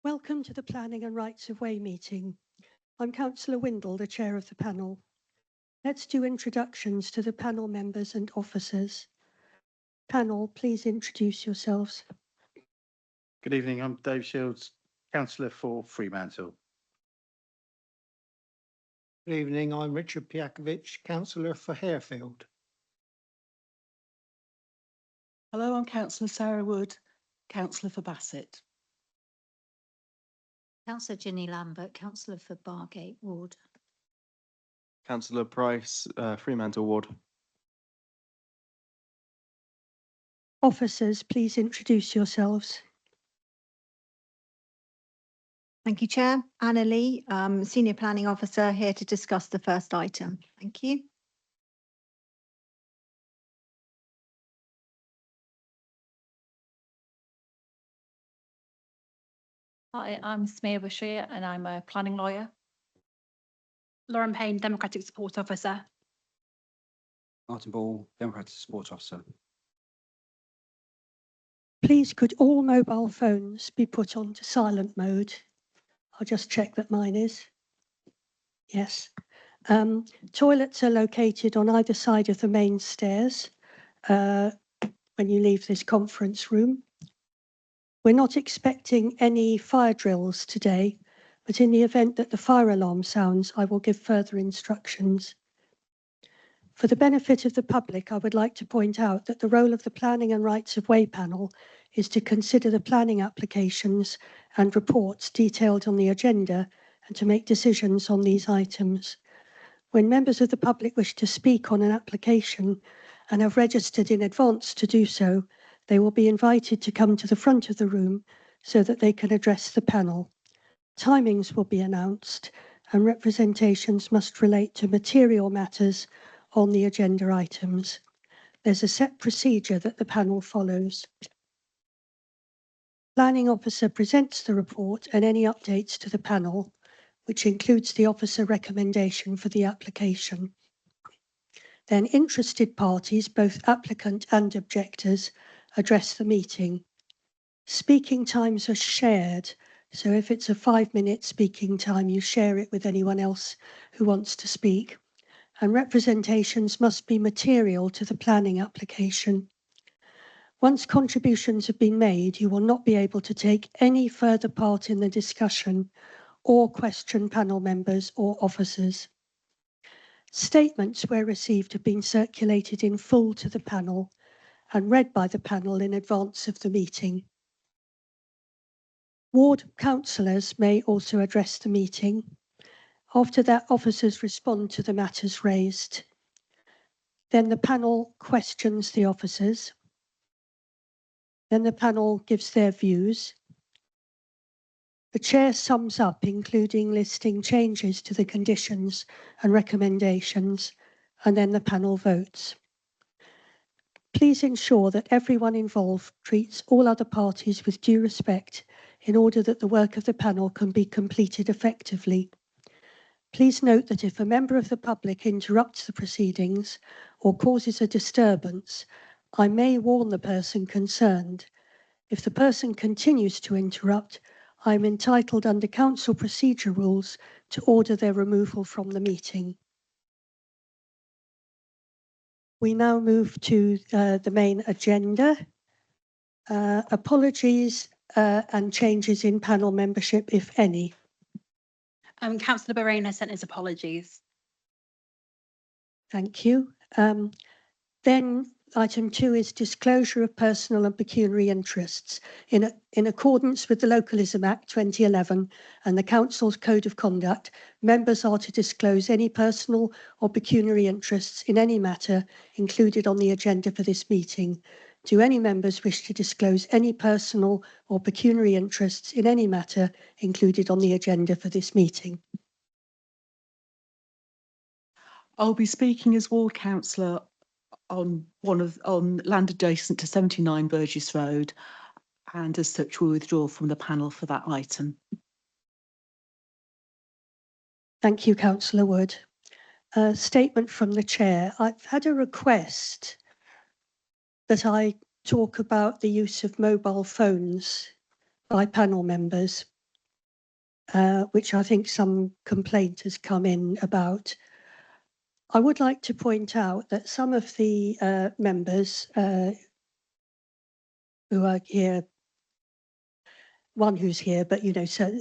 Welcome to the Planning and Rights of Way meeting. I'm Councillor Windle, the chair of the panel. Let's do introductions to the panel members and officers. Panel, please introduce yourselves. Good evening, I'm Dave Shields, councillor for Fremantle. Good evening, I'm Richard Piakovic, councillor for Harefield. Hello, I'm Councillor Sarah Wood, councillor for Bassett. Councillor Ginny Lambert, councillor for Bargate Ward. Councillor Price, Fremantle Ward. Officers, please introduce yourselves. Thank you, Chair. Anna Lee, Senior Planning Officer, here to discuss the first item. Thank you. Hi, I'm Samir Bashir and I'm a planning lawyer. Lauren Payne, Democratic Support Officer. Martin Ball, Democratic Support Officer. Please could all mobile phones be put onto silent mode? I'll just check that mine is. Yes. Toilets are located on either side of the main stairs when you leave this conference room. We're not expecting any fire drills today, but in the event that the fire alarm sounds, I will give further instructions. For the benefit of the public, I would like to point out that the role of the Planning and Rights of Way panel is to consider the planning applications and reports detailed on the agenda and to make decisions on these items. When members of the public wish to speak on an application and have registered in advance to do so, they will be invited to come to the front of the room so that they can address the panel. Timings will be announced and representations must relate to material matters on the agenda items. There's a set procedure that the panel follows. Planning officer presents the report and any updates to the panel, which includes the officer recommendation for the application. Then interested parties, both applicant and objectors, address the meeting. Speaking times are shared, so if it's a 5-minute speaking time, you share it with anyone else who wants to speak. And representations must be material to the planning application. Once contributions have been made, you will not be able to take any further part in the discussion or question panel members or officers. Statements where received have been circulated in full to the panel and read by the panel in advance of the meeting. Ward councillors may also address the meeting. After that, officers respond to the matters raised. Then the panel questions the officers. Then the panel gives their views. The chair sums up, including listing changes to the conditions and recommendations, and then the panel votes. Please ensure that everyone involved treats all other parties with due respect in order that the work of the panel can be completed effectively. Please note that if a member of the public interrupts the proceedings or causes a disturbance, I may warn the person concerned. If the person continues to interrupt, I am entitled under council procedure rules to order their removal from the meeting. We now move to the main agenda. Apologies and changes in panel membership, if any. Councillor Bahrain has sent his apologies. Thank you. Then item 2 is disclosure of personal and pecuniary interests. In accordance with the Localism Act 2011 and the Council's Code of Conduct, members are to disclose any personal or pecuniary interests in any matter included on the agenda for this meeting. Do any members wish to disclose any personal or pecuniary interests in any matter included on the agenda for this meeting? I'll be speaking as ward councillor on land adjacent to 79 Burgess Road, and as such will withdraw from the panel for that item. Thank you, Councillor Wood. A statement from the chair. I've had a request that I talk about the use of mobile phones by panel members. which I think some complaint has come in about. I would like to point out that some of the members who are here, one who's here, but so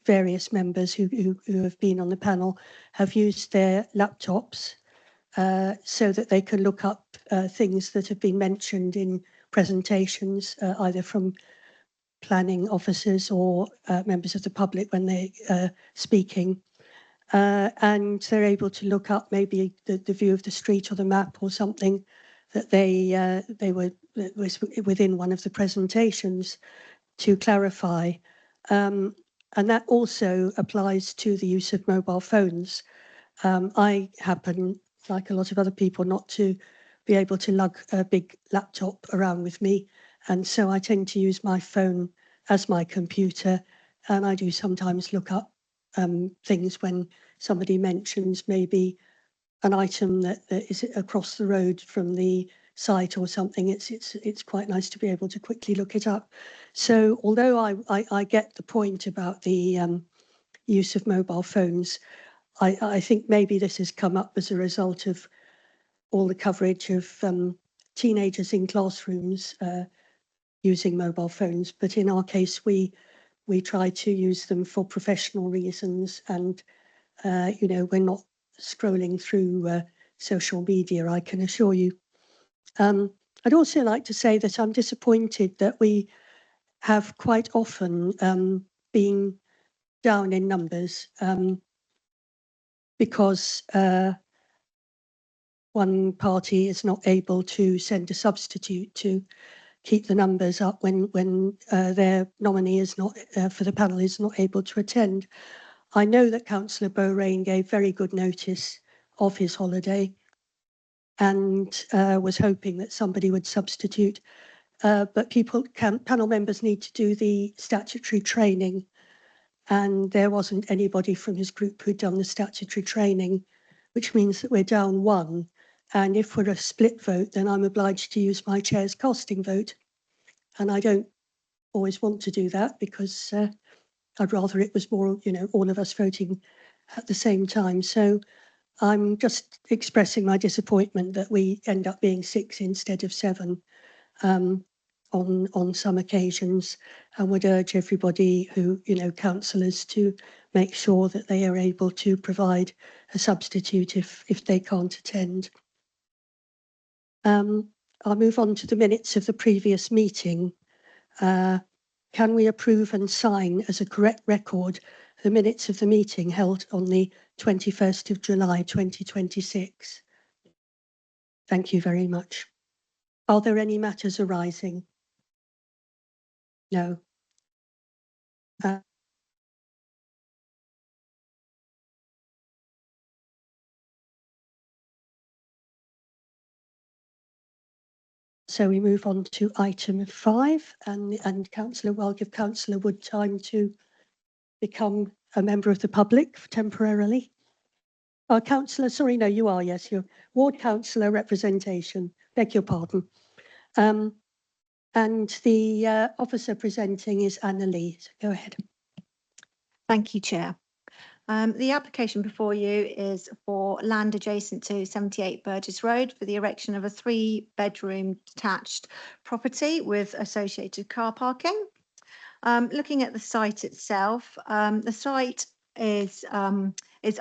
various members who have been on the panel have used their laptops so that they can look up things that have been mentioned in presentations, either from planning officers or members of the public when they're speaking. And they're able to look up maybe the view of the street or the map or something that that was within one of the presentations to clarify. And that also applies to the use of mobile phones. I happen, like a lot of other people, not to be able to lug a big laptop around with me. And so I tend to use my phone as my computer. And I do sometimes look up things when somebody mentions maybe an item that is across the road from the site or something. It's quite nice to be able to quickly look it up. So although I get the point about the use of mobile phones, I think maybe this has come up as a result of all the coverage of teenagers in classrooms using mobile phones. But in our case, we try to use them for professional reasons, and we're not scrolling through social media, I can assure you. I'd also like to say that I'm disappointed that we have quite often been down in numbers because one party is not able to send a substitute to keep the numbers up when their nominee is not for the panel is not able to attend. I know that Councillor Beaurain gave very good notice of his holiday and was hoping that somebody would substitute. But panel members need to do the statutory training, and there wasn't anybody from his group who'd done the statutory training, which means that we're down one. And if we're a split vote, then I'm obliged to use my chair's casting vote. And I don't always want to do that because I'd rather it was more, all of us voting at the same time. So I'm just expressing my disappointment that we end up being 6 instead of 7 on some occasions, and would urge everybody who, councillors, to make sure that they are able to provide a substitute if they can't attend. I'll move on to the minutes of the previous meeting. Can we approve and sign as a correct record the minutes of the meeting held on the 21st of July 2026? Thank you very much. Are there any matters arising? No. So we move on to item 5, and Councillor, well, give Councillor Wood time to become a member of the public temporarily. Councillor, sorry, no, you are, yes, you're ward councillor representation, beg your pardon. And the officer presenting is Anna Lee, so go ahead. Thank you, Chair. The application before you is for land adjacent to 78 Burgess Road for the erection of a 3-bedroom detached property with associated car parking. Looking at the site itself, the site is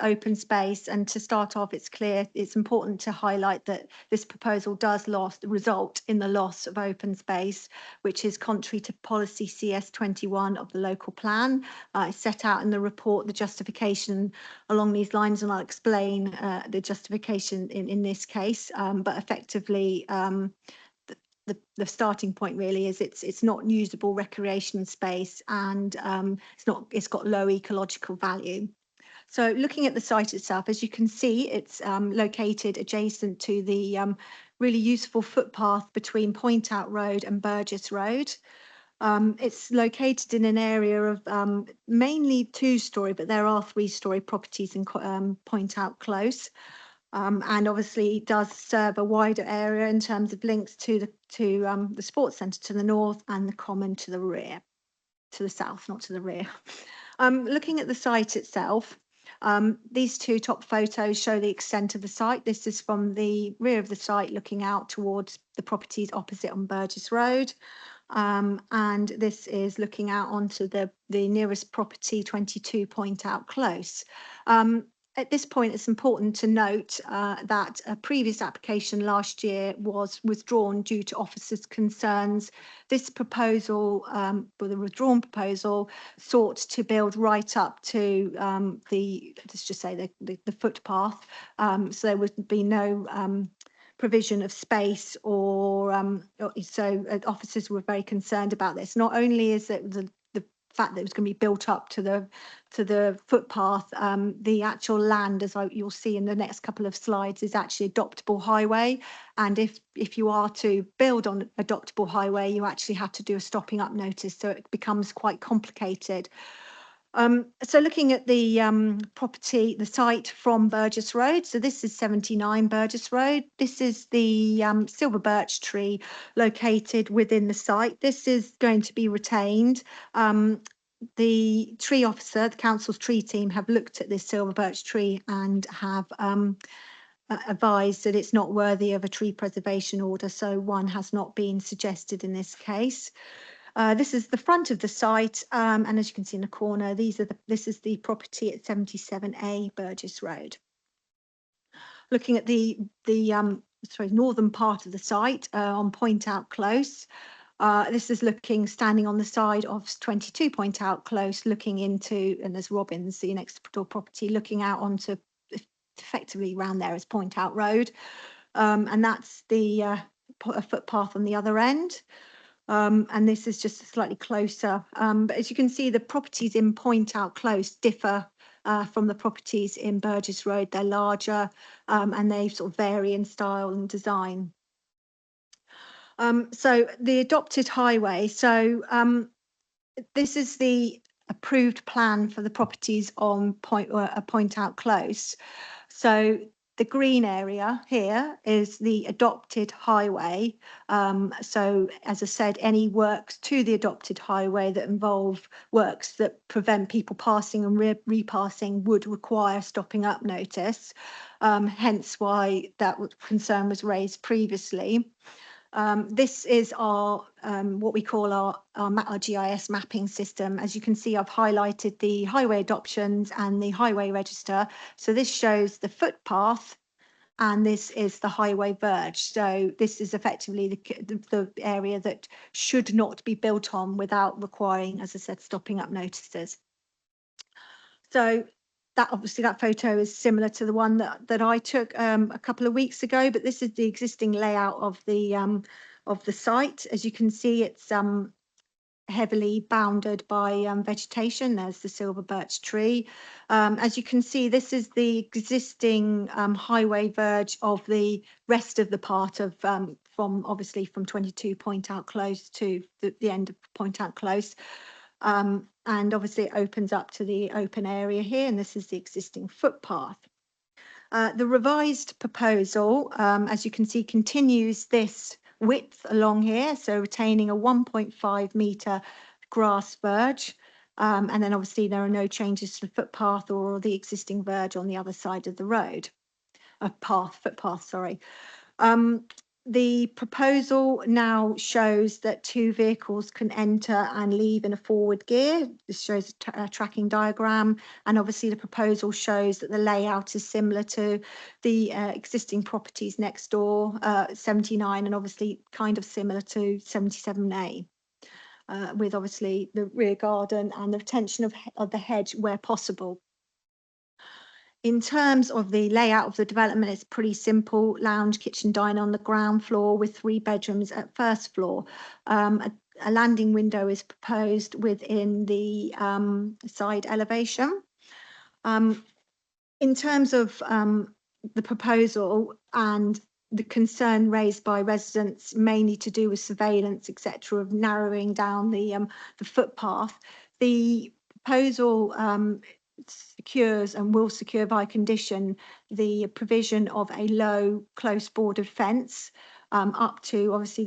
open space, and to start off, it's important to highlight that this proposal does result in the loss of open space, which is contrary to policy CS21 of the local plan. It's set out in the report, the justification along these lines, and I'll explain the justification in this case, but effectively the starting point really is it's not usable recreation space, and it's got low ecological value. So looking at the site itself, as you can see, it's located adjacent to the really useful footpath between Point Out Road and Burgess Road. It's located in an area of mainly 2-storey, but there are 3-storey properties in Point Out Close. And obviously does serve a wider area in terms of links to the sports centre to the north and the common to the south, not to the rear. Looking at the site itself, these two top photos show the extent of the site. This is from the rear of the site looking out towards the properties opposite on Burgess Road. And this is looking out onto the nearest property, 22 Point Out Close. At this point, it's important to note that a previous application last year was withdrawn due to officers' concerns. This proposal, or the withdrawn proposal, sought to build right up to let's just say the footpath. So there would be no provision of space so officers were very concerned about this. Not only is it the fact that it was going to be built up to the footpath, the actual land, as you'll see in the next couple of slides, is actually adoptable highway. And if you are to build on adoptable highway, you actually have to do a stopping up notice. So it becomes quite complicated. So looking at the property, the site from Burgess Road. So this is 79 Burgess Road. This is the silver birch tree located within the site. This is going to be retained. The tree officer, the council's tree team, have looked at this silver birch tree and have advised that it's not worthy of a tree preservation order. So one has not been suggested in this case. This is the front of the site, and as you can see in the corner, this is the property at 77A Burgess Road. Looking at the northern part of the site on Point Out Close, this is standing on the side of 22 Point Out Close, looking into, and there's Robbins, the next door property, looking out onto effectively around there is Point Out Road, and that's the footpath on the other end. And this is just slightly closer. But as you can see, the properties in Point Out Close differ from the properties in Burgess Road. They're larger and they sort of vary in style and design. So the adopted highway. So this is the approved plan for the properties on Point Out Close. So the green area here is the adopted highway. So as I said, any works to the adopted highway that involve works that prevent people passing and repassing would require stopping up notice. Hence why that concern was raised previously. This is our what we call our GIS mapping system. As you can see, I've highlighted the highway adoptions and the highway register. So this shows the footpath and this is the highway verge. So this is effectively the area that should not be built on without requiring, as I said, stopping up notices. So that obviously that photo is similar to the one that I took a couple of weeks ago, but this is the existing layout of the site. As you can see, it's heavily bounded by vegetation. There's the silver birch tree. As you can see, this is the existing highway verge of the rest of the part of from 22 Point Out Close to the end of Point Out Close. And obviously it opens up to the open area here, and this is the existing footpath. The revised proposal, as you can see, continues this width along here, so retaining a 1.5 metre grass verge. And then obviously there are no changes to the footpath or the existing verge on the other side of the road. Footpath, sorry. The proposal now shows that two vehicles can enter and leave in a forward gear. This shows a tracking diagram, and obviously the proposal shows that the layout is similar to the existing properties next door, 79, and obviously kind of similar to 77A, with obviously the rear garden and the retention of the hedge where possible. In terms of the layout of the development, it's pretty simple: lounge, kitchen, diner on the ground floor with 3 bedrooms at first floor. A landing window is proposed within the side elevation. In terms of the proposal and the concern raised by residents, mainly to do with surveillance, etc., of narrowing down the footpath, the proposal secures and will secure by condition the provision of a low, close bordered fence up to obviously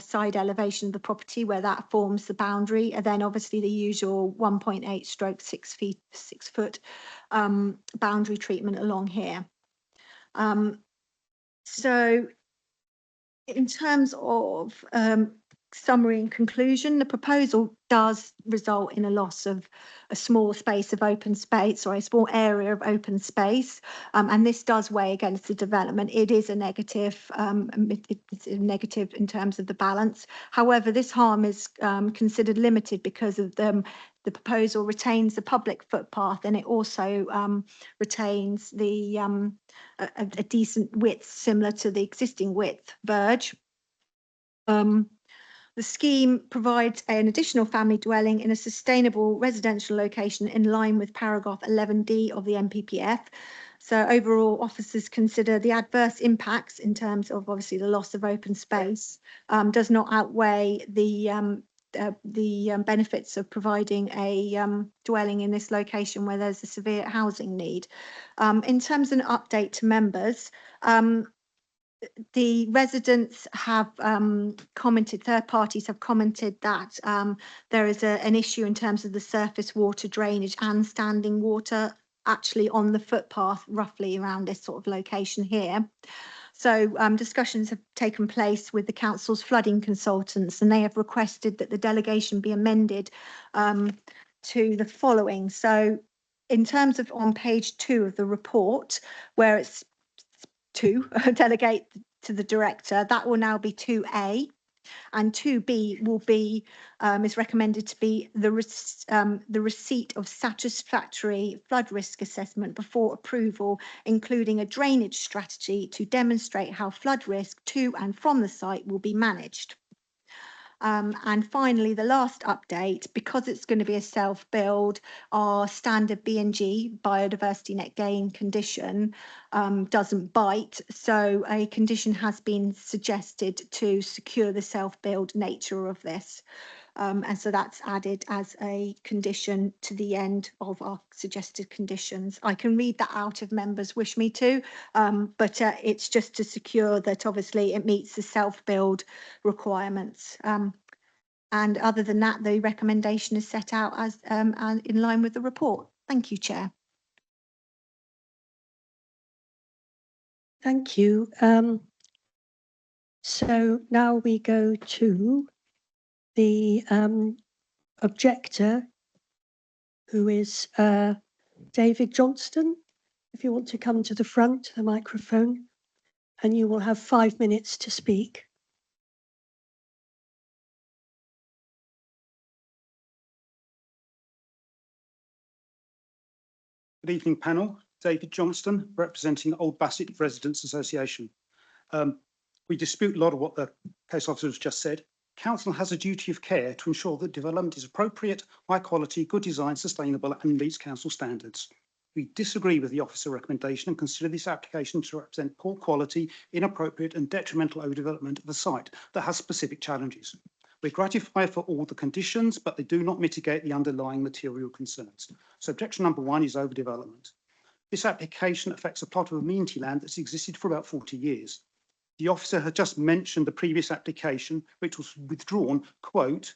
side elevation of the property where that forms the boundary, and then obviously the usual 1.8 stroke 6 foot boundary treatment along here. So in terms of summary and conclusion, the proposal does result in a loss of a small space of open space, or a small area of open space, and this does weigh against the development. It is a negative, it's a negative in terms of the balance. However, this harm is considered limited because of the proposal retains the public footpath, and it also retains the a decent width similar to the existing width verge. The scheme provides an additional family dwelling in a sustainable residential location in line with paragraph 11D of the NPPF. So overall, officers consider the adverse impacts in terms of obviously the loss of open space does not outweigh the benefits of providing a dwelling in this location where there's a severe housing need. In terms of an update to members, the residents have commented, third parties have commented that there is an issue in terms of the surface water drainage and standing water actually on the footpath roughly around this sort of location here. So discussions have taken place with the council's flooding consultants, and they have requested that the delegation be amended to the following. So in terms of on page 2 of the report, where it's to delegate to the director, that will now be 2A, and 2B will be is recommended to be the receipt of satisfactory flood risk assessment before approval, including a drainage strategy to demonstrate how flood risk to and from the site will be managed. And finally, the last update, because it's going to be a self-build, our standard B&G biodiversity net gain condition doesn't bite. So a condition has been suggested to secure the self-build nature of this. And so that's added as a condition to the end of our suggested conditions. I can read that out if members wish me to, but it's just to secure that obviously it meets the self-build requirements. And other than that, the recommendation is set out as in line with the report. Thank you, Chair. Thank you. So now we go to the objector, who is David Johnston. If you want to come to the front, the microphone, and you will have 5 minutes to speak. Good evening, panel. David Johnston, representing Old Bassett Residents Association. We dispute a lot of what the case officer has just said. Council has a duty of care to ensure that development is appropriate, high quality, good design, sustainable and meets council standards. We disagree with the officer recommendation and consider this application to represent poor quality, inappropriate and detrimental overdevelopment of a site that has specific challenges. We're gratified for all the conditions, but they do not mitigate the underlying material concerns. So objection number 1 is overdevelopment. This application affects a plot of amenity land that's existed for about 40 years. The officer had just mentioned the previous application, which was withdrawn, quote,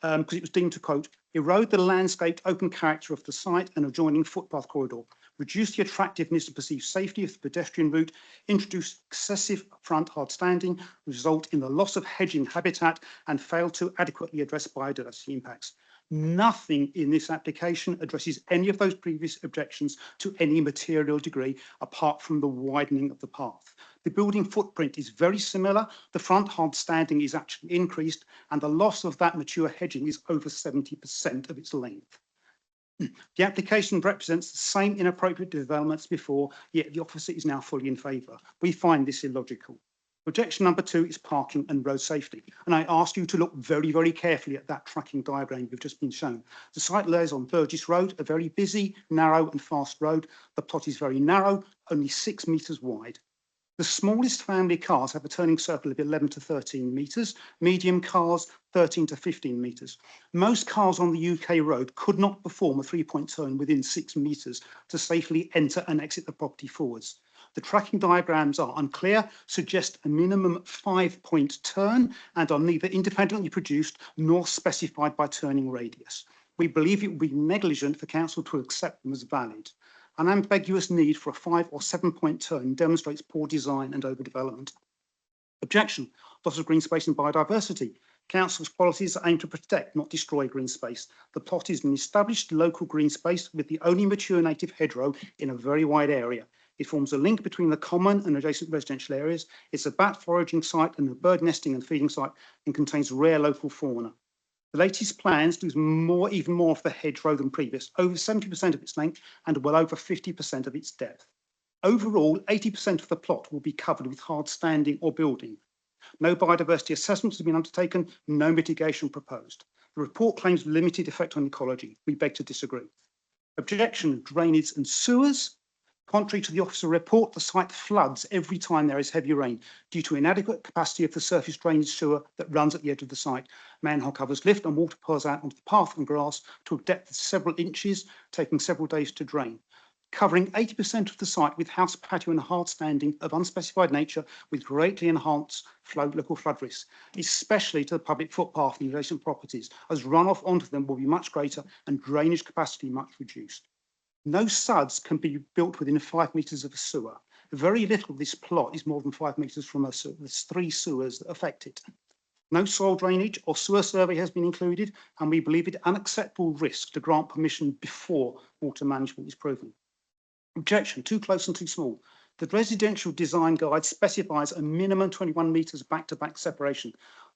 because it was deemed to, quote, erode the landscaped open character of the site and adjoining footpath corridor, reduce the attractiveness and perceived safety of the pedestrian route, introduce excessive front hard standing, result in the loss of hedging habitat, and fail to adequately address biodiversity impacts. Nothing in this application addresses any of those previous objections to any material degree, apart from the widening of the path. The building footprint is very similar. The front hard standing is actually increased, and the loss of that mature hedging is over 70% of its length. The application represents the same inappropriate developments before, yet the officer is now fully in favour. We find this illogical. Objection number 2 is parking and road safety. And I ask you to look very, very carefully at that tracking diagram you've just been shown. The site lays on Burgess Road, a very busy, narrow and fast road. The plot is very narrow, only 6 metres wide. The smallest family cars have a turning circle of 11 to 13 metres, medium cars 13 to 15 metres. Most cars on the UK road could not perform a 3-point turn within 6 metres to safely enter and exit the property forwards. The tracking diagrams are unclear, suggest a minimum 5-point turn, and are neither independently produced nor specified by turning radius. We believe it would be negligent for council to accept them as valid. An ambiguous need for a 5 or 7-point turn demonstrates poor design and overdevelopment. Objection. Loss of green space and biodiversity. Council's policies aim to protect, not destroy green space. The plot is an established local green space with the only mature native hedgerow in a very wide area. It forms a link between the common and adjacent residential areas. It's a bat foraging site and a bird nesting and feeding site, and contains rare local fauna. The latest plans lose even more of the hedgerow than previous, over 70% of its length and well over 50% of its depth. Overall, 80% of the plot will be covered with hard standing or building. No biodiversity assessment has been undertaken, no mitigation proposed. The report claims limited effect on ecology. We beg to disagree. Objection, drainage and sewers. Contrary to the officer report, the site floods every time there is heavy rain due to inadequate capacity of the surface drainage sewer that runs at the edge of the site. Manhole covers lift and water pours out onto the path and grass to a depth of several inches, taking several days to drain. Covering 80% of the site with house patio and hard standing of unspecified nature with greatly enhanced local flood risks, especially to the public footpath and adjacent properties, as runoff onto them will be much greater and drainage capacity much reduced. No SUDs can be built within 5 metres of a sewer. Very little of this plot is more than 5 metres from a sewer. There's 3 sewers that affect it. No soil drainage or sewer survey has been included, and we believe it unacceptable risk to grant permission before water management is proven. Objection, too close and too small. The residential design guide specifies a minimum 21 metres back-to-back separation.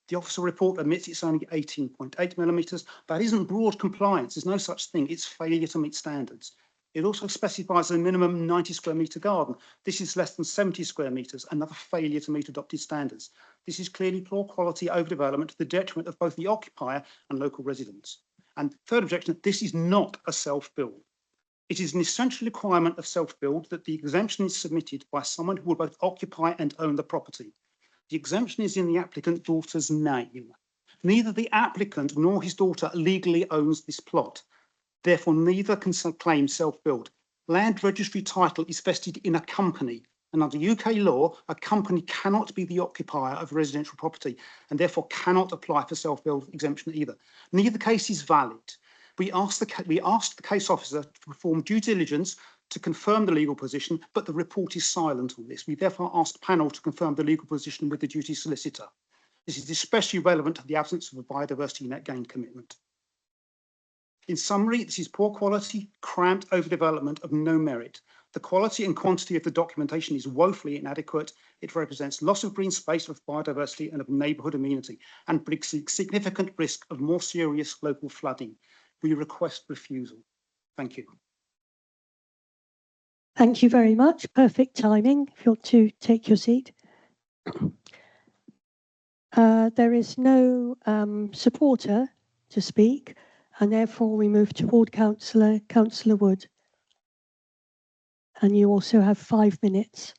The officer report admits it's only 18.8 millimetres. That isn't broad compliance. There's no such thing. It's failure to meet standards. It also specifies a minimum 90 square metre garden. This is less than 70 square metres, another failure to meet adopted standards. This is clearly poor quality overdevelopment to the detriment of both the occupier and local residents. And third objection, this is not a self-build. It is an essential requirement of self-build that the exemption is submitted by someone who will both occupy and own the property. The exemption is in the applicant's daughter's name. Neither the applicant nor his daughter legally owns this plot. Therefore, neither can claim self-build. Land registry title is vested in a company, and under UK law, a company cannot be the occupier of residential property and therefore cannot apply for self-build exemption either. Neither case is valid. We asked the case officer to perform due diligence to confirm the legal position, but the report is silent on this. We therefore asked the panel to confirm the legal position with the duty solicitor. This is especially relevant to the absence of a biodiversity net gain commitment. In summary, this is poor quality, cramped overdevelopment of no merit. The quality and quantity of the documentation is woefully inadequate. It represents loss of green space, of biodiversity and of neighbourhood amenity, and brings significant risk of more serious local flooding. We request refusal. Thank you. Thank you very much. Perfect timing. If you want to take your seat. There is no supporter to speak, and therefore we move to Ward Councillor, Councillor Wood. And you also have 5 minutes.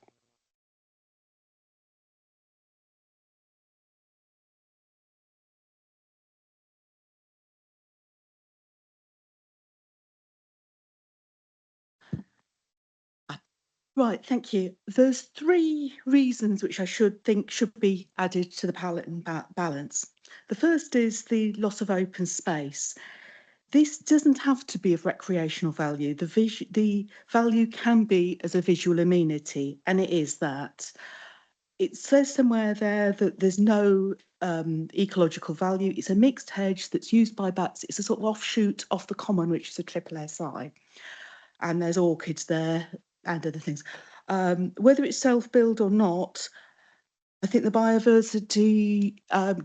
Right, thank you. There's 3 reasons which I should be added to the palette and balance. The first is the loss of open space. This doesn't have to be of recreational value. The value can be as a visual amenity, and it is that. It says somewhere there that there's no ecological value. It's a mixed hedge that's used by bats. It's a sort of offshoot off the common, which is a triple SI. And there's orchids there and other things. Whether it's self-build or not, I think the biodiversity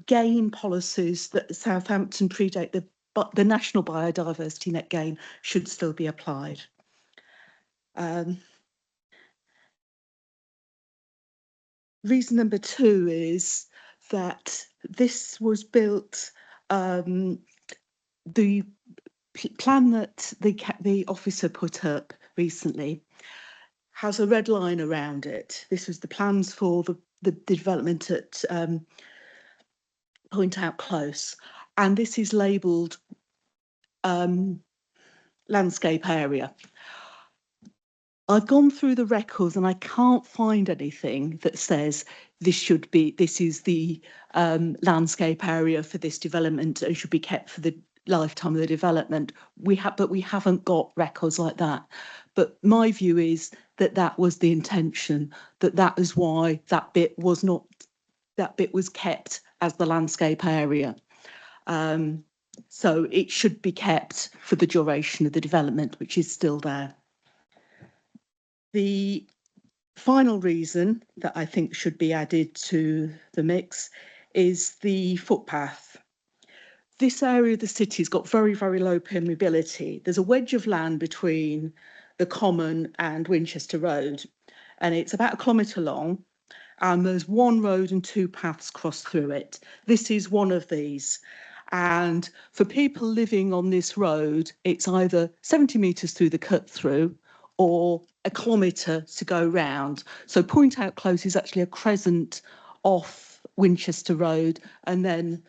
gain policies that Southampton predate the national biodiversity net gain should still be applied. Reason number 2 is that this was built, the plan that the officer put up recently has a red line around it. This was the plans for the development at Point Out Close, and this is labelled landscape area. I've gone through the records and I can't find anything that says this is the landscape area for this development and should be kept for the lifetime of the development. But we haven't got records like that. But my view is that that was the intention, that is why that bit was kept as the landscape area. So it should be kept for the duration of the development, which is still there. The final reason that I think should be added to the mix is the footpath. This area of the city's got very, very low permeability. There's a wedge of land between the Common and Winchester Road, and it's about 1 kilometre long, and there's one road and 2 paths cross through it. This is one of these. And for people living on this road, it's either 70 metres through the cut through or 1 kilometre to go round. So Point Out Close is actually a crescent off Winchester Road, and then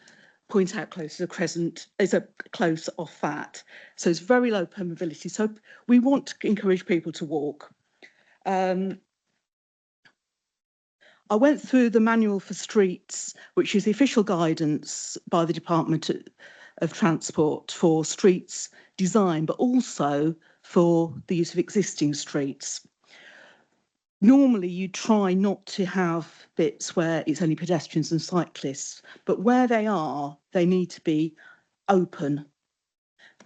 Point Out Close is a close off that. So it's very low permeability. So we want to encourage people to walk. I went through the manual for streets, which is the official guidance by the Department of Transport for streets design, but also for the use of existing streets. Normally, you try not to have bits where it's only pedestrians and cyclists, but where they are, they need to be open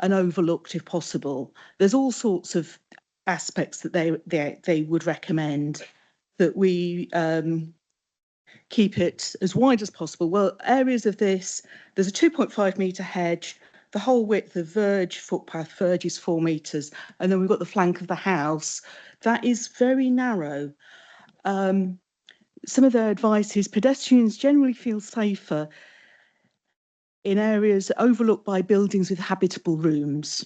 and overlooked if possible. There's all sorts of aspects that they would recommend that we keep it as wide as possible. Well, areas of this, there's a 2.5 metre hedge. The whole width of footpath verge is 4 metres. And then we've got the flank of the house. That is very narrow. Some of their advice is pedestrians generally feel safer in areas overlooked by buildings with habitable rooms,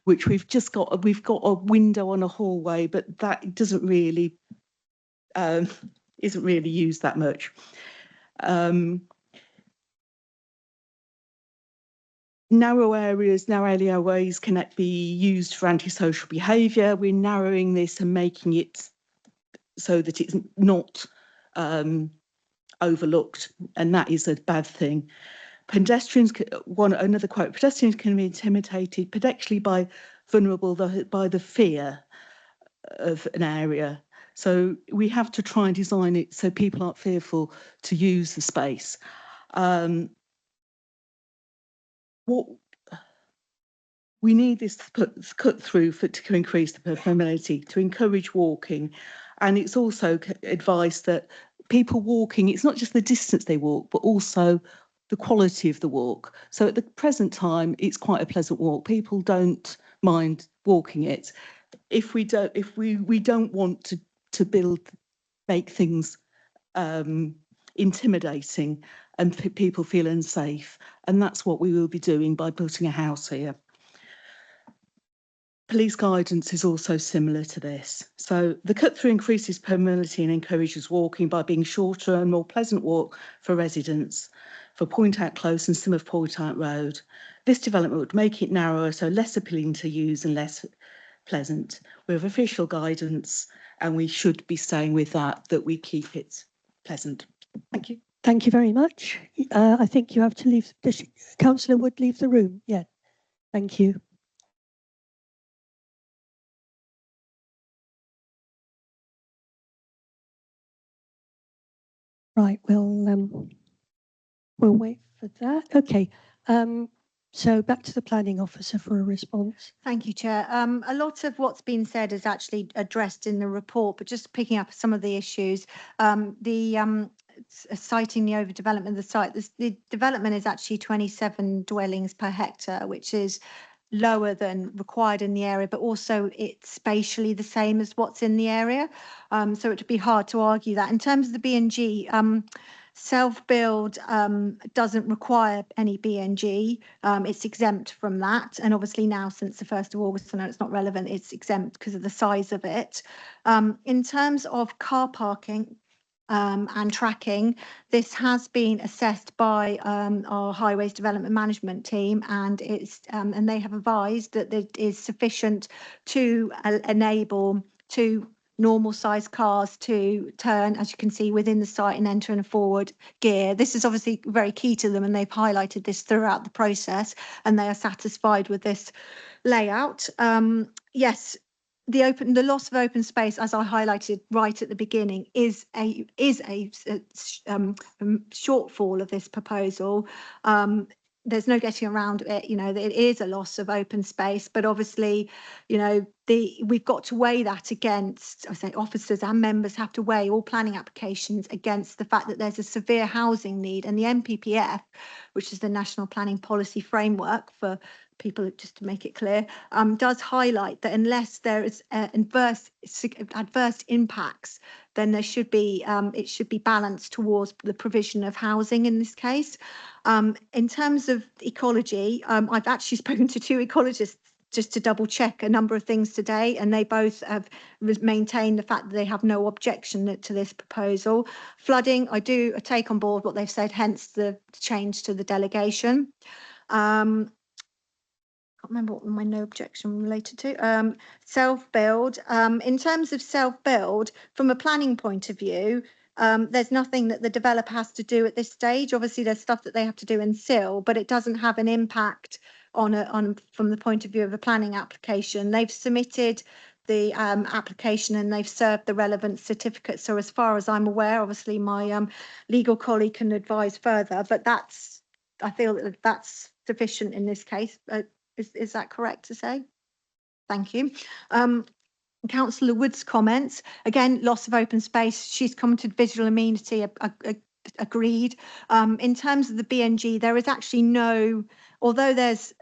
which we've got a window on a hallway, but that doesn't really isn't really used that much. Narrow alleyways can be used for antisocial behaviour. We're narrowing this and making it so that it's not overlooked, and that is a bad thing. Pedestrians, another quote, pedestrians can be intimidated, particularly vulnerable by the fear of an area. So we have to try and design it so people aren't fearful to use the space. We need this cut through to increase the permeability, to encourage walking. And it's also advised that people walking, it's not just the distance they walk, but also the quality of the walk. So at the present time, it's quite a pleasant walk. People don't mind walking it. If we don't want to make things intimidating and people feel unsafe, and that's what we will be doing by putting a house here. Police guidance is also similar to this. So the cut through increases permeability and encourages walking by being shorter and more pleasant walk for residents for Point Out Close and some of Point Out Road. This development would make it narrower, so less appealing to use and less pleasant. We have official guidance and we should be staying with that we keep it pleasant. Thank you. Thank you very much. I think you have to leave. Councillor Wood, leave the room. Yeah. Thank you. Right, we'll wait for that. Okay, so back to the planning officer for a response. Thank you, Chair. A lot of what's been said is actually addressed in the report, but just picking up some of the issues, citing the overdevelopment of the site, the development is actually 27 dwellings per hectare, which is lower than required in the area, but also it's spatially the same as what's in the area. So it'd be hard to argue that. In terms of the B&G, self-build doesn't require any B&G. It's exempt from that. And obviously now since the 1st of August, I know it's not relevant, it's exempt because of the size of it. In terms of car parking, and tracking, this has been assessed by our Highways Development Management team, and it's and they have advised that it is sufficient to enable two normal sized cars to turn, as you can see, within the site and enter in a forward gear. This is obviously very key to them, and they've highlighted this throughout the process, and they are satisfied with this layout. Yes, the loss of open space, as I highlighted right at the beginning, is a shortfall of this proposal. There's no getting around it. You know, it is a loss of open space, but obviously, you know, we've got to weigh that against, I say officers and members have to weigh all planning applications against the fact that there's a severe housing need, and the NPPF, which is the National Planning Policy Framework for people, just to make it clear, does highlight that unless there is adverse impacts, then there should be it should be balanced towards the provision of housing in this case. In terms of ecology, I've actually spoken to two ecologists just to double check a number of things today, and they both have maintained the fact that they have no objection to this proposal. Flooding, I take on board what they've said, hence the change to the delegation. Can't remember what my no objection related to. Self-build. In terms of self-build, from a planning point of view, there's nothing that the developer has to do at this stage. Obviously, there's stuff that they have to do in SIL, but it doesn't have an impact on from the point of view of a planning application. They've submitted the application and they've served the relevant certificates. So as far as I'm aware, obviously my legal colleague can advise further, but I feel that that's sufficient in this case. Is that correct to say? Thank you. Councillor Wood's comments, again, loss of open space. She's commented visual amenity, agreed. In terms of the BNG, there is actually no, although there's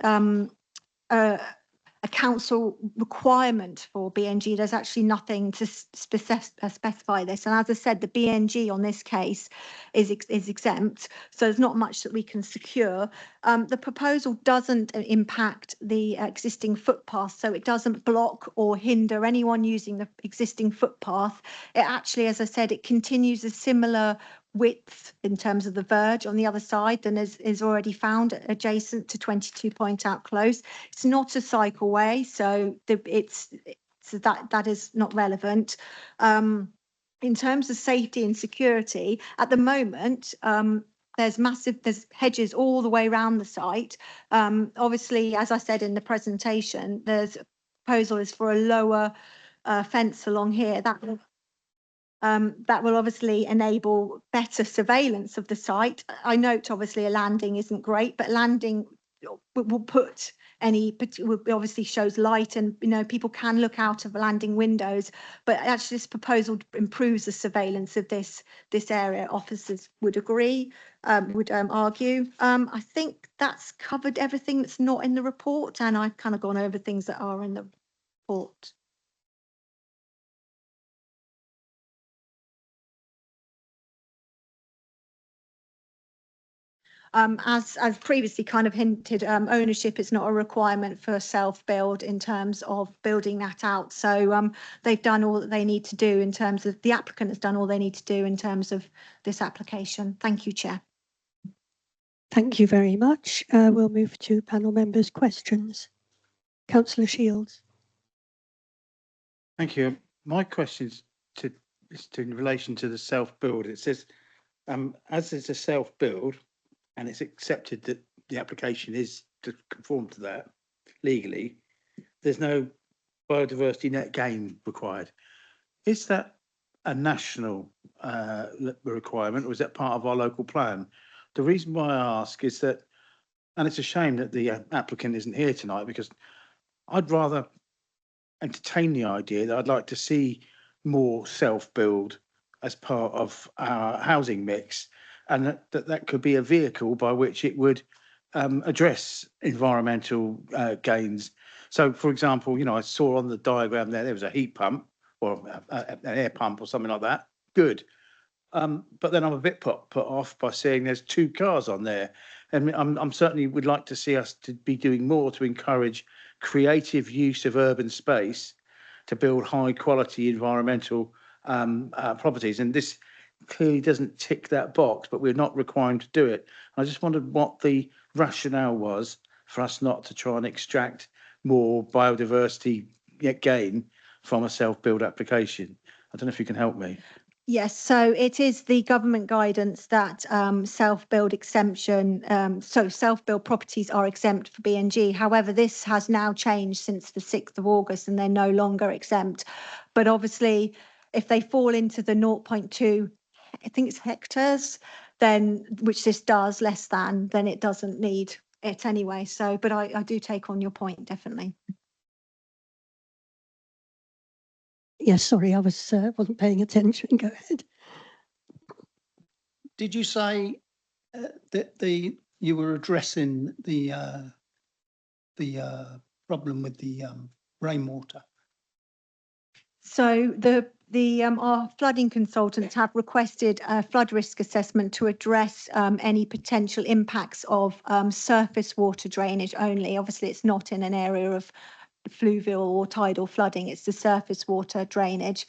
a council requirement for BNG, there's actually nothing to specify this. And as I said, the BNG on this case is exempt, so there's not much that we can secure. The proposal doesn't impact the existing footpath, so it doesn't block or hinder anyone using the existing footpath. It actually, as I said, it continues a similar width in terms of the verge on the other side than is already found adjacent to 22 Point Out Close. It's not a cycleway, so that is not relevant. In terms of safety and security, at the moment, there's hedges all the way around the site. Obviously, as I said in the presentation, there's proposal is for a lower fence along here. That will obviously enable better surveillance of the site. I note obviously a landing isn't great, but landing will put obviously shows light, and you know people can look out of landing windows, but actually this proposal improves the surveillance of this area. Officers would agree, would argue. I think that's covered everything that's not in the report, and I've kind of gone over things that are in the report. As previously kind of hinted, ownership is not a requirement for self-build in terms of building that out. So they've done all that they need to do in terms of, the applicant has done all they need to do in terms of this application. Thank you, Chair. Thank you very much. We'll move to panel members' questions. Councillor Shields. Thank you. My question is in relation to the self-build. It says, as it's a self-build, and it's accepted that the application is to conform to that legally, there's no biodiversity net gain required. Is that a national requirement, or is that part of our local plan? The reason why I ask is that, and it's a shame that the applicant isn't here tonight, because I'd rather entertain the idea that I'd like to see more self-build as part of our housing mix, and that could be a vehicle by which it would address environmental gains. So, for example, you know, I saw on the diagram there was a heat pump or an air pump or something like that. Good. But then I'm a bit put off by seeing there's two cars on there. And I'm certainly would like to see us to be doing more to encourage creative use of urban space to build high quality environmental properties. And this clearly doesn't tick that box, but we're not required to do it. I just wondered what the rationale was for us not to try and extract more biodiversity gain from a self-build application? I don't know if you can help me. Yes, so it is the government guidance that self-build exemption, so self-build properties are exempt for B&G. However, this has now changed since the 6th of August and they're no longer exempt. But obviously, if they fall into the 0.2, I think it's hectares, then, which this does, less than, then it doesn't need it anyway. So, but I do take on your point, definitely. Yes, sorry, I wasn't paying attention. Go ahead. Did you say that you were addressing the problem with the rainwater? So our flooding consultants have requested a flood risk assessment to address any potential impacts of surface water drainage only. Obviously, it's not in an area of fluvial or tidal flooding, it's the surface water drainage.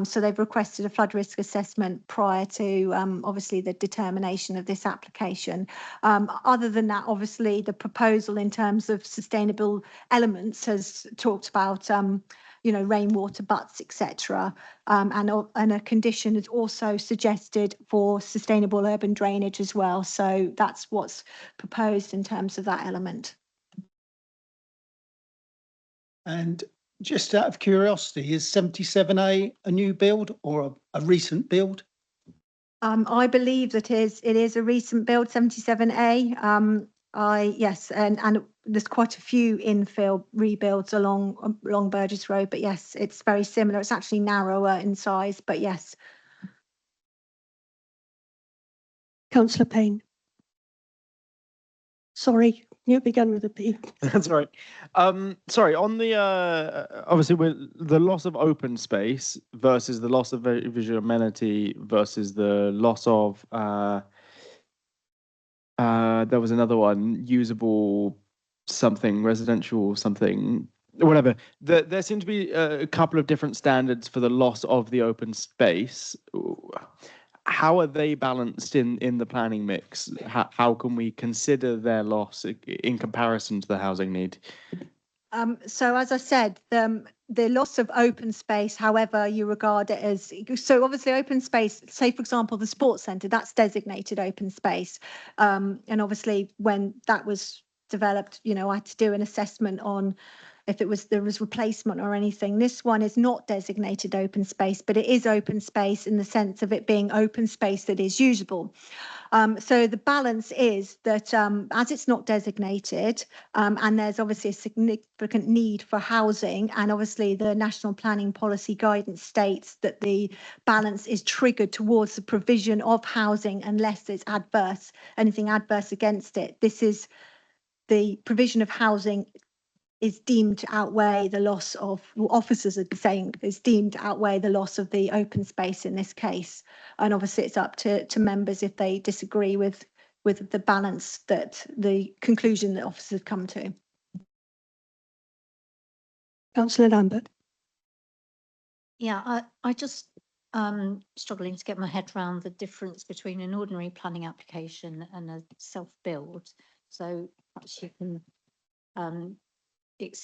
So they've requested a flood risk assessment prior to obviously the determination of this application. Other than that, obviously the proposal in terms of sustainable elements has talked about rainwater butts, etc. And a condition is also suggested for sustainable urban drainage as well. So that's what's proposed in terms of that element. And just out of curiosity, is 77A a new build or a recent build? I believe that it is a recent build, 77A. Yes, and there's quite a few infill rebuilds along Burgess Road, but yes, it's very similar. It's actually narrower in size, but yes. Councillor Payne. Sorry, you began with a P. That's right. Sorry, on the obviously with the loss of open space versus the loss of visual amenity versus the loss of there was another one, usable something, residential something, whatever. There seem to be a couple of different standards for the loss of the open space. How are they balanced in the planning mix? How can we consider their loss in comparison to the housing need? So as I said, the loss of open space, however you regard it as, so obviously open space, say for example, the sports centre, that's designated open space. And obviously when that was developed, I had to do an assessment on if there was replacement or anything. This one is not designated open space, but it is open space in the sense of it being open space that is usable. So the balance is that as it's not designated and there's obviously a significant need for housing, and obviously the National Planning Policy Guidance states that the balance is triggered towards the provision of housing unless it's anything adverse against it. This is the provision of housing is deemed to outweigh the loss of, officers are saying is deemed to outweigh the loss of the open space in this case. And obviously it's up to members if they disagree with the balance that the conclusion that officers have come to. Councillor Lambert. Yeah, I just struggling to get my head around the difference between an ordinary planning application and a self-build. So perhaps you can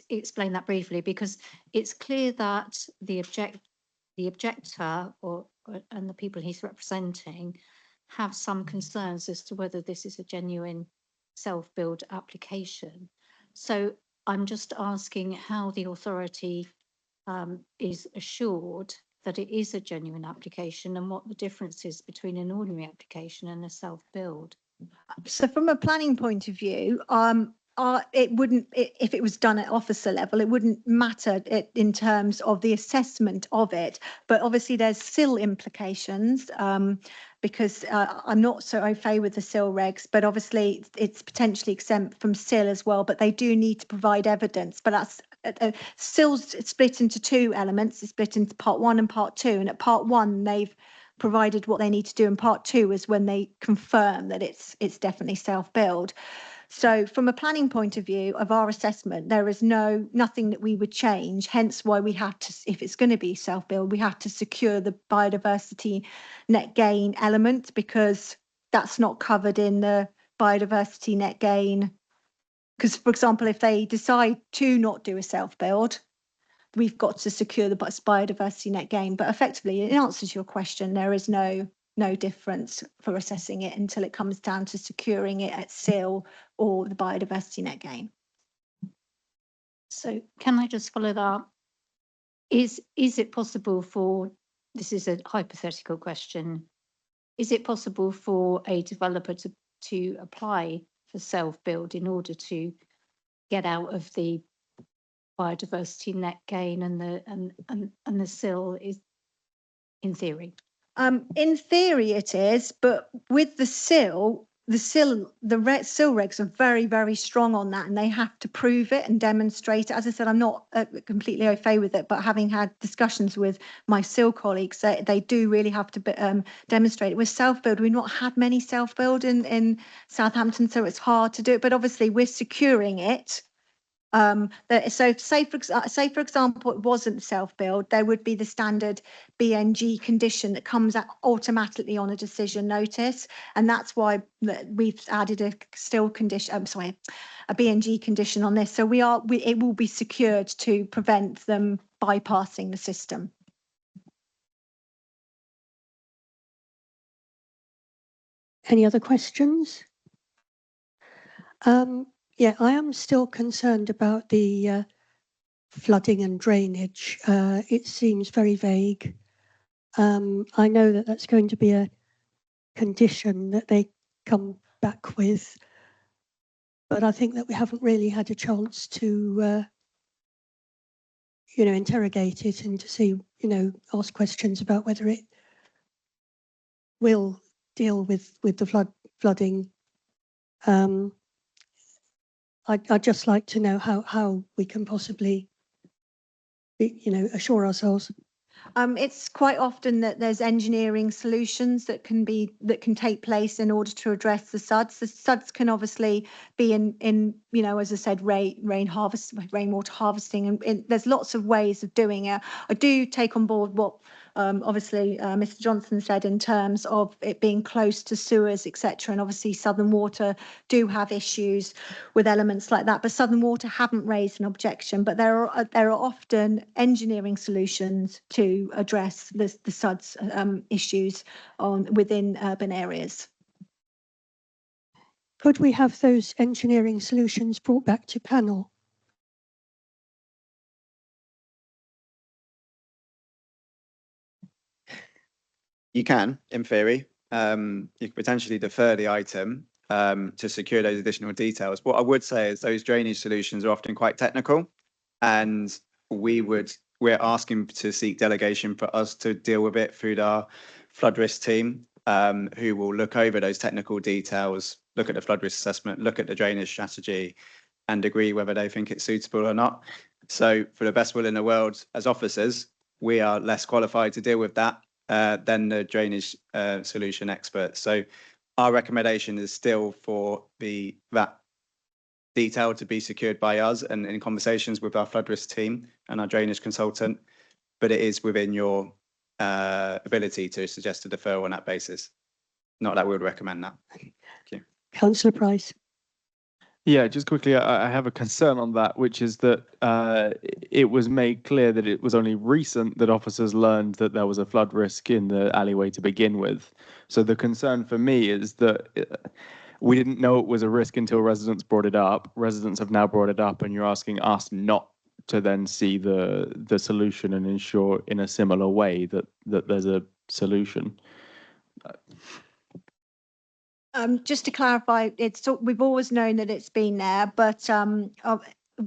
explain that briefly, because it's clear that the objector and the people he's representing have some concerns as to whether this is a genuine self-build application. So I'm just asking how the authority is assured that it is a genuine application and what the difference is between an ordinary application and a self-build. So from a planning point of view, it wouldn't, if it was done at officer level, it wouldn't matter in terms of the assessment of it. But obviously there's SIL implications because I'm not so au fait with the SIL regs, but obviously it's potentially exempt from SIL as well, but they do need to provide evidence. But that's SIL's split into two elements. It's split into part 1 and part 2. And at part 1, they've provided what they need to do, and part 2 is when they confirm that it's definitely self-build. So from a planning point of view of our assessment, there is nothing that we would change, hence why we have to, if it's going to be self-build, we have to secure the biodiversity net gain element, because that's not covered in the biodiversity net gain. Because, for example, if they decide to not do a self-build, we've got to secure the biodiversity net gain. But effectively, in answer to your question, there is no difference for assessing it until it comes down to securing it at SIL or the biodiversity net gain. So can I just follow that up? Is it possible for, this is a hypothetical question, is it possible for a developer to apply for self-build in order to get out of the biodiversity net gain and the SIL is in theory? In theory it is, but with the SIL SIL regs are very, very strong on that, and they have to prove it and demonstrate it. As I said, I'm not completely au fait with it, but having had discussions with my SIL colleagues, they do really have to demonstrate it. With self-build, we've not had many self-build in Southampton, so it's hard to do it, but obviously we're securing it. So say for example, it wasn't self-build, there would be the standard BNG condition that comes out automatically on a decision notice, and that's why we've added a still condition. I'm sorry, a BNG condition on this. So it will be secured to prevent them bypassing the system. Any other questions? Yeah, I am still concerned about the flooding and drainage. It seems very vague. I know that that's going to be a condition that they come back with, but I think that we haven't really had a chance to, interrogate it and to see, ask questions about whether it will deal with the flooding. I'd just like to know how we can possibly, assure ourselves. It's quite often that there's engineering solutions that can take place in order to address the SUDS. The SUDS can obviously be in as I said, rainwater harvesting, and there's lots of ways of doing it. I do take on board what obviously Mr. Johnson said in terms of it being close to sewers, etc. And obviously Southern Water do have issues with elements like that, but Southern Water haven't raised an objection. But there are often engineering solutions to address the SUDS issues within urban areas. Could we have those engineering solutions brought back to panel? You can, in theory. You could potentially defer the item to secure those additional details. What I would say is those drainage solutions are often quite technical, and we're asking to seek delegation for us to deal with it through our flood risk team, who will look over those technical details, look at the flood risk assessment, look at the drainage strategy, and agree whether they think it's suitable or not. So for the best will in the world, as officers, we are less qualified to deal with that than the drainage solution experts. So our recommendation is still for that detail to be secured by us and in conversations with our flood risk team and our drainage consultant, but it is within your ability to suggest a deferral on that basis. Not that we would recommend that. Thank you. Councillor Price. Yeah, just quickly, I have a concern on that, which is that it was made clear that it was only recent that officers learned that there was a flood risk in the alleyway to begin with. So the concern for me is that we didn't know it was a risk until residents brought it up. Residents have now brought it up, and you're asking us not to then see the solution and ensure in a similar way that there's a solution. Just to clarify, we've always known that it's been there, but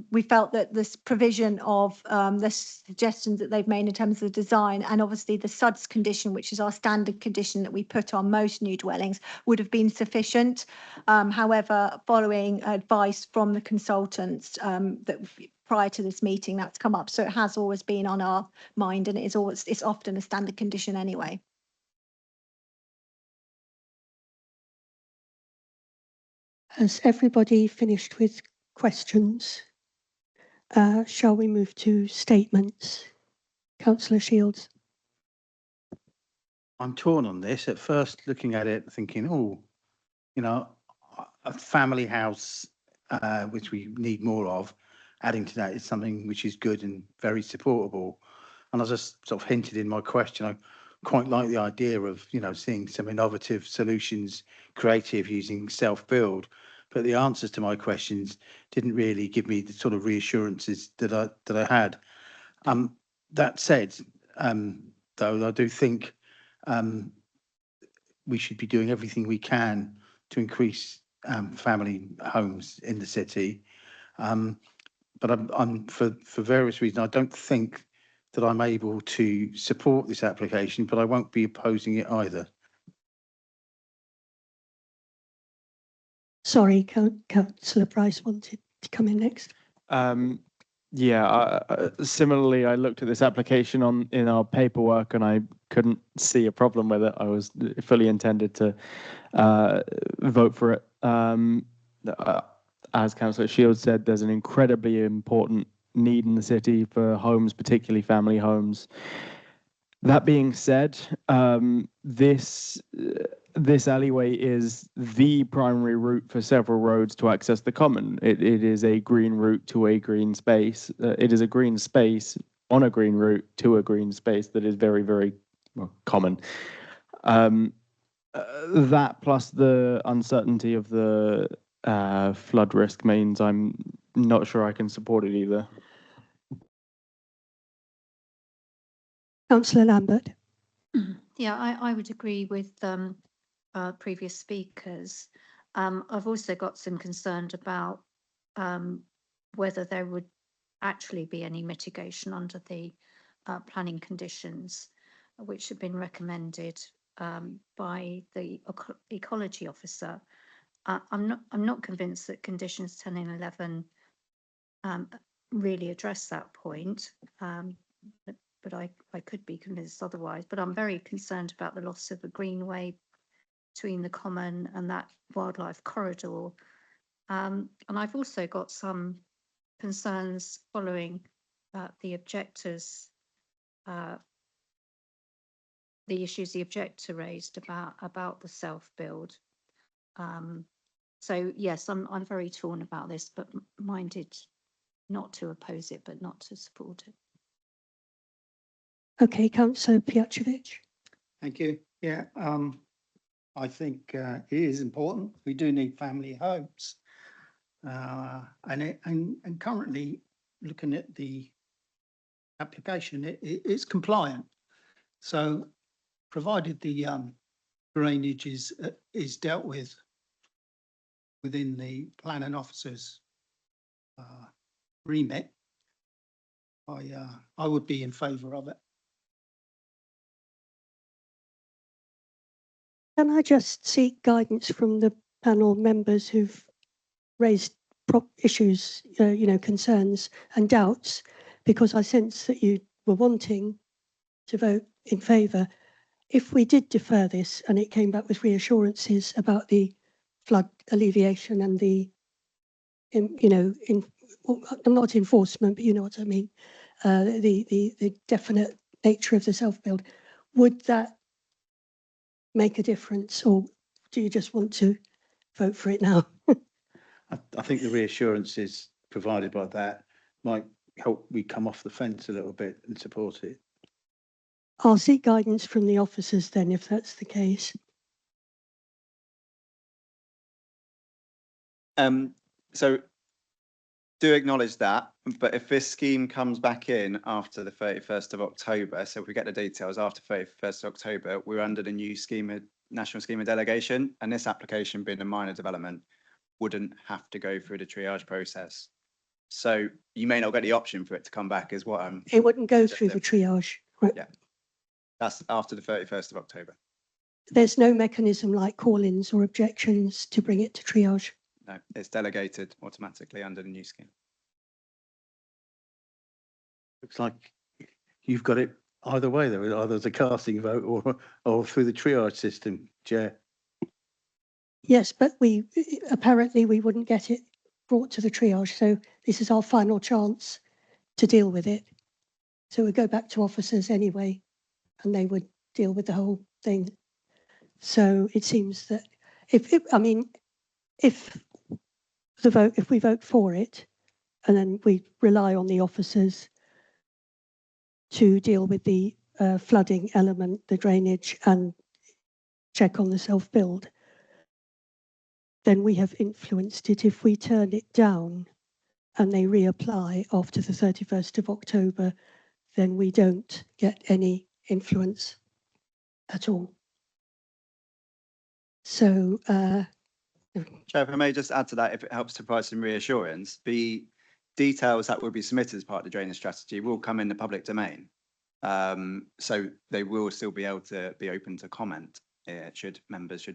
we felt that this provision of the suggestions that they've made in terms of the design, and obviously the SUDS condition, which is our standard condition that we put on most new dwellings, would have been sufficient. However, following advice from the consultants that prior to this meeting, that's come up. So it has always been on our mind, and it's often a standard condition anyway. Has everybody finished with questions? Shall we move to statements? Councillor Shields. I'm torn on this. At first, looking at it, thinking, a family house, which we need more of, adding to that is something which is good and very supportable. And as I sort of hinted in my question, I quite like the idea of, you know, seeing some innovative solutions, creative, using self-build. But the answers to my questions didn't really give me the sort of reassurances that I had. That said, though, I do think we should be doing everything we can to increase family homes in the city. But I'm for various reasons, I don't think that I'm able to support this application, but I won't be opposing it either. Sorry, Councillor Price wanted to come in next. Yeah, similarly, I looked at this application in our paperwork and I couldn't see a problem with it. I was fully intended to vote for it. As Councillor Shields said, there's an incredibly important need in the city for homes, particularly family homes. That being said, this alleyway is the primary route for several roads to access the common. It is a green route to a green space. It is a green space on a green route to a green space that is very, very common. That plus the uncertainty of the flood risk means I'm not sure I can support it either. Councillor Lambert. Yeah, I would agree with previous speakers. I've also got some concern about whether there would actually be any mitigation under the planning conditions which have been recommended by the ecology officer. I'm not convinced that conditions 10 and 11 really address that point. But I could be convinced otherwise. But I'm very concerned about the loss of a greenway between the common and that wildlife corridor. And I've also got some concerns following the objectors, the issues the objector raised about the self-build. So yes, I'm very torn about this, but minded not to oppose it, but not to support it. Okay, Councillor Pijacevic. Thank you. Yeah, I think it is important. We do need family homes. And currently, looking at the application, it's compliant. So provided the drainage is dealt with within the planning officer's remit, I would be in favour of it. Can I just seek guidance from the panel members who've raised issues, concerns and doubts, because I sense that you were wanting to vote in favour. If we did defer this and it came back with reassurances about the flood alleviation and the, not enforcement, but you know what I mean, the definite nature of the self-build, would that make a difference, or do you just want to vote for it now? I think the reassurances provided by that might help we come off the fence a little bit and support it. I'll seek guidance from the officers then, if that's the case. So do acknowledge that, but if this scheme comes back in after the 31st of October, so if we get the details after 31st of October, we're under the new national scheme of delegation, and this application being a minor development wouldn't have to go through the triage process. So you may not get the option for it to come back, is what I'm... It wouldn't go through the triage. Right. Yeah, that's after the 31st of October. There's no mechanism like call-ins or objections to bring it to triage. No, it's delegated automatically under the new scheme. Looks like you've got it either way, though, either as a casting vote or through the triage system, Chair. Yes, but apparently we wouldn't get it brought to the triage, so this is our final chance to deal with it. So we go back to officers anyway, and they would deal with the whole thing. So it seems that if we vote for it, and then we rely on the officers to deal with the flooding element, the drainage, and check on the self-build, then we have influenced it. If we turn it down and they reapply after the 31st of October, then we don't get any influence at all. So, Chair, if I may just add to that, if it helps to provide some reassurance, the details that will be submitted as part of the drainage strategy will come in the public domain. So they will still be able to be open to comment should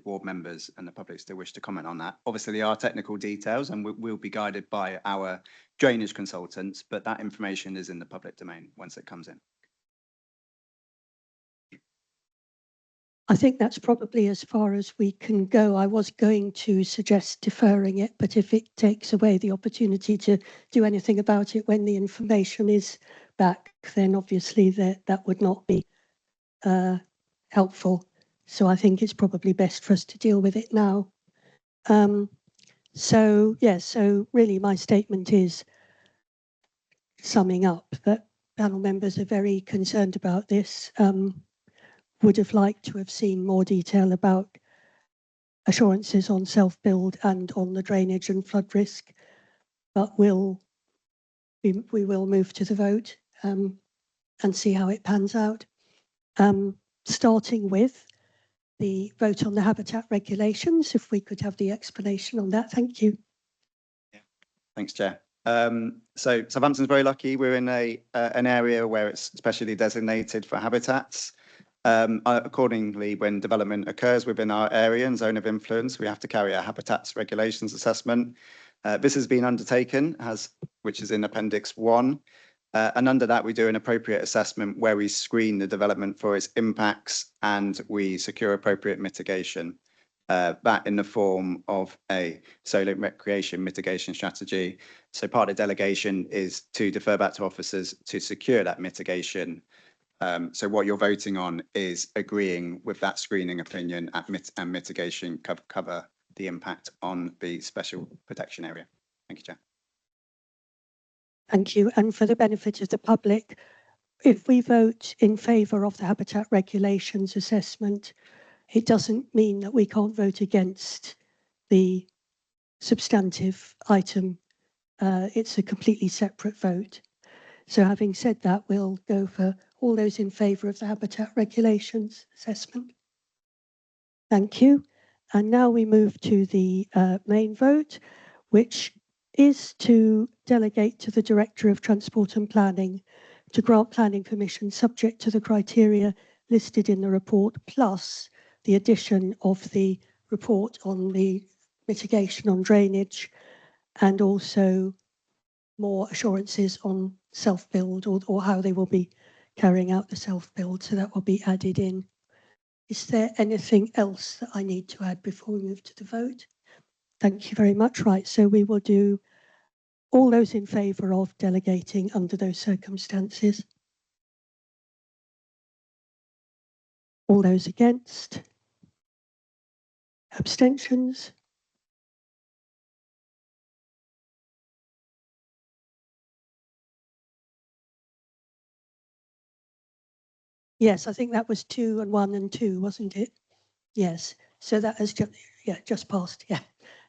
ward members and the public still wish to comment on that. Obviously, there are technical details and we'll be guided by our drainage consultants, but that information is in the public domain once it comes in. I think that's probably as far as we can go. I was going to suggest deferring it, but if it takes away the opportunity to do anything about it when the information is back, then obviously that would not be helpful. So I think it's probably best for us to deal with it now. So really my statement is, summing up, that panel members are very concerned about this. Would have liked to have seen more detail about assurances on self-build and on the drainage and flood risk, but we will move to the vote and see how it pans out. Starting with the vote on the habitat regulations, if we could have the explanation on that. Thank you. Yeah. Thanks, Chair. So Southampton's very lucky. We're in an area where it's specially designated for habitats. Accordingly, when development occurs within our area and zone of influence, we have to carry a habitats regulations assessment. This has been undertaken, which is in Appendix 1. And under that, we do an appropriate assessment where we screen the development for its impacts and we secure appropriate mitigation. That in the form of a solar recreation mitigation strategy. So part of the delegation is to defer back to officers to secure that mitigation. So what you're voting on is agreeing with that screening opinion and mitigation cover the impact on the special protection area. Thank you, Chair. Thank you. And for the benefit of the public, if we vote in favour of the habitat regulations assessment, it doesn't mean that we can't vote against the substantive item. It's a completely separate vote. So having said that, we'll go for all those in favour of the habitat regulations assessment. Thank you. And now we move to the main vote, which is to delegate to the Director of Transport and Planning to grant planning permission subject to the criteria listed in the report, plus the addition of the report on the mitigation on drainage and also more assurances on self-build or how they will be carrying out the self-build. So that will be added in. Is there anything else that I need to add before we move to the vote? Thank you very much. Right, so we will do all those in favour of delegating under those circumstances. All those against? Abstentions? Yes, I think that was 2 and 1 and 2, wasn't it? Yes, so that has just passed. Yeah,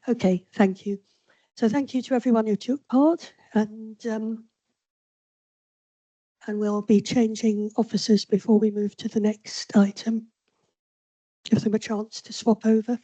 okay, thank you. So thank you to everyone who took part, and we'll be changing officers before we move to the next item. Give them a chance to swap over.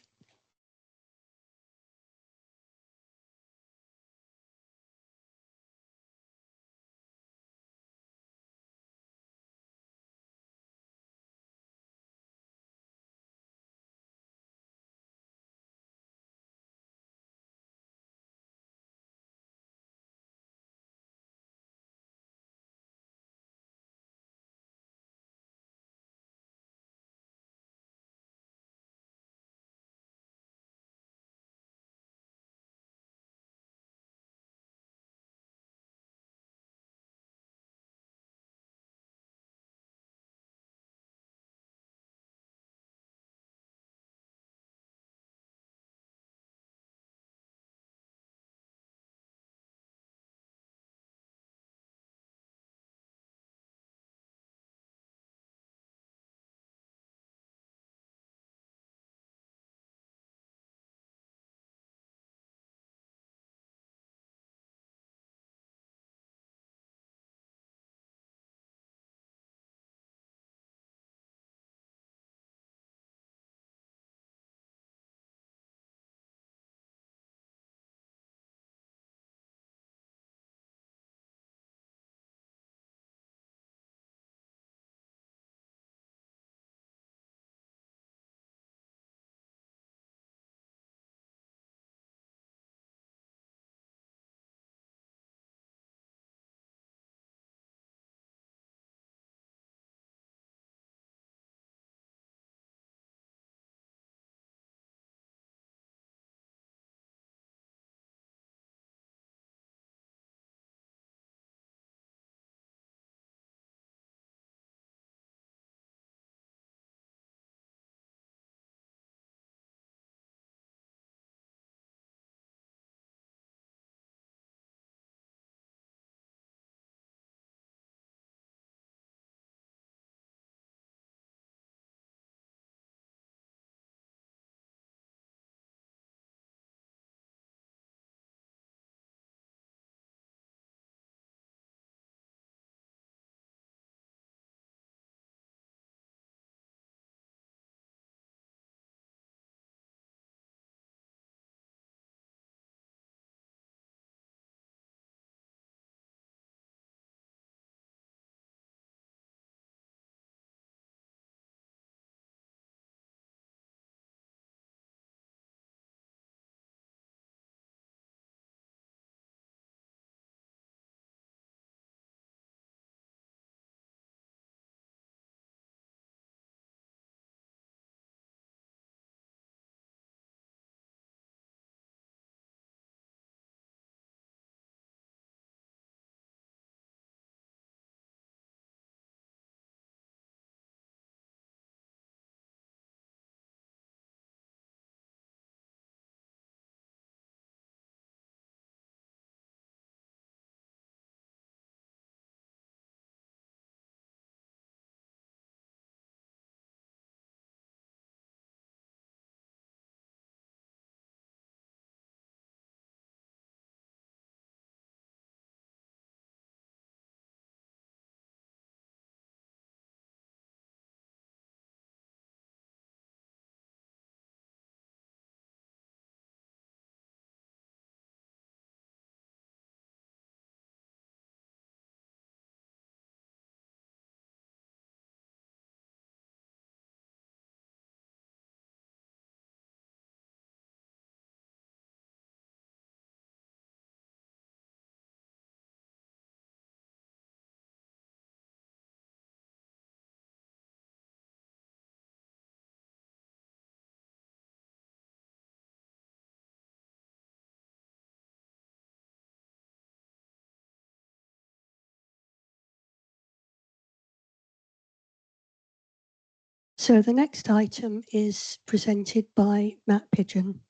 So the next item is presented by Matt Pigeon.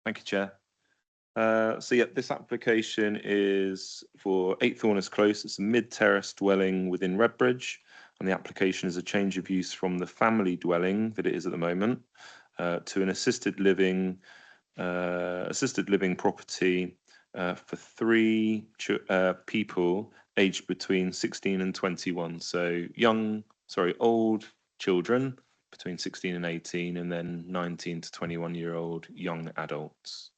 Thank you, Chair. So yeah, this application is for 8 Thorners Close. It's a mid-terrace dwelling within Redbridge, and the application is a change of use from the family dwelling that it is at the moment to an assisted living property for 3 people aged between 16 and 21. So old children between 16 and 18, and then 19 to 21-year-old young adults.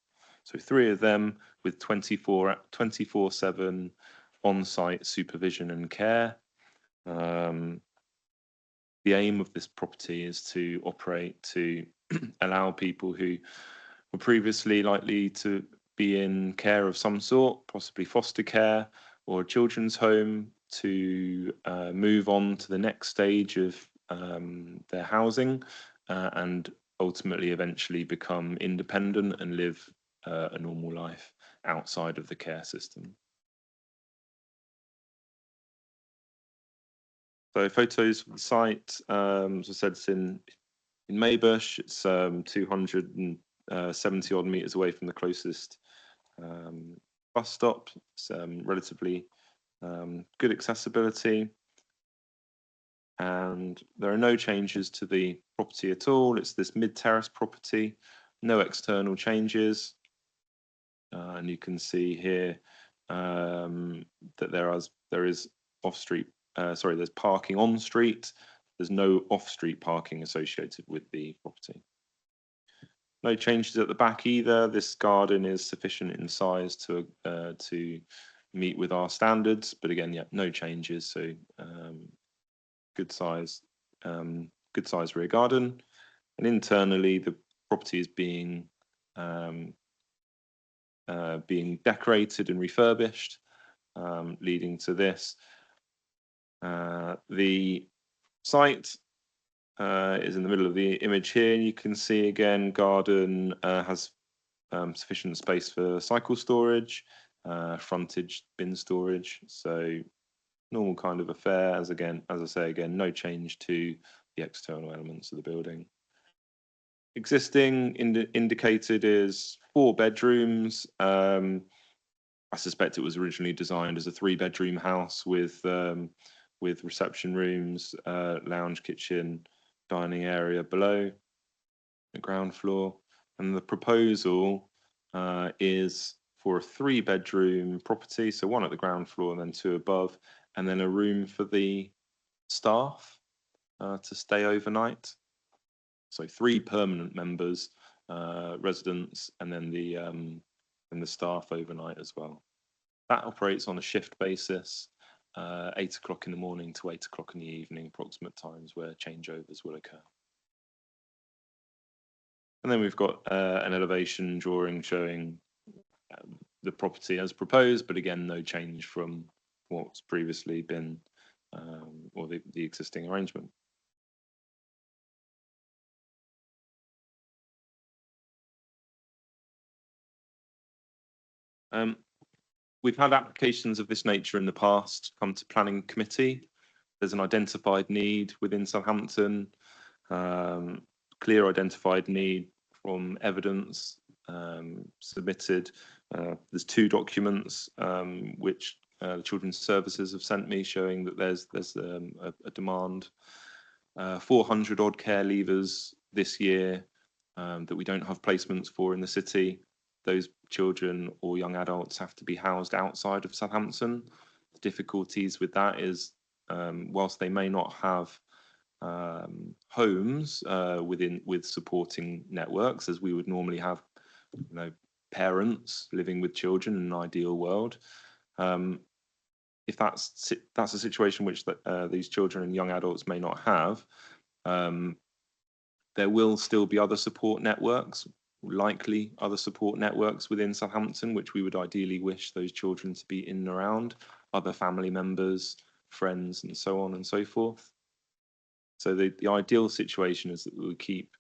So 3 of them with 24/7 on-site supervision and care. The aim of this property is to operate to allow people who were previously likely to be in care of some sort, possibly foster care or a children's home, to move on to the next stage of their housing and ultimately eventually become independent and live a normal life outside of the care system. So photos of the site, as I said, it's in Maybush. It's 270 odd meters away from the closest bus stop. It's relatively good accessibility. And there are no changes to the property at all. It's this mid-terrace property, no external changes. And you can see here that there is off-street, there's parking on street. There's no off-street parking associated with the property. No changes at the back either. This garden is sufficient in size to meet with our standards, but again, yeah, no changes. So good size rear garden, and internally the property is being decorated and refurbished, leading to this. The site is in the middle of the image here. You can see again, garden has sufficient space for cycle storage, frontage bin storage. So normal kind of affair. As I say again, no change to the external elements of the building. Existing indicated is 4 bedrooms. I suspect it was originally designed as a 3-bedroom house with reception rooms, lounge, kitchen, dining area below the ground floor. And the proposal is for a 3-bedroom property, so 1 at the ground floor and then 2 above, and then a room for the staff to stay overnight. So 3 permanent members, residents, and then the staff overnight as well. That operates on a shift basis, 8 o'clock in the morning to 8 o'clock in the evening, approximate times where changeovers will occur. And then we've got an elevation drawing showing the property as proposed, but again, no change from what's previously been or the existing arrangement. We've had applications of this nature in the past come to planning committee. There's an identified need within Southampton, clear identified need from evidence submitted. There's 2 documents which the Children's Services have sent me showing that there's a demand. 400 odd care leavers this year that we don't have placements for in the city. Those children or young adults have to be housed outside of Southampton. The difficulties with that is, whilst they may not have homes with supporting networks, as we would normally have, parents living with children in an ideal world. If that's a situation which these children and young adults may not have, there will still be other support networks, likely other support networks within Southampton, which we would ideally wish those children to be in and around, other family members, friends, and so on and so forth. So the ideal situation is that we would keep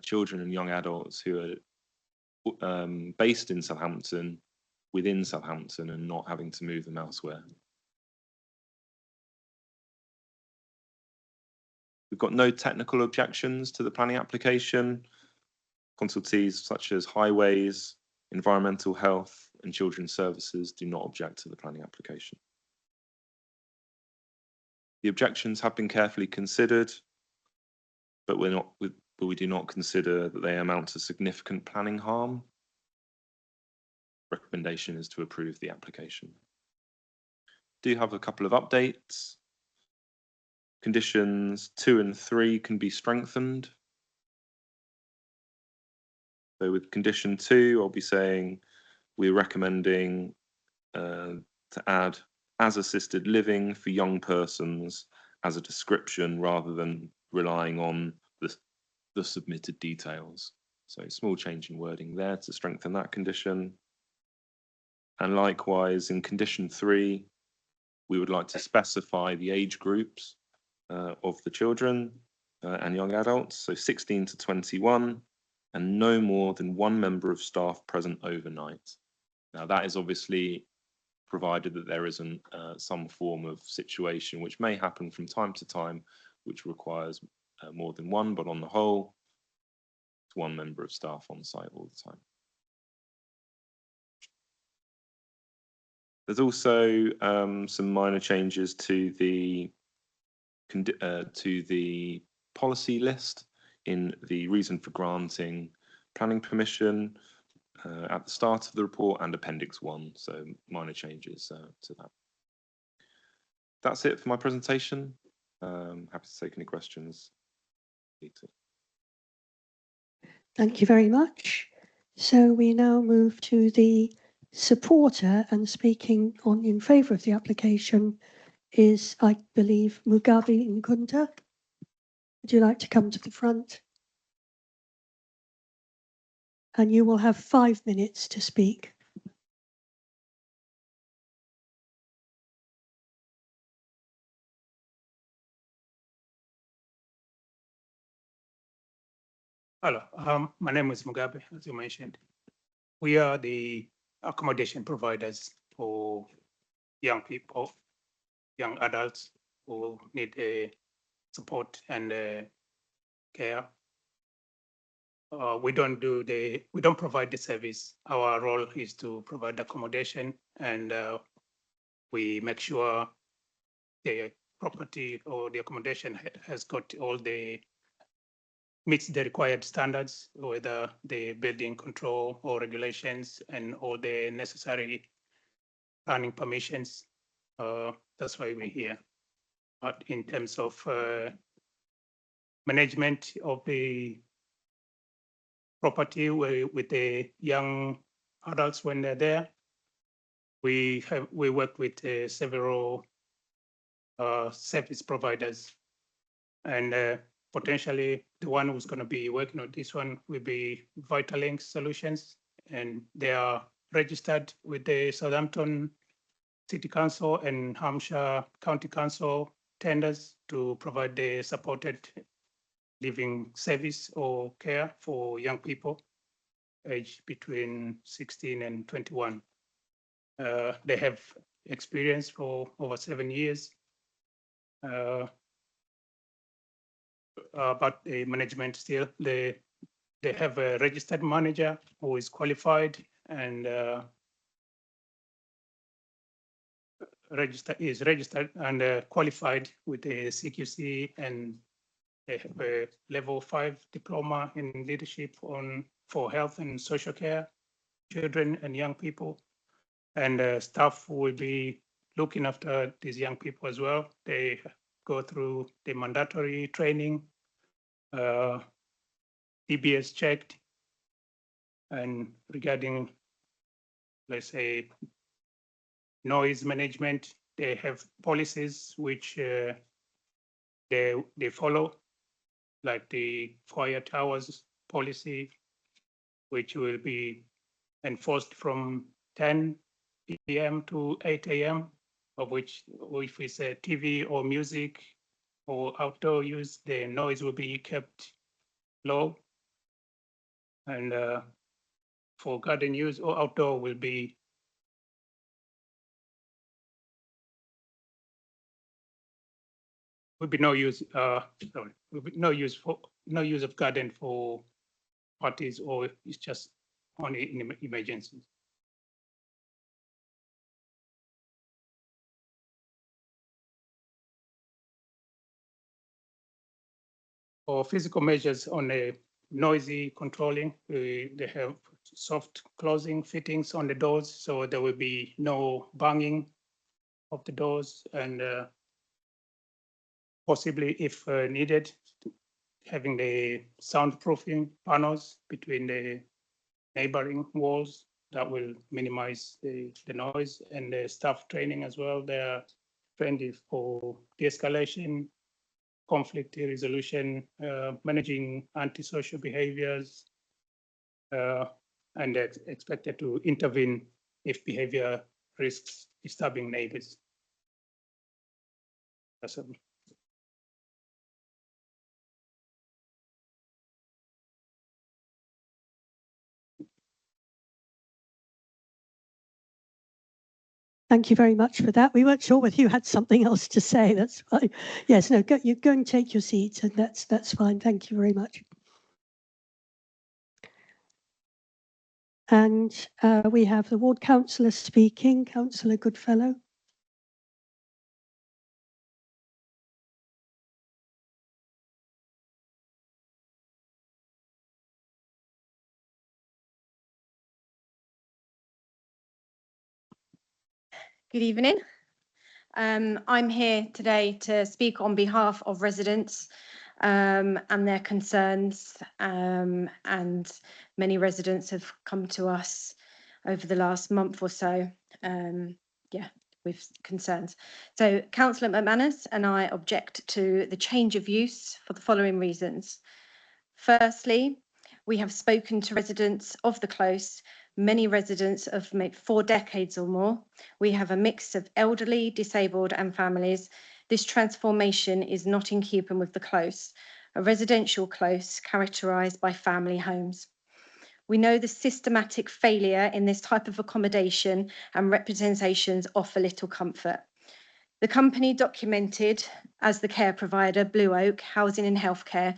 children and young adults who are based in Southampton within Southampton and not having to move them elsewhere. We've got no technical objections to the planning application. Consultees such as highways, environmental health and children's services do not object to the planning application. The objections have been carefully considered, but we do not consider that they amount to significant planning harm. Recommendation is to approve the application. Do have a couple of updates. Conditions 2 and 3 can be strengthened. So with condition 2, I'll be saying we're recommending to add as assisted living for young persons as a description rather than relying on the submitted details. So small change in wording there to strengthen that condition. And likewise in condition 3, we would like to specify the age groups of the children and young adults, so 16 to 21, and no more than one member of staff present overnight. Now that is obviously provided that there isn't some form of situation which may happen from time to time, which requires more than one, but on the whole, it's one member of staff on site all the time. There's also some minor changes to the policy list in the reason for granting planning permission at the start of the report and Appendix 1, so minor changes to that. That's it for my presentation. Happy to take any questions. Thank you very much. So we now move to the supporter, and speaking in favour of the application is, I believe, Mugabe Nkunda. Would you like to come to the front? And you will have 5 minutes to speak. Hello, my name is Mugabe, as you mentioned. We are the accommodation providers for young people, young adults who need support and care. We don't provide the service. Our role is to provide accommodation, and we make sure the property or the accommodation has got all meets the required standards, whether the building control or regulations and all the necessary planning permissions. That's why we're here. But in terms of management of the property with the young adults when they're there, we work with several service providers, and potentially the one who's going to be working on this one will be Vitalink Solutions, and they are registered with the Southampton City Council and Hampshire County Council tenders to provide the supported living service or care for young people aged between 16 and 21. They have experience for over 7 years. But the management still, they have a registered manager who is qualified and registered and qualified with the CQC, and they have a level 5 diploma in leadership for health and social care, children and young people. And staff will be looking after these young people as well. They go through the mandatory training, DBS checked, and regarding, let's say, noise management, they have policies which they follow, like the quiet hours policy, which will be enforced from 10 p.m. to 8 a.m., of which if it's TV or music or outdoor use, the noise will be kept low. And for garden use or outdoor will be would be no use, sorry, would be no use of garden for parties, or it's just only in emergencies. For physical measures on a noisy controlling, they have soft closing fittings on the doors, so there will be no banging of the doors, and possibly, if needed, having the soundproofing panels between the neighboring walls that will minimize the noise, and the staff training as well. They are trained for de-escalation, conflict resolution, managing antisocial behaviors, and they're expected to intervene if behavior risks disturbing neighbors. That's all. Thank you very much for that. We weren't sure whether you had something else to say. That's fine. Yes, no, you go and take your seats, and that's fine. Thank you very much. And we have the ward councillor speaking, Councillor Goodfellow. Good evening. I'm here today to speak on behalf of residents and their concerns, and many residents have come to us over the last month or so, with concerns. So Councillor McManus and I object to the change of use for the following reasons. Firstly, we have spoken to residents of the Close, many residents of 4 decades or more. We have a mix of elderly, disabled and families. This transformation is not in keeping with the Close, a residential close characterised by family homes. We know the systematic failure in this type of accommodation and representations offer little comfort. The company documented as the care provider, Blue Oak Housing and Healthcare,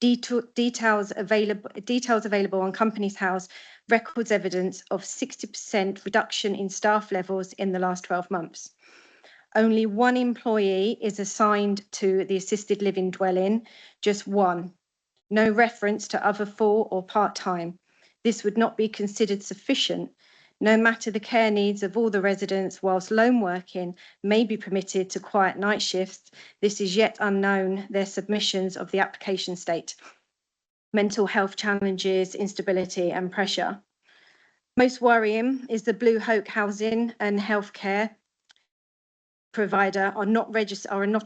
details available on Companies House records evidence of 60% reduction in staff levels in the last 12 months. Only 1 employee is assigned to the assisted living dwelling, just 1. No reference to other full or part-time. This would not be considered sufficient, no matter the care needs of all the residents. Whilst lone working may be permitted to quiet night shifts, this is yet unknown their submissions of the application state. Mental health challenges, instability and pressure. Most worrying is the Blue Oak Housing and Healthcare provider are not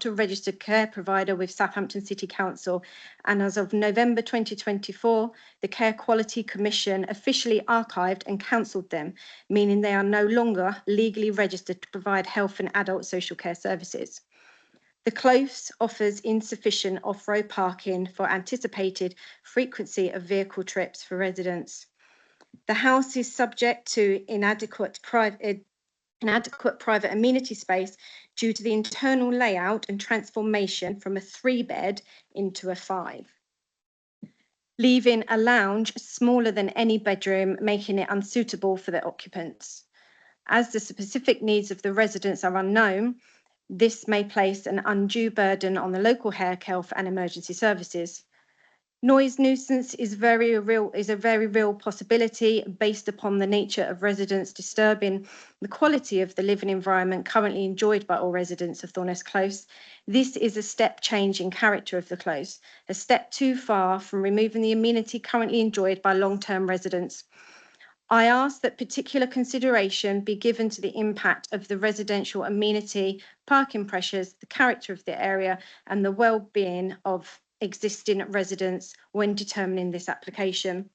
a registered care provider with Southampton City Council, and as of November 2024, the Care Quality Commission officially archived and cancelled them, meaning they are no longer legally registered to provide health and adult social care services. The Close offers insufficient off-road parking for anticipated frequency of vehicle trips for residents. The house is subject to inadequate private amenity space due to the internal layout and transformation from a 3-bed into a 5, leaving a lounge smaller than any bedroom, making it unsuitable for the occupants. As the specific needs of the residents are unknown, this may place an undue burden on the local health and emergency services. Noise nuisance is a very real possibility based upon the nature of residents disturbing the quality of the living environment currently enjoyed by all residents of Thorness Close. This is a step change in character of the Close, a step too far from removing the amenity currently enjoyed by long-term residents. I ask that particular consideration be given to the impact of the residential amenity, parking pressures, the character of the area and the well-being of existing residents when determining this application.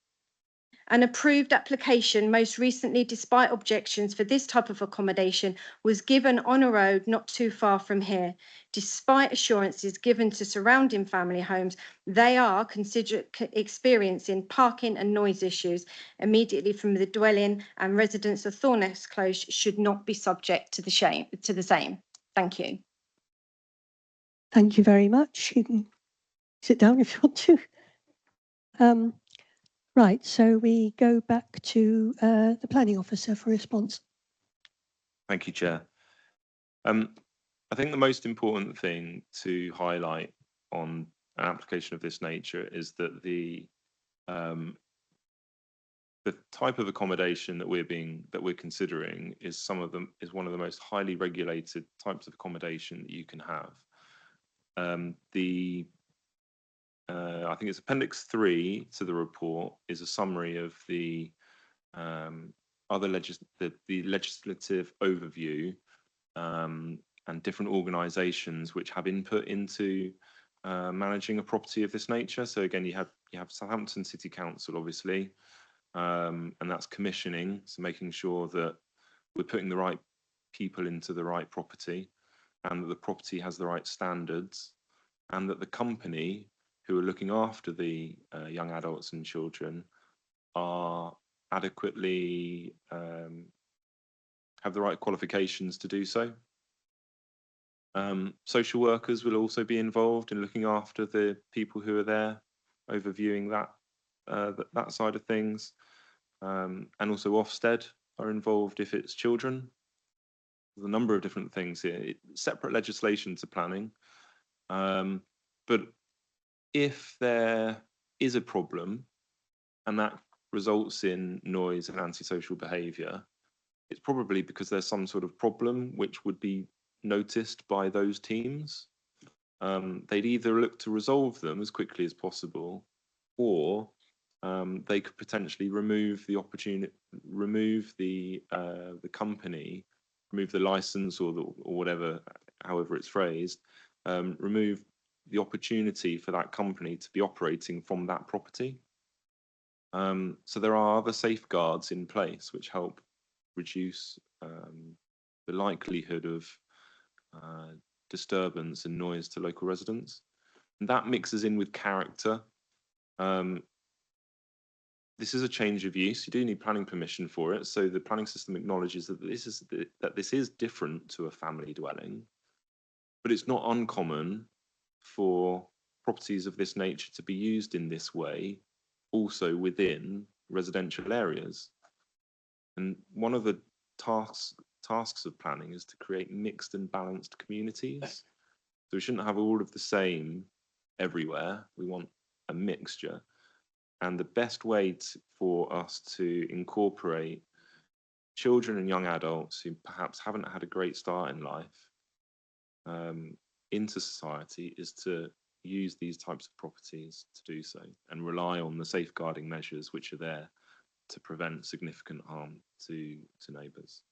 An approved application most recently, despite objections for this type of accommodation, was given on a road not too far from here. Despite assurances given to surrounding family homes, they are experiencing parking and noise issues immediately from the dwelling, and residents of Thorness Close should not be subject to the same. Thank you. Thank you very much. You can sit down if you want to. Right, so we go back to the planning officer for response. Thank you, Chair. I think the most important thing to highlight on an application of this nature is that the type of accommodation that we're considering is one of the most highly regulated types of accommodation that you can have. I think it's Appendix 3 to the report is a summary of the legislative overview and different organisations which have input into managing a property of this nature. So again, you have Southampton City Council, obviously, and that's commissioning, so making sure that we're putting the right people into the right property, and that the property has the right standards, and that the company who are looking after the young adults and children are adequately have the right qualifications to do so. Social workers will also be involved in looking after the people who are there, overviewing that side of things, and also Ofsted are involved if it's children. There's a number of different things here. Separate legislation to planning, but if there is a problem and that results in noise and antisocial behaviour, it's probably because there's some sort of problem which would be noticed by those teams. They'd either look to resolve them as quickly as possible, or they could potentially remove the opportunity, remove the company, remove the license or whatever, however it's phrased, remove the opportunity for that company to be operating from that property. So there are other safeguards in place which help reduce the likelihood of disturbance and noise to local residents. And that mixes in with character. This is a change of use. You do need planning permission for it. So the planning system acknowledges that this is different to a family dwelling, but it's not uncommon for properties of this nature to be used in this way also within residential areas. And one of the tasks of planning is to create mixed and balanced communities. So we shouldn't have all of the same everywhere. We want a mixture. And the best way for us to incorporate children and young adults who perhaps haven't had a great start in life into society is to use these types of properties to do so and rely on the safeguarding measures which are there to prevent significant harm to neighbours.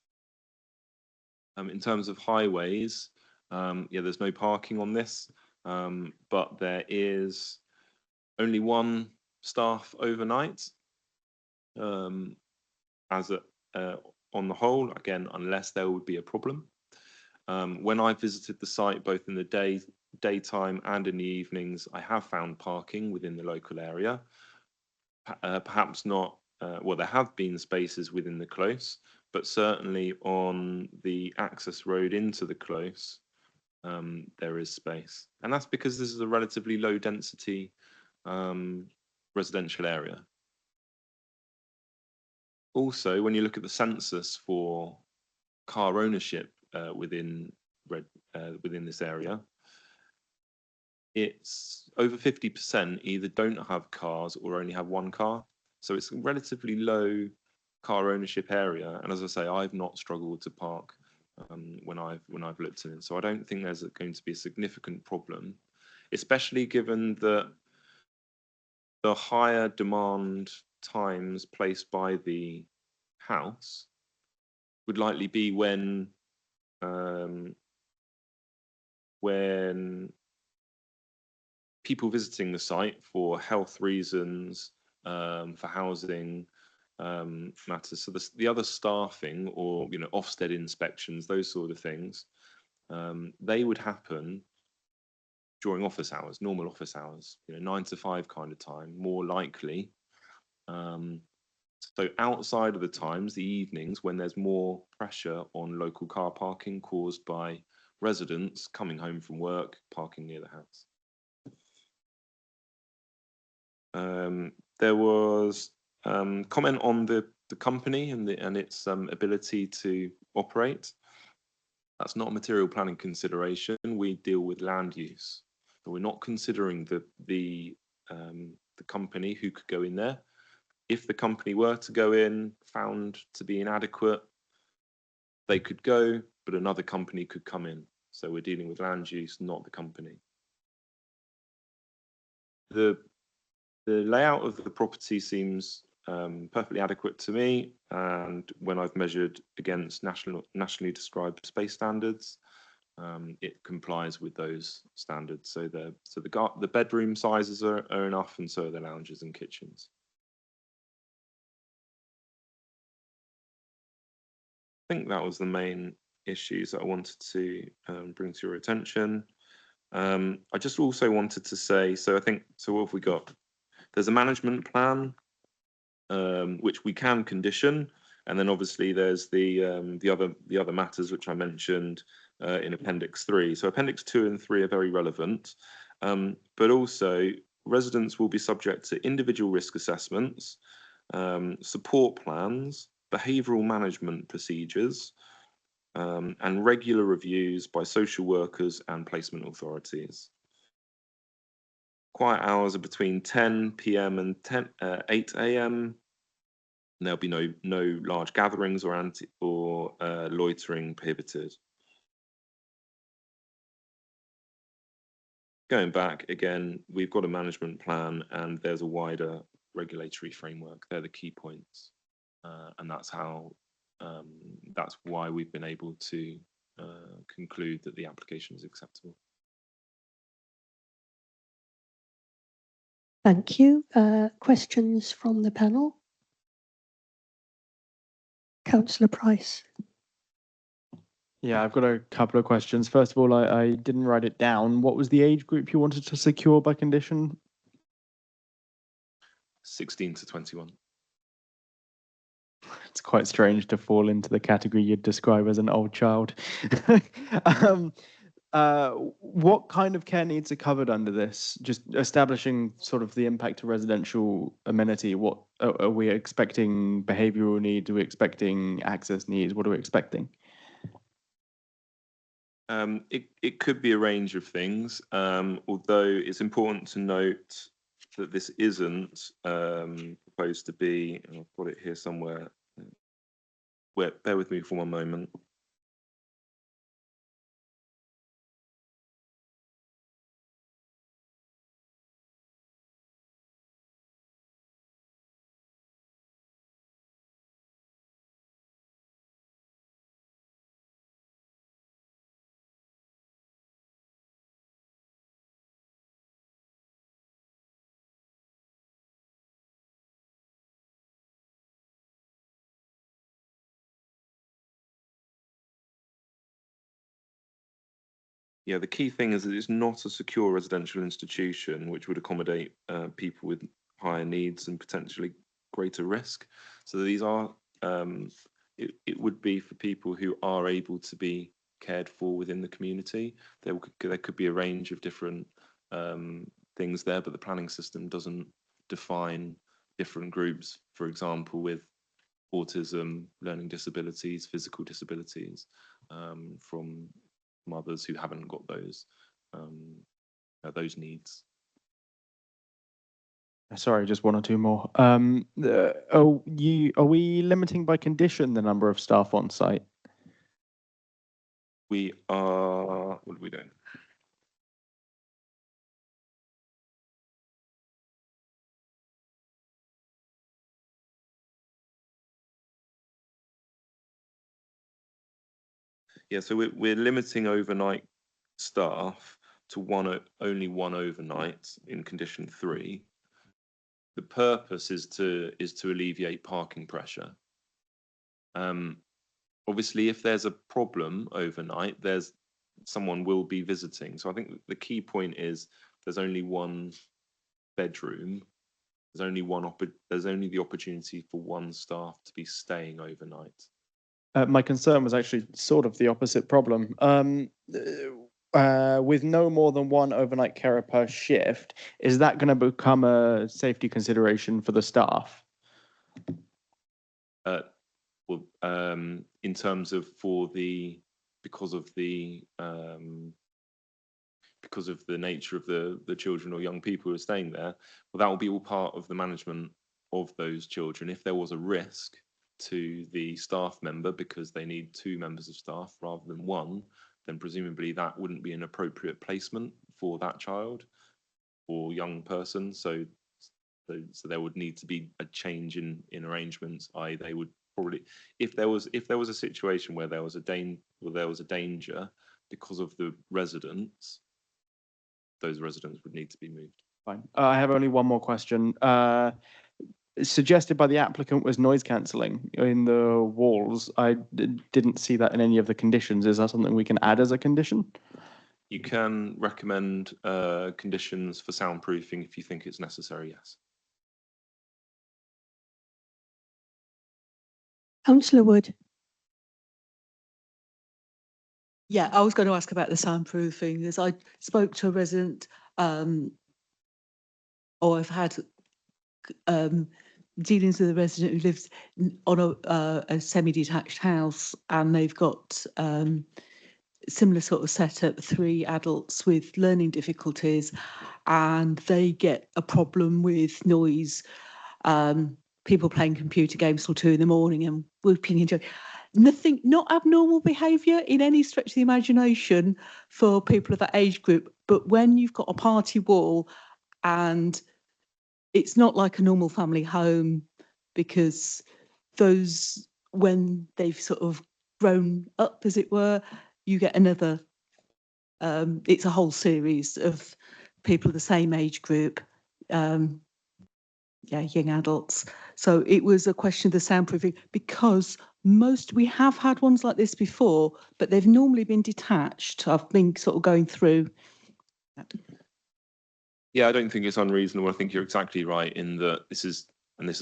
In terms of highways, yeah, there's no parking on this, but there is only one staff overnight as on the whole, again, unless there would be a problem. When I visited the site, both in the daytime and in the evenings, I have found parking within the local area. Perhaps not, well, there have been spaces within the close, but certainly on the access road into the close, there is space. And that's because this is a relatively low density residential area. Also, when you look at the census for car ownership within this area, it's over 50% either don't have cars or only have one car. So it's a relatively low car ownership area. And as I say, I've not struggled to park when I've looked at it. So I don't think there's going to be a significant problem, especially given that the higher demand times placed by the house would likely be when people visiting the site for health reasons, for housing matters. So the other staffing or Ofsted inspections, those sort of things, they would happen during office hours, normal office hours, 9 to 5 kind of time, more likely. So outside of the times, the evenings, when there's more pressure on local car parking caused by residents coming home from work, parking near the house. There was comment on the company and its ability to operate. That's not a material planning consideration. We deal with land use. So we're not considering the company who could go in there. If the company were to go in, found to be inadequate, they could go, but another company could come in. So we're dealing with land use, not the company. The layout of the property seems perfectly adequate to me, and when I've measured against nationally described space standards, it complies with those standards. So the bedroom sizes are enough, and so are the lounges and kitchens. I think that was the main issues that I wanted to bring to your attention. I just also wanted to say, so what have we got? There's a management plan, which we can condition, and then obviously there's the other matters which I mentioned in Appendix 3. So Appendix 2 and 3 are very relevant, but also residents will be subject to individual risk assessments, support plans, behavioural management procedures, and regular reviews by social workers and placement authorities. Quiet hours are between 10 p.m. and 8 a.m. There'll be no large gatherings or loitering prohibited. Going back again, we've got a management plan and there's a wider regulatory framework. They're the key points, and that's why we've been able to conclude that the application is acceptable. Thank you. Questions from the panel? Councillor Price. Yeah, I've got a couple of questions. First of all, I didn't write it down. What was the age group you wanted to secure by condition? 16 to 21. It's quite strange to fall into the category you'd describe as an old child. What kind of care needs are covered under this? Just establishing sort of the impact to residential amenity. What are we expecting? Behavioural needs? Are we expecting access needs? What are we expecting? It could be a range of things, although it's important to note that this isn't proposed to be, and I've got it here somewhere. Bear with me for one moment. Yeah, the key thing is that it's not a secure residential institution which would accommodate people with higher needs and potentially greater risk. So these are, it would be for people who are able to be cared for within the community. There could be a range of different things there, but the planning system doesn't define different groups, for example, with autism, learning disabilities, physical disabilities, from others who haven't got those needs. Sorry, just one or two more. Are we limiting by condition the number of staff on site? We are. What are we doing? Yeah, so we're limiting overnight staff to only one overnight in condition 3. The purpose is to alleviate parking pressure. Obviously, if there's a problem overnight, someone will be visiting. So I think the key point is there's only one bedroom. There's only the opportunity for one staff to be staying overnight. My concern was actually sort of the opposite problem. With no more than one overnight carer per shift, is that going to become a safety consideration for the staff? Well, in terms of because of the nature of the children or young people who are staying there, well, that will be all part of the management of those children. If there was a risk to the staff member because they need 2 members of staff rather than 1, then presumably that wouldn't be an appropriate placement for that child or young person. So there would need to be a change in arrangements. They would probably, if there was a situation where there was a danger because of the residents, those residents would need to be moved. Fine. I have only one more question. Suggested by the applicant was noise cancelling in the walls. I didn't see that in any of the conditions. Is that something we can add as a condition? You can recommend conditions for soundproofing if you think it's necessary, yes. Councillor Wood. Yeah, I was going to ask about the soundproofing. As I spoke to a resident, or I've had dealings with a resident who lives on a semi-detached house, and they've got similar sort of setup, 3 adults with learning difficulties, and they get a problem with noise, people playing computer games till 2 in the morning and whooping and joking. Nothing, not abnormal behaviour in any stretch of the imagination for people of that age group. But when you've got a party wall and it's not like a normal family home, because those, when they've sort of grown up, as it were, you get another, it's a whole series of people of the same age group, young adults. So it was a question of the soundproofing, because we have had ones like this before, but they've normally been detached. I've been sort of going through. Yeah, I don't think it's unreasonable. I think you're exactly right in that this is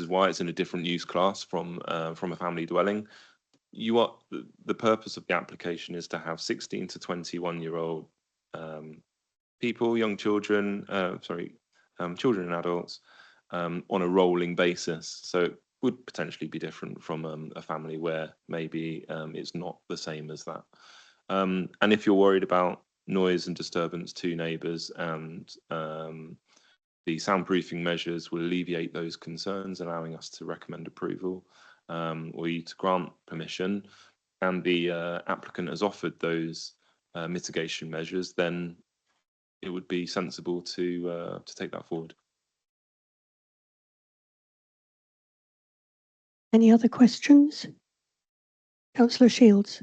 why it's in a different use class from a family dwelling. The purpose of the application is to have 16 to 21-year-old people, young children, children and adults on a rolling basis. So it would potentially be different from a family where maybe it's not the same as that. And if you're worried about noise and disturbance to neighbours, and the soundproofing measures will alleviate those concerns, allowing us to recommend approval or you to grant permission, and the applicant has offered those mitigation measures, then it would be sensible to take that forward. Any other questions? Councillor Shields.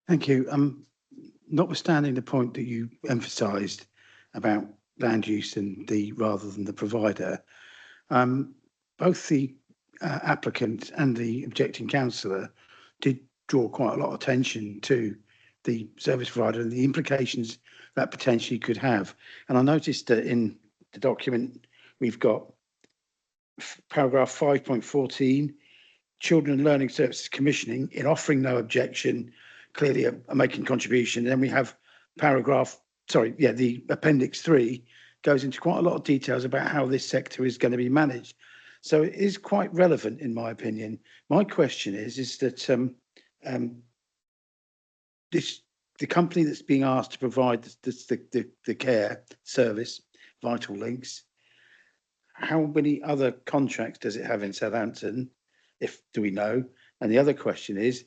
Thank you. Notwithstanding the point that you emphasised about land use and rather than the provider, both the applicant and the objecting councillor did draw quite a lot of attention to the service provider and the implications that potentially could have. And I noticed that in the document we've got paragraph 5.14, Children and Learning Services Commissioning, in offering no objection, clearly are making contribution. And then we have the appendix 3 goes into quite a lot of details about how this sector is going to be managed. So it is quite relevant, in my opinion. My question is that the company that's being asked to provide the care service, Vital Links, how many other contracts does it have in Southampton? Do we know? And the other question is,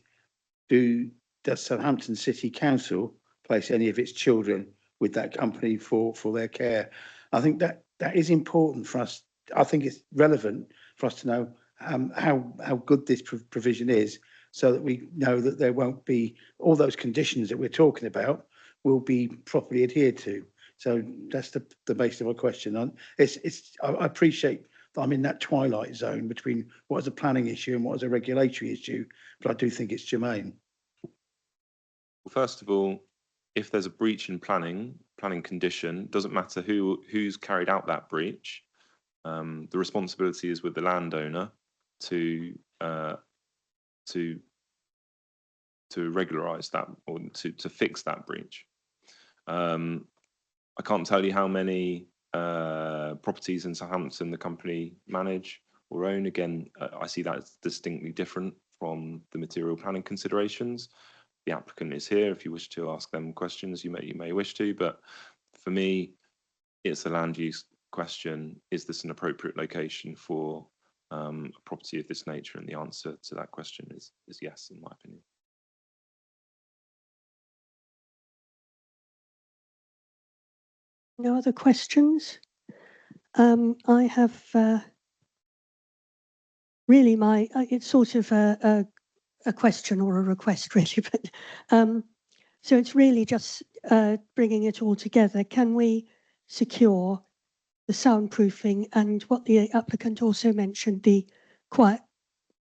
does Southampton City Council place any of its children with that company for their care? I think that is important for us. I think it's relevant for us to know how good this provision is, so that we know that there won't be all those conditions that we're talking about will be properly adhered to. So that's the base of my question. I appreciate that I'm in that twilight zone between what is a planning issue and what is a regulatory issue, but I do think it's germane. Well, first of all, if there's a breach in planning condition, doesn't matter who's carried out that breach. The responsibility is with the landowner to regularise that or to fix that breach. I can't tell you how many properties in Southampton the company manage or own. Again, I see that as distinctly different from the material planning considerations. The applicant is here. If you wish to ask them questions, you may wish to. But for me, it's a land use question. Is this an appropriate location for a property of this nature? And the answer to that question is yes, in my opinion. No other questions? I have really it's sort of a question or a request really, but so it's really just bringing it all together. Can we secure the soundproofing and what the applicant also mentioned, the quiet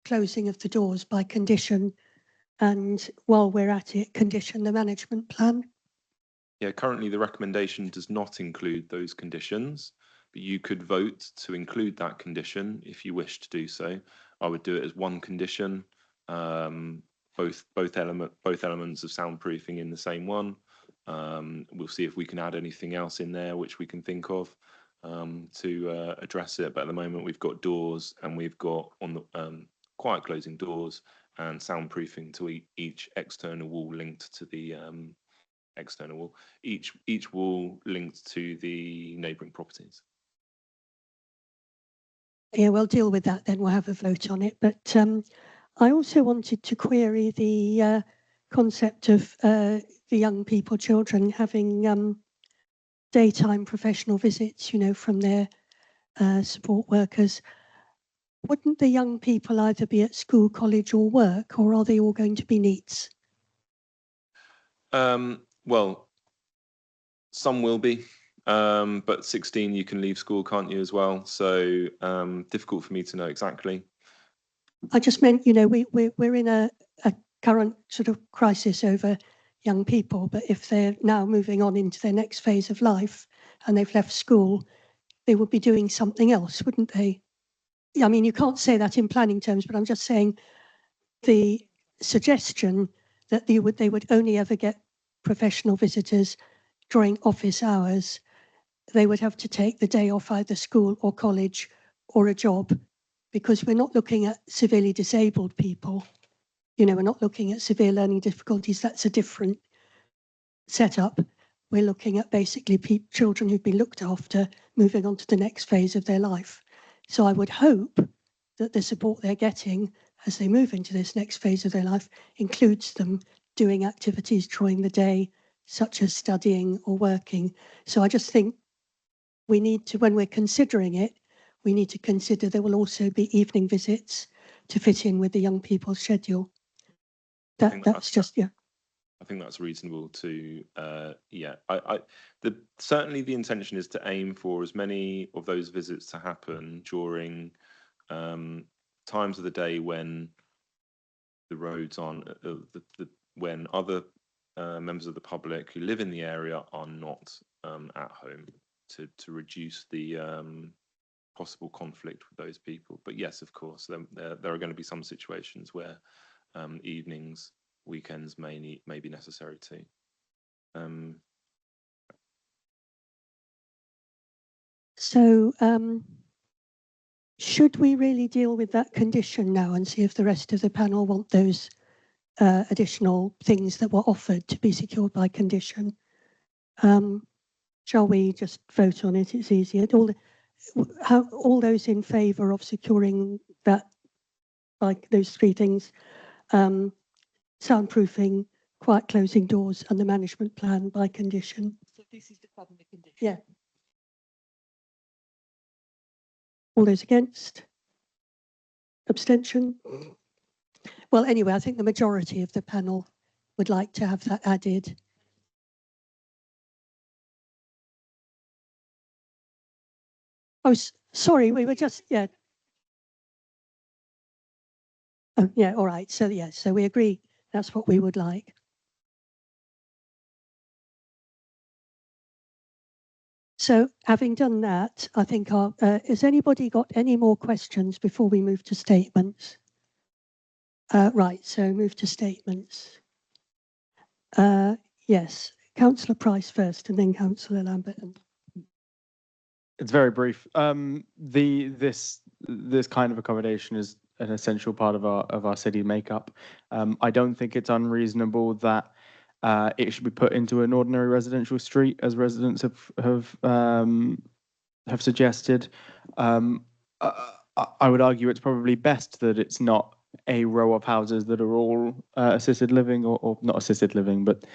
closing of the doors by condition, and while we're at it, condition the management plan? Yeah, currently the recommendation does not include those conditions, but you could vote to include that condition if you wish to do so. I would do it as one condition, both elements of soundproofing in the same one. We'll see if we can add anything else in there which we can think of to address it. But at the moment we've got doors, and we've got on the quiet closing doors and soundproofing to each external wall linked to the external wall, each wall linked to the neighbouring properties. Yeah, we'll deal with that then. We'll have a vote on it. But I also wanted to query the concept of the young people, children, having daytime professional visits, you know, from their support workers. Wouldn't the young people either be at school, college or work, or are they all going to be NEETs? Well, some will be, but 16 you can leave school, can't you, as well? So difficult for me to know exactly. I just meant, you know, we're in a current sort of crisis over young people, but if they're now moving on into their next phase of life and they've left school, they would be doing something else, wouldn't they? I mean, you can't say that in planning terms, but I'm just saying the suggestion that they would only ever get professional visitors during office hours, they would have to take the day off either school or college or a job, because we're not looking at severely disabled people. You know, we're not looking at severe learning difficulties. That's a different setup. We're looking at basically children who've been looked after, moving on to the next phase of their life. So I would hope that the support they're getting as they move into this next phase of their life includes them doing activities during the day, such as studying or working. So I just think we need to, when we're considering it, we need to consider there will also be evening visits to fit in with the young people's schedule. That's just, yeah. I think that's reasonable to, yeah. Certainly the intention is to aim for as many of those visits to happen during times of the day when the roads aren't, when other members of the public who live in the area are not at home, to reduce the possible conflict with those people. But yes, of course, there are going to be some situations where evenings, weekends may be necessary too. So should we really deal with that condition now and see if the rest of the panel want those additional things that were offered to be secured by condition? Shall we just vote on it? It's easier. All those in favour of securing that, like those three things, soundproofing, quiet closing doors and the management plan by condition? So this is the family condition. Yeah. All those against? Abstention? Well, anyway, I think the majority of the panel would like to have that added. Oh, sorry, we were just, yeah. Oh, yeah, all right. So, yeah, so we agree that's what we would like. So having done that, I think has anybody got any more questions before we move to statements? Right, so move to statements. Yes, councillor Price first and then councillor Lambert. It's very brief. This kind of accommodation is an essential part of our city makeup. I don't think it's unreasonable that it should be put into an ordinary residential street, as residents have suggested. I would argue it's probably best that it's not a row of houses that are all assisted living or not assisted living, but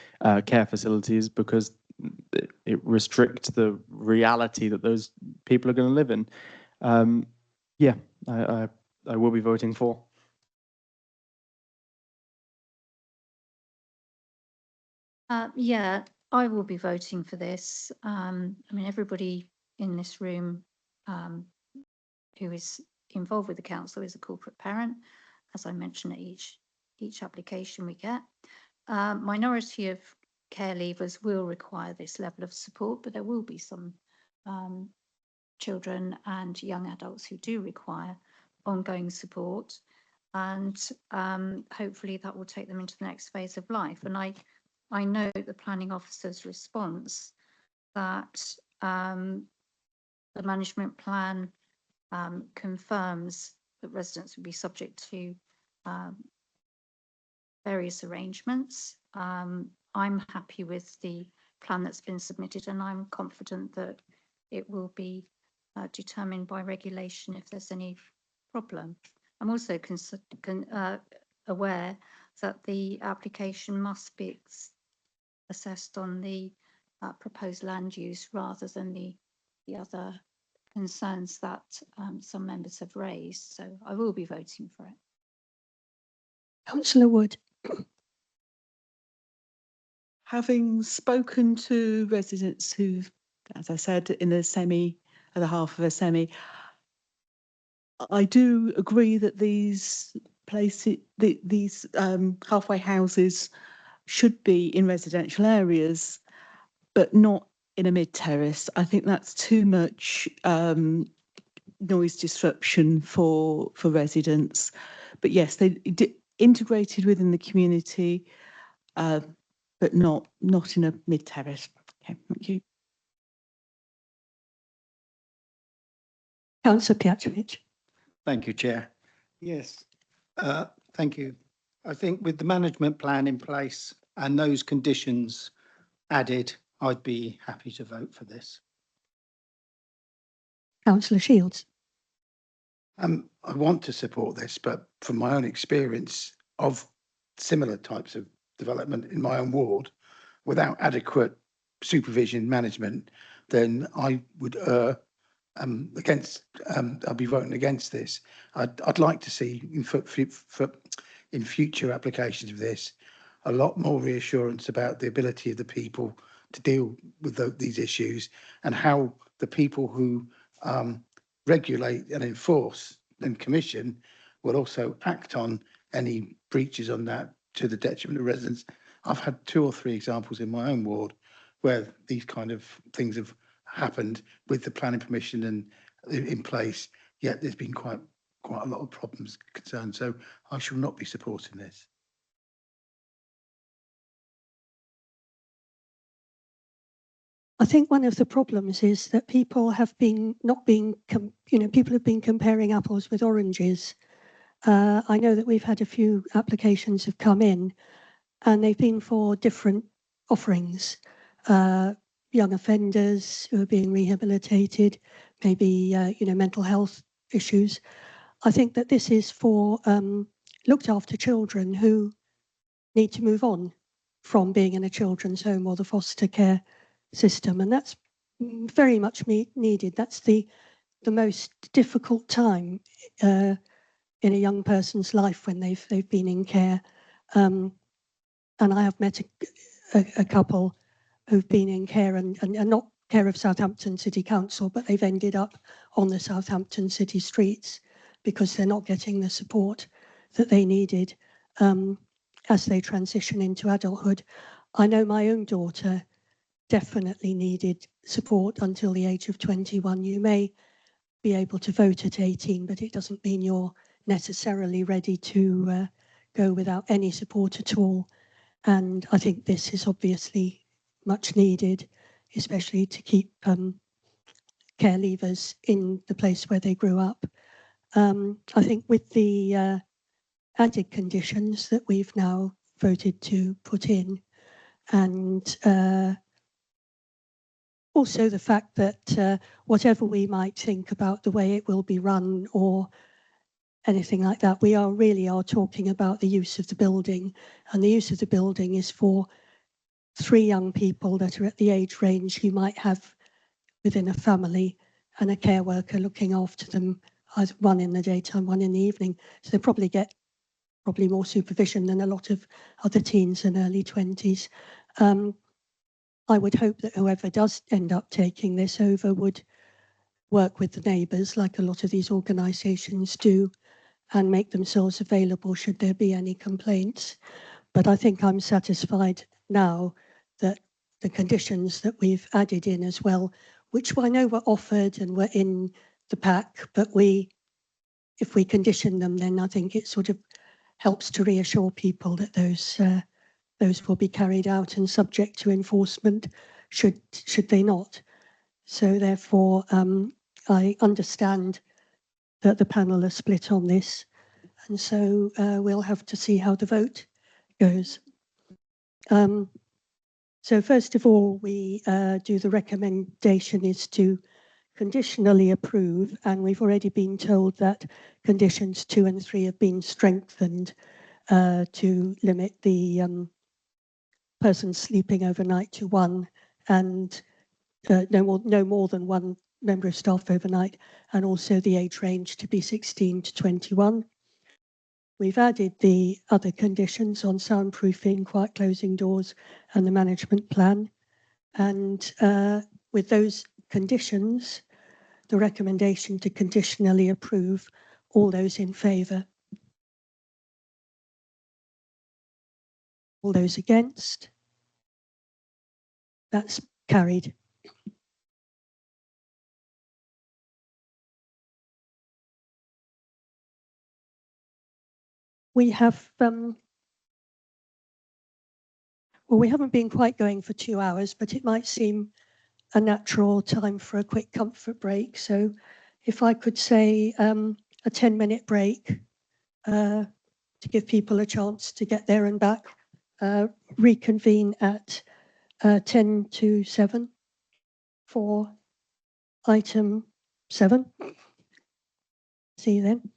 care facilities, because it restricts the reality that those people are going to live in. Yeah, I will be voting for. Yeah, I will be voting for this. I mean, everybody in this room who is involved with the council is a corporate parent, as I mentioned at each application we get. Minority of care leavers will require this level of support, but there will be some children and young adults who do require ongoing support, and hopefully that will take them into the next phase of life. And I know the planning officer's response that the management plan confirms that residents will be subject to various arrangements. I'm happy with the plan that's been submitted, and I'm confident that it will be determined by regulation if there's any problem. I'm also aware that the application must be assessed on the proposed land use rather than the other concerns that some members have raised. So I will be voting for it. Councillor Wood. Having spoken to residents who, as I said, in a semi, at the half of a semi, I do agree that these places, these halfway houses should be in residential areas, but not in a mid-terrace. I think that's too much noise disruption for residents. But yes, they integrated within the community, but not in a mid-terrace. Okay, thank you. Councillor Piatrovic. Thank you, Chair. Yes, thank you. I think with the management plan in place and those conditions added, I'd be happy to vote for this. Councillor Shields. I want to support this, but from my own experience of similar types of development in my own ward, without adequate supervision management, then I would against. I'll be voting against this. I'd like to see in future applications of this a lot more reassurance about the ability of the people to deal with these issues, and how the people who regulate and enforce and commission will also act on any breaches on that to the detriment of residents. I've had 2 or 3 examples in my own ward where these kind of things have happened with the planning permission and in place, yet there's been quite a lot of problems concerned. So I shall not be supporting this. I think one of the problems is that people have been people have been comparing apples with oranges. I know that we've had a few applications have come in, and they've been for different offerings. Young offenders who are being rehabilitated, maybe mental health issues. I think that this is for looked after children who need to move on from being in a children's home or the foster care system, and that's very much needed. That's the most difficult time in a young person's life when they've been in care. And I have met a couple who've been in care and not care of Southampton City Council, but they've ended up on the Southampton city streets because they're not getting the support that they needed as they transition into adulthood. I know my own daughter definitely needed support until the age of 21. You may be able to vote at 18, but it doesn't mean you're necessarily ready to go without any support at all. And I think this is obviously much needed, especially to keep care leavers in the place where they grew up. I think with the added conditions that we've now voted to put in, and also the fact that whatever we might think about the way it will be run or anything like that, we really are talking about the use of the building, and the use of the building is for 3 young people that are at the age range you might have within a family, and a care worker looking after them, either one in the daytime, one in the evening. So they probably get more supervision than a lot of other teens in early 20s. I would hope that whoever does end up taking this over would work with the neighbours, like a lot of these organisations do, and make themselves available should there be any complaints. But I think I'm satisfied now that the conditions that we've added in as well, which I know were offered and were in the pack, but if we condition them, then I think it sort of helps to reassure people that those will be carried out and subject to enforcement should they not. So therefore, I understand that the panel are split on this, and so we'll have to see how the vote goes. So first of all, we do the recommendation is to conditionally approve, and we've already been told that conditions 2 and 3 have been strengthened to limit the person sleeping overnight to 1, and no more than 1 member of staff overnight, and also the age range to be 16 to 21. We've added the other conditions on soundproofing, quiet closing doors, and the management plan. And with those conditions, the recommendation to conditionally approve, all those in favour? All those against? That's carried. We have, well, we haven't been quite going for 2 hours, but it might seem a natural time for a quick comfort break. So if I could say a 10-minute break to give people a chance to get there and back, reconvene at 10 to 7 for item 7. See you then.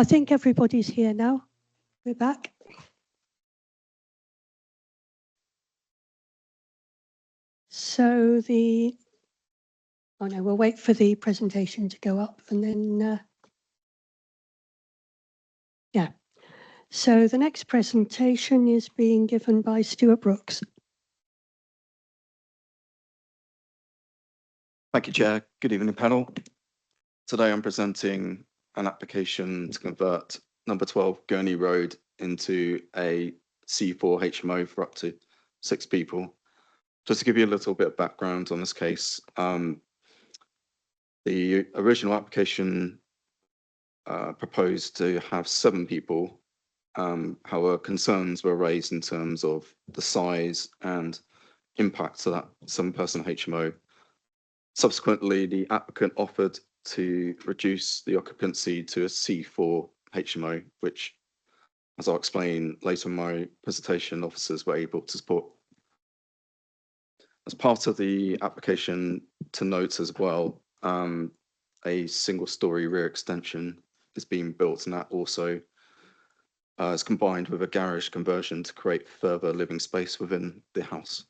I think everybody's here now. We're back. So oh no, we'll wait for the presentation to go up and then, yeah. So the next presentation is being given by Stuart Brooks. Thank you, Chair. Good evening, panel. Today I'm presenting an application to convert number 12 Gurney Road into a C4 HMO for up to 6 people. Just to give you a little bit of background on this case, the original application proposed to have 7 people. However, concerns were raised in terms of the size and impact to that 7-person HMO. Subsequently, the applicant offered to reduce the occupancy to a C4 HMO, which, as I'll explain later in my presentation, officers were able to support. As part of the application, to note as well, a single-storey rear extension is being built, and that also is combined with a garage conversion to create further living space within the house.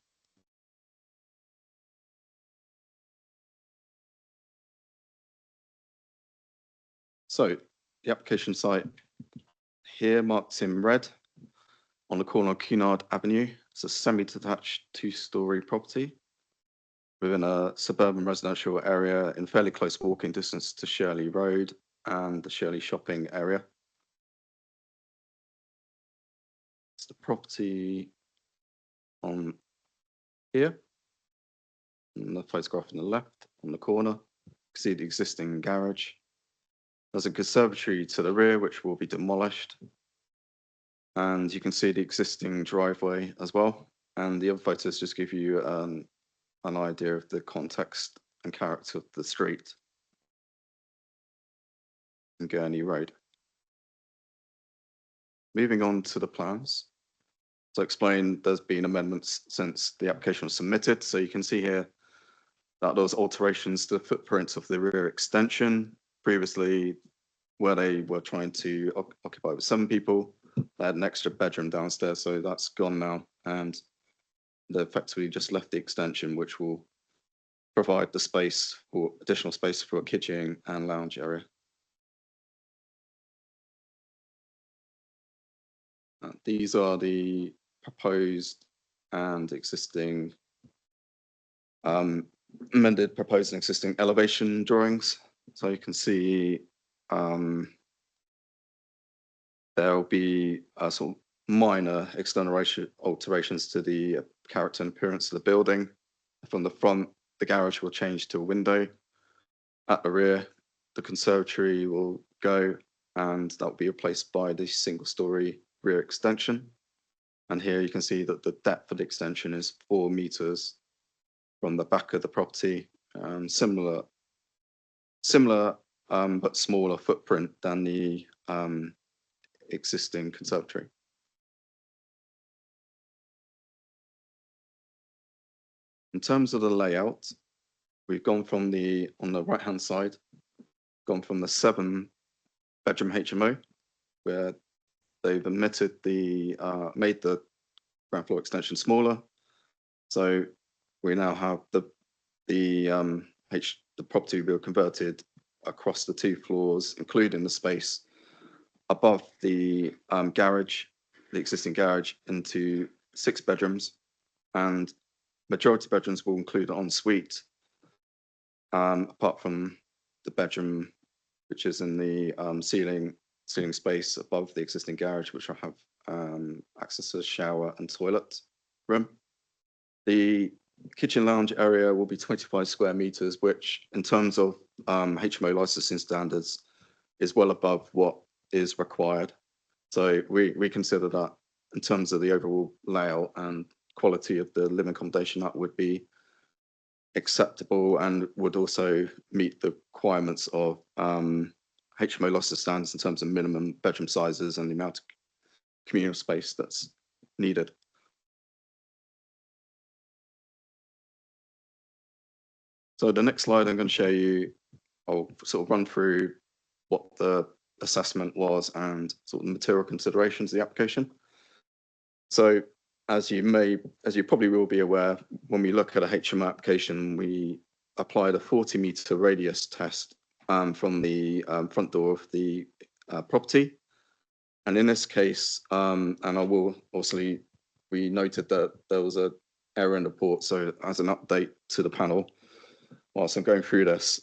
So the application site here marked in red on the corner of Cunard Avenue. It's a semi-detached 2-storey property within a suburban residential area in fairly close walking distance to Shirley Road and the Shirley shopping area. It's the property on here, in the photograph on the left, on the corner. You can see the existing garage. There's a conservatory to the rear, which will be demolished. And you can see the existing driveway as well. And the other photos just give you an idea of the context and character of the street and Gurney Road. Moving on to the plans. So explain there's been amendments since the application was submitted. So you can see here that there was alterations to the footprint of the rear extension. Previously, where they were trying to occupy with 7 people, they had an extra bedroom downstairs, so that's gone now. And they effectively just left the extension, which will provide the space or additional space for a kitchen and lounge area. These are the proposed and existing amended proposed and existing elevation drawings. So you can see there'll be sort of minor external alterations to the character and appearance of the building. From the front, the garage will change to a window. At the rear, the conservatory will go, and that will be replaced by the single-storey rear extension. And here you can see that the depth of the extension is 4 meters from the back of the property. Similar but smaller footprint than the existing conservatory. In terms of the layout, we've gone from on the right hand side, gone from the 7-bedroom HMO, where they've made the ground floor extension smaller. So we now have the property will be converted across the 2 floors, including the space above the garage, the existing garage, into 6 bedrooms, and majority bedrooms will include an ensuite, apart from the bedroom which is in the ceiling space above the existing garage, which will have access to a shower and toilet room. The kitchen lounge area will be 25 square meters, which in terms of HMO licensing standards is well above what is required. So we consider that in terms of the overall layout and quality of the living accommodation, that would be acceptable and would also meet the requirements of HMO licensing standards in terms of minimum bedroom sizes and the amount of communal space that's needed. So the next slide I'm going to show you, I'll sort of run through what the assessment was and sort of the material considerations of the application. So as you probably will be aware, when we look at a HMO application, we applied a 40-meter radius test from the front door of the property. And in this case, and I will obviously, we noted that there was an error in the report. So as an update to the panel, whilst I'm going through this,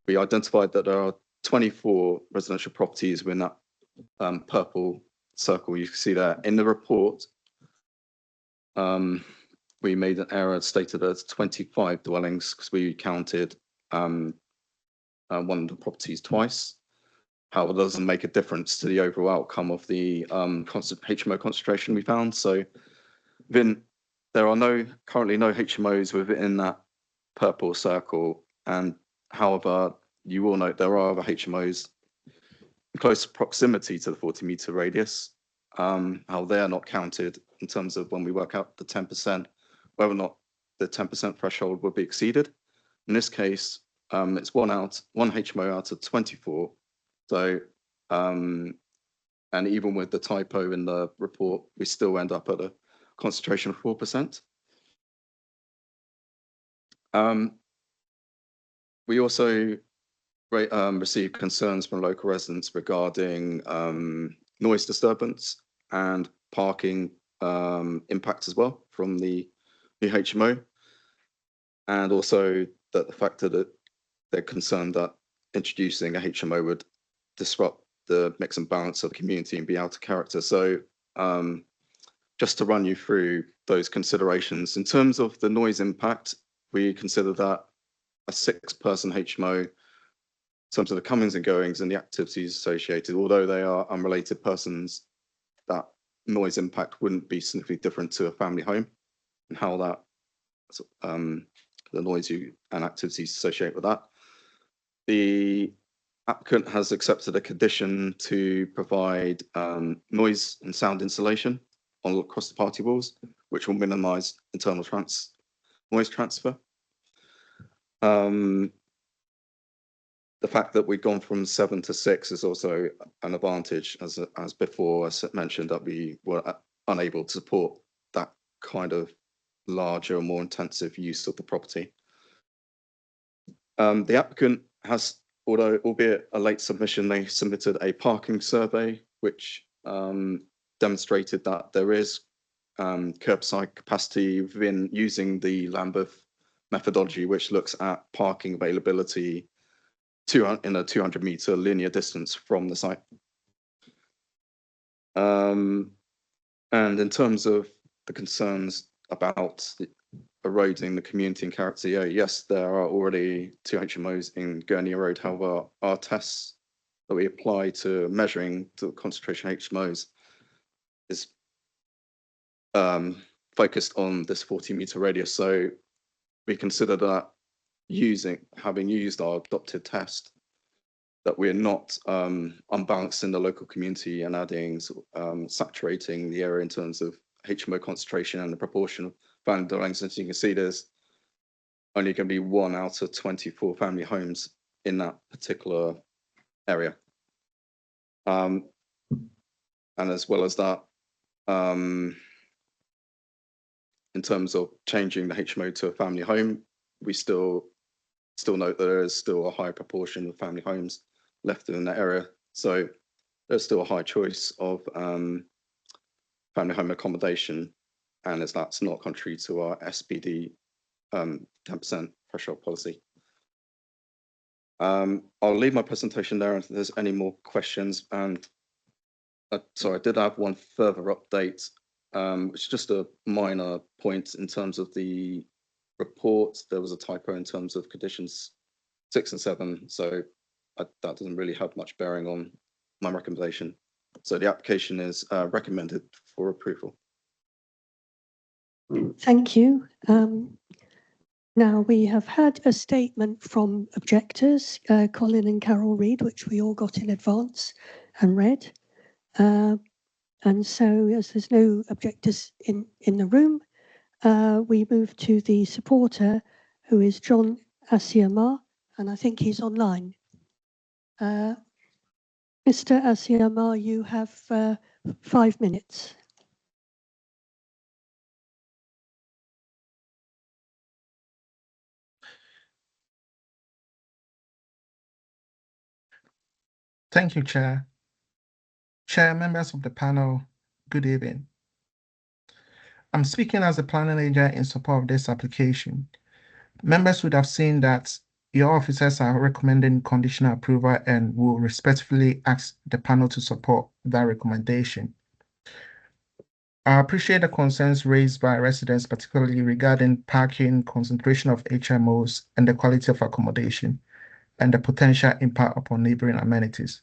we identified that there are 24 residential properties within that purple circle you can see there. In the report, we made an error stated as 25 dwellings because we counted one of the properties twice. However, it doesn't make a difference to the overall outcome of the HMO concentration we found. So there are currently no HMOs within that purple circle. And however, you will note there are other HMOs in close proximity to the 40-meter radius. How they are not counted in terms of when we work out the 10%, whether or not the 10% threshold will be exceeded. In this case, it's one HMO out of 24. So, and even with the typo in the report, we still end up at a concentration of 4%. We also received concerns from local residents regarding noise disturbance and parking impact as well from the new HMO, and also that the fact that they're concerned that introducing a HMO would disrupt the mix and balance of the community and be out of character. So just to run you through those considerations, in terms of the noise impact, we consider that a 6-person HMO, in terms of the comings and goings and the activities associated, although they are unrelated persons, that noise impact wouldn't be significantly different to a family home, and how that the noise and activities associated with that. The applicant has accepted a condition to provide noise and sound insulation across the party walls, which will minimise internal noise transfer. The fact that we've gone from 7 to 6 is also an advantage, as before, as mentioned, that we were unable to support that kind of larger, more intensive use of the property. The applicant has, albeit a late submission, they submitted a parking survey, which demonstrated that there is curbside capacity within using the Lambeth methodology, which looks at parking availability in a 200-meter linear distance from the site. And in terms of the concerns about eroding the community and character, yes, there are already 2 HMOs in Gurney Road. However, our tests that we apply to measuring the concentration of HMOs is focused on this 40-meter radius. So we consider that having used our adopted test, that we're not unbalancing the local community and adding, saturating the area in terms of HMO concentration and the proportion of family dwellings. As you can see, there's only going to be 1 out of 24 family homes in that particular area. And as well as that, in terms of changing the HMO to a family home, we still note that there is still a high proportion of family homes left in that area. So there's still a high choice of family home accommodation, and as that's not contrary to our SPD 10% threshold policy. I'll leave my presentation there if there's any more questions. And sorry, I did have one further update, which is just a minor point in terms of the report. There was a typo in terms of conditions 6 and 7, so that doesn't really have much bearing on my recommendation. So the application is recommended for approval. Thank you. Now, we have had a statement from objectors, Colin and Carol Reid, which we all got in advance and read. And so, as there's no objectors in the room, we move to the supporter, who is John Asiamah, and I think he's online. Mr. Asiamah, you have 5 minutes. Thank you, Chair. Chair, members of the panel, good evening. I'm speaking as a planning agent in support of this application. Members would have seen that your officers are recommending conditional approval and will respectfully ask the panel to support that recommendation. I appreciate the concerns raised by residents, particularly regarding parking, concentration of HMOs, and the quality of accommodation, and the potential impact upon neighboring amenities.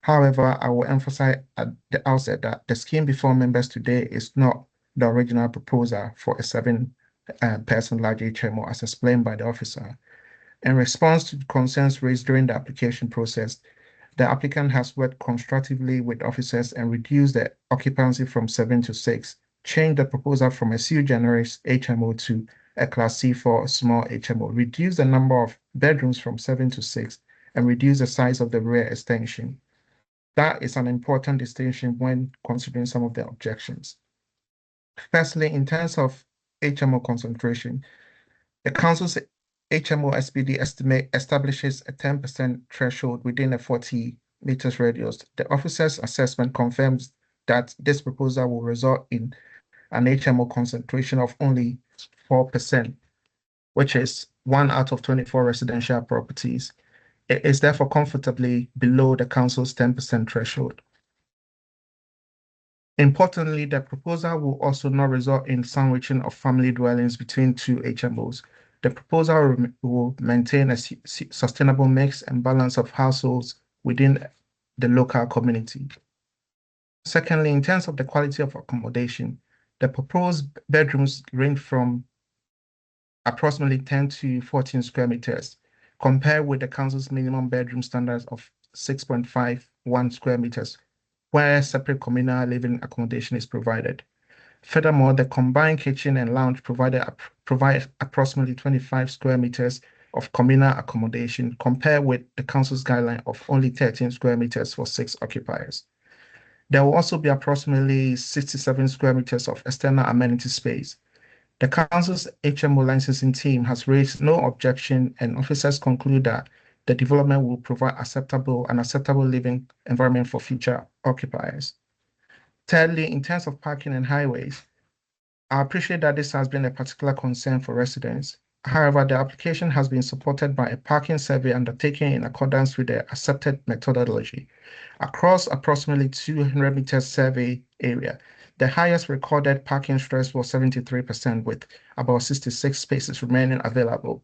However, I will emphasize at the outset that the scheme before members today is not the original proposal for a 7-person large HMO as explained by the officer. In response to concerns raised during the application process, the applicant has worked constructively with officers and reduced the occupancy from 7 to 6, changed the proposal from a sui generis HMO to a Class C4 small HMO, reduced the number of bedrooms from 7 to 6, and reduced the size of the rear extension. That is an important distinction when considering some of the objections. Firstly, in terms of HMO concentration, the Council's HMO SPD estimate establishes a 10% threshold within a 40 meters radius. The officer's assessment confirms that this proposal will result in an HMO concentration of only 4%, which is 1 out of 24 residential properties. It is therefore comfortably below the Council's 10% threshold. Importantly, the proposal will also not result in sandwiching of family dwellings between 2 HMOs. The proposal will maintain a sustainable mix and balance of households within the local community. Secondly, in terms of the quality of accommodation, the proposed bedrooms range from approximately 10 to 14 square meters, compared with the Council's minimum bedroom standards of 6.51 square meters, where separate communal living accommodation is provided. Furthermore, the combined kitchen and lounge provide approximately 25 square meters of communal accommodation, compared with the Council's guideline of only 13 square meters for 6 occupiers. There will also be approximately 67 square meters of external amenity space. The Council's HMO licensing team has raised no objection, and officers conclude that the development will provide an acceptable living environment for future occupiers. Thirdly, in terms of parking and highways, I appreciate that this has been a particular concern for residents. However, the application has been supported by a parking survey undertaken in accordance with the accepted methodology. Across approximately 200 meters survey area, the highest recorded parking stress was 73%, with about 66 spaces remaining available.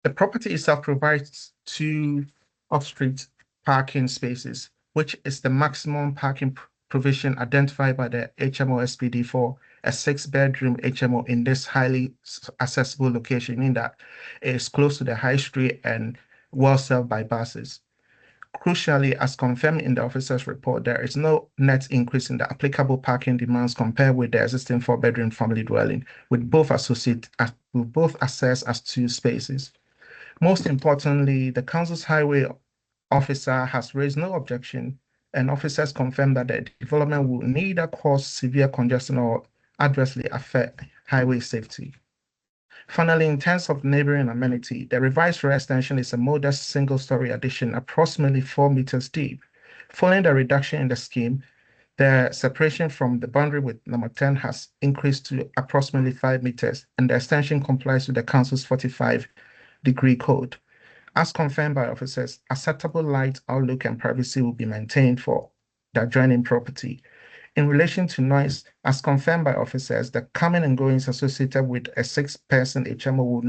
The property itself provides 2 off-street parking spaces, which is the maximum parking provision identified by the HMO SPD for a 6-bedroom HMO in this highly accessible location, in that it is close to the high street and well served by buses. Crucially, as confirmed in the officer's report, there is no net increase in the applicable parking demands compared with the existing 4-bedroom family dwelling, with both assessed as 2 spaces. Most importantly, the Council's highway officer has raised no objection, and officers confirm that the development will neither cause severe congestion or adversely affect highway safety. Finally, in terms of neighboring amenity, the revised rear extension is a modest single-story addition, approximately 4 meters deep. Following the reduction in the scheme, the separation from the boundary with number 10 has increased to approximately 5 meters, and the extension complies with the Council's 45-degree code. As confirmed by officers, acceptable light outlook and privacy will be maintained for the adjoining property. In relation to noise, as confirmed by officers, the coming and goings associated with a 6-person HMO will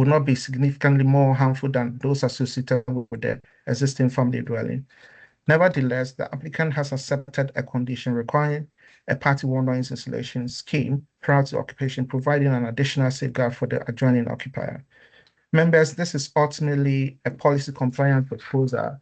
not be significantly more harmful than those associated with the existing family dwelling. Nevertheless, the applicant has accepted a condition requiring a party wall noise insulation scheme prior to occupation, providing an additional safeguard for the adjoining occupier. Members, this is ultimately a policy compliant proposal.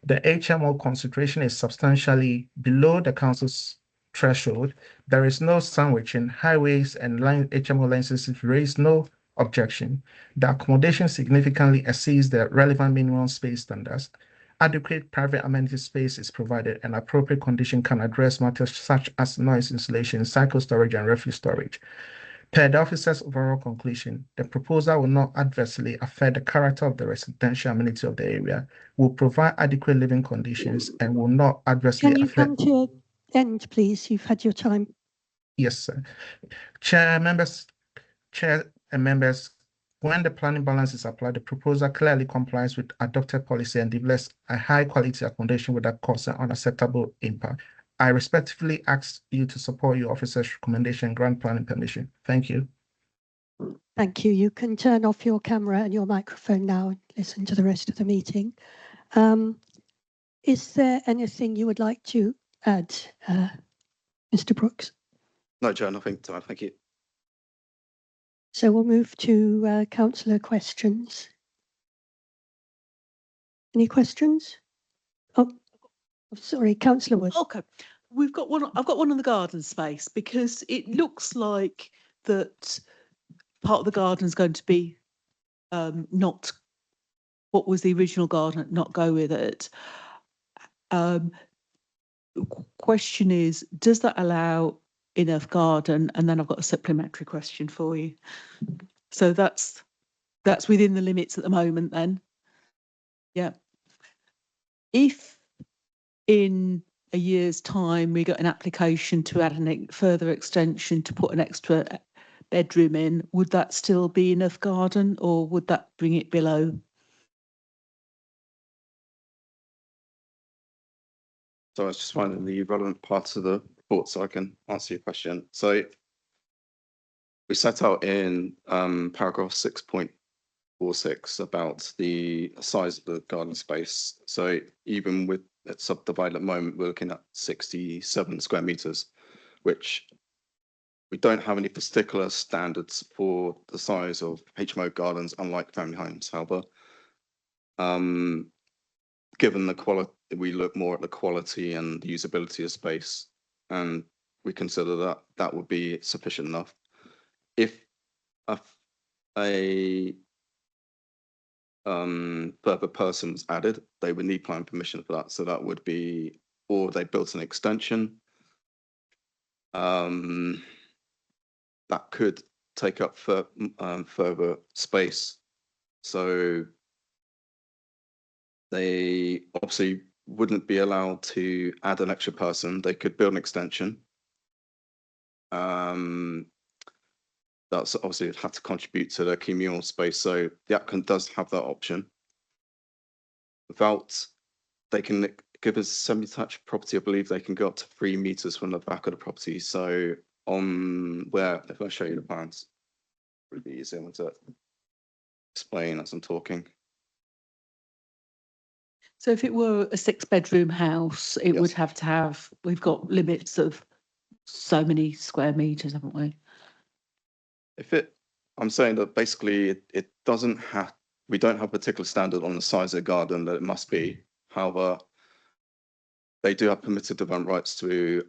The HMO concentration is substantially below the Council's threshold. There is no sandwich in highways and HMO licenses raise no Objection. The accommodation significantly exceeds the relevant minimum space standards. Adequate private amenity space is provided and appropriate condition can address matters such as noise insulation, cycle storage, and refuse storage. Per the officer's overall conclusion, the proposal will not adversely affect the character of the residential amenity of the area, will provide adequate living conditions, and will not adversely Can you affect. come to an end, please? You've had your time. Yes, sir. Chair and members, when the planning balance is applied, the proposal clearly complies with adopted policy and delivers a high quality accommodation without causing unacceptable impact. I respectfully ask you to support your officer's recommendation and grant planning permission. Thank you. Thank you. You can turn off your camera and your microphone now and listen to the rest of the meeting. Is there anything you would like to add, Mr. Brooks? No, Chair, nothing to add. Thank you. So we'll move to councillor questions. Any questions? Oh, sorry, councillor Wood. Okay, we've got one. I've got one on the garden space because it looks like that part of the garden is going to be not what was the original garden, not go with it. Question is, does that allow enough garden? And then I've got a supplementary question for you. So that's within the limits at the moment then. Yeah. If in a year's time we got an application to add a further extension to put an extra bedroom in, would that still be enough garden or would that bring it below? So I was just finding the relevant parts of the report so I can answer your question. So we set out in paragraph 6.46 about the size of the garden space. So even with it subdivided at the moment, we're looking at 67 square meters, which we don't have any particular standards for the size of HMO gardens, unlike family homes. However, given the quality, we look more at the quality and the usability of space, and we consider that that would be sufficient enough. If a further person was added, they would need planning permission for that. So that would be, or they built an extension, that could take up further space. So they obviously wouldn't be allowed to add an extra person. They could build an extension. That's obviously have to contribute to the communal space. So the applicant does have that option. Without, they can give us semi-detached property. I believe they can go up to 3 meters from the back of the property. So on where, if I show you the plans, it would be easier to explain as I'm talking. So if it were a 6-bedroom house, it would have to have, we've got limits of so many square meters, haven't we? If it, I'm saying that basically it doesn't have, we don't have a particular standard on the size of the garden that it must be. However, they do have permitted development rights to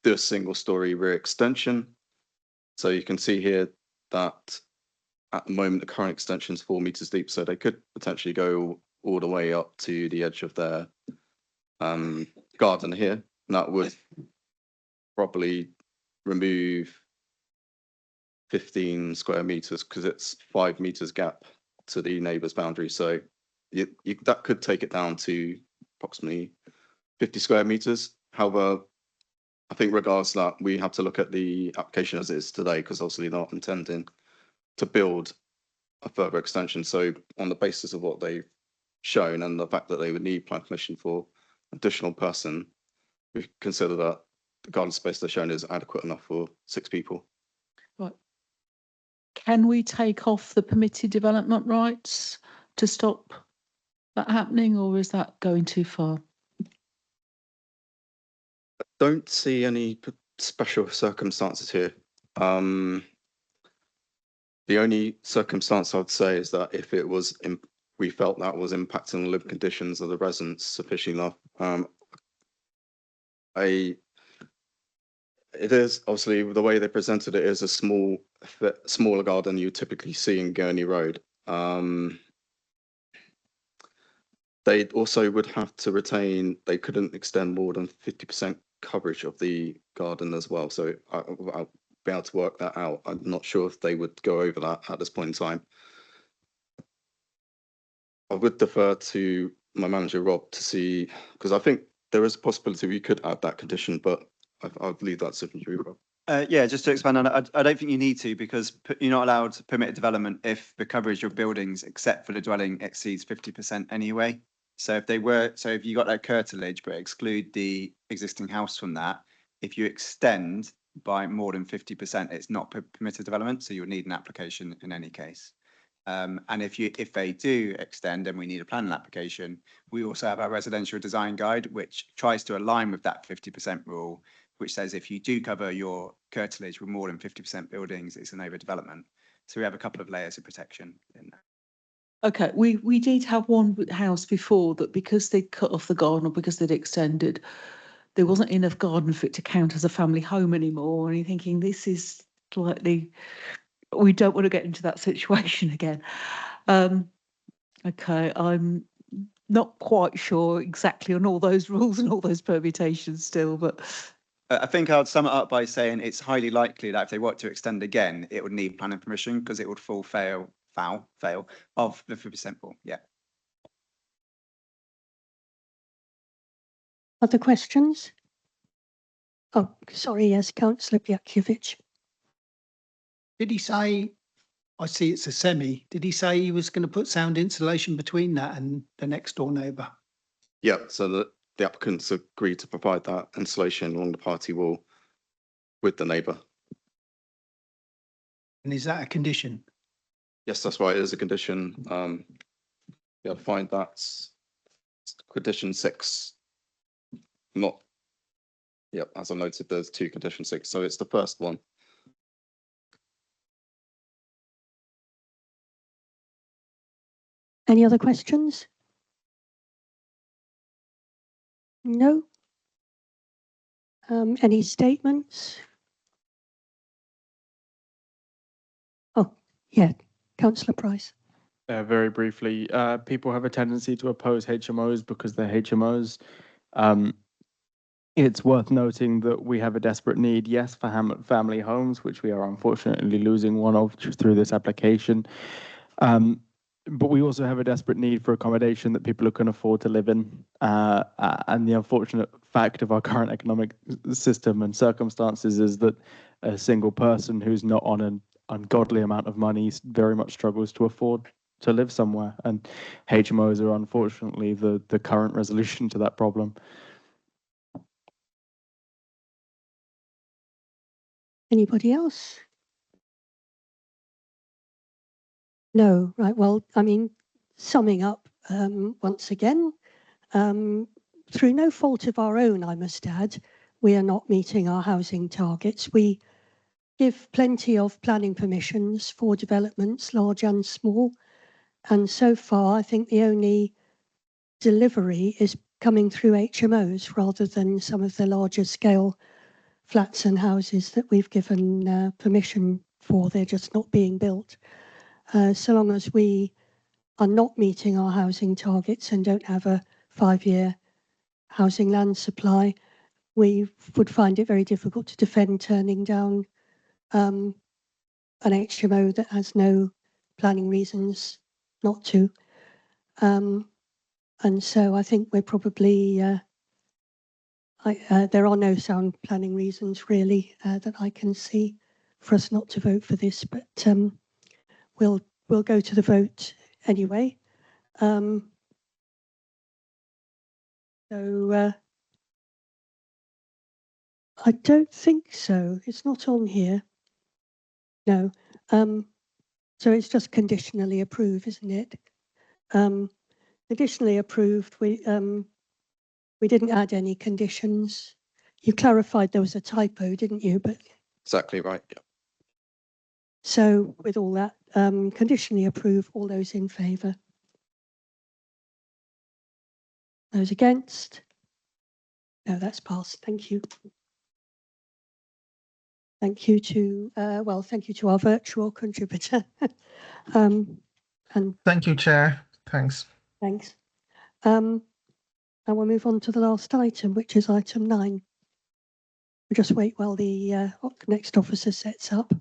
do a single-story rear extension. So you can see here that at the moment the current extension is 4 meters deep, so they could potentially go all the way up to the edge of their garden here. And that would probably remove 15 square meters because it's 5 meters gap to the neighbour's boundary. So that could take it down to approximately 50 square meters. However, I think regardless of that, we have to look at the application as it is today, because obviously they're not intending to build a further extension. So on the basis of what they've shown and the fact that they would need plan permission for additional person, we consider that the garden space they're showing is adequate enough for 6 people. Right. Can we take off the permitted development rights to stop that happening, or is that going too far? I don't see any special circumstances here. The only circumstance I would say is that if it was, we felt that was impacting the living conditions of the residents sufficiently enough. It is obviously the way they presented it is a small smaller garden you typically see in Gurney Road. They also would have to retain, they couldn't extend more than 50% coverage of the garden as well. So I'll be able to work that out. I'm not sure if they would go over that at this point in time. I would defer to my manager, Rob, to see, because I think there is a possibility we could add that condition, but I'll leave that to you, Rob. Yeah, just to expand on it, I don't think you need to, because you're not allowed to permit development if the coverage of buildings except for the dwelling exceeds 50% anyway. So if you got that curtilage but exclude the existing house from that, if you extend by more than 50%, it's not permitted development, so you would need an application in any case. And if they do extend and we need a planning application, we also have our residential design guide, which tries to align with that 50% rule, which says if you do cover your curtilage with more than 50% buildings, it's an overdevelopment. So we have a couple of layers of protection in that. Okay, we did have one house before that, because they'd cut off the garden or because they'd extended, there wasn't enough garden for it to count as a family home anymore. And you're thinking, this is slightly, we don't want to get into that situation again. Okay, I'm not quite sure exactly on all those rules and all those permutations still, but I think I would sum it up by saying it's highly likely that if they were to extend again, it would need planning permission because it would fail of the 50% rule. Yeah. Other questions? Oh, sorry, yes, Councillor Bjakovic. Did he say, I see it's a semi, did he say he was going to put sound insulation between that and the next door neighbour? Yeah, so the applicants agreed to provide that insulation along the party wall with the neighbour. And is that a condition? Yes, that's right. It is a condition. Yeah, find that's condition 6. Not. Yep, as I noted, there's 2 condition 6, so it's the first one. Any other questions? No? Any statements? Oh, yeah, Councillor Price. Very briefly, people have a tendency to oppose HMOs because they're HMOs. It's worth noting that we have a desperate need, yes, for family homes, which we are unfortunately losing one of through this application. But we also have a desperate need for accommodation that people can afford to live in. And the unfortunate fact of our current economic system and circumstances is that a single person who's not on an ungodly amount of money very much struggles to afford to live somewhere. And HMOs are unfortunately the current resolution to that problem. Anybody else? No, right. Well, I mean, summing up once again, through no fault of our own, I must add, we are not meeting our housing targets. We give plenty of planning permissions for developments, large and small. And so far, I think the only delivery is coming through HMOs rather than some of the larger scale flats and houses that we've given permission for. They're just not being built. So long as we are not meeting our housing targets and don't have a 5-year housing land supply, we would find it very difficult to defend turning down an HMO that has no planning reasons not to. And so I think we're probably, there are no sound planning reasons really that I can see for us not to vote for this, but we'll go to the vote anyway. So I don't think so. It's not on here. No. So it's just conditionally approved, isn't it? Conditionally approved. We didn't add any conditions. You clarified there was a typo, didn't you? But exactly right. Yeah. So with all that, conditionally approved. All those in favour? Those against? No, that's passed. Thank you. Thank you to, thank you to our virtual contributor. And Thank you, Chair. Thanks. thanks. And we'll move on to the last item, which is item 9. We'll just wait while the next officer sets up.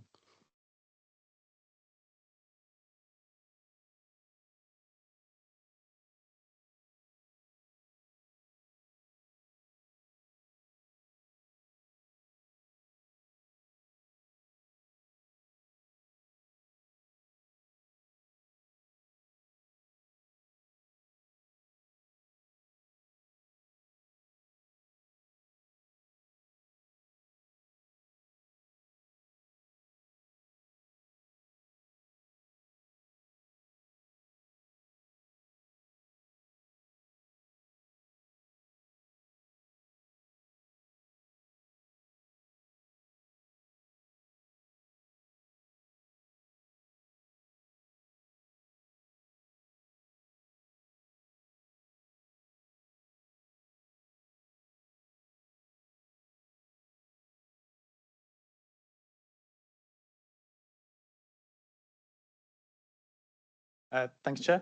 Thanks, Chair.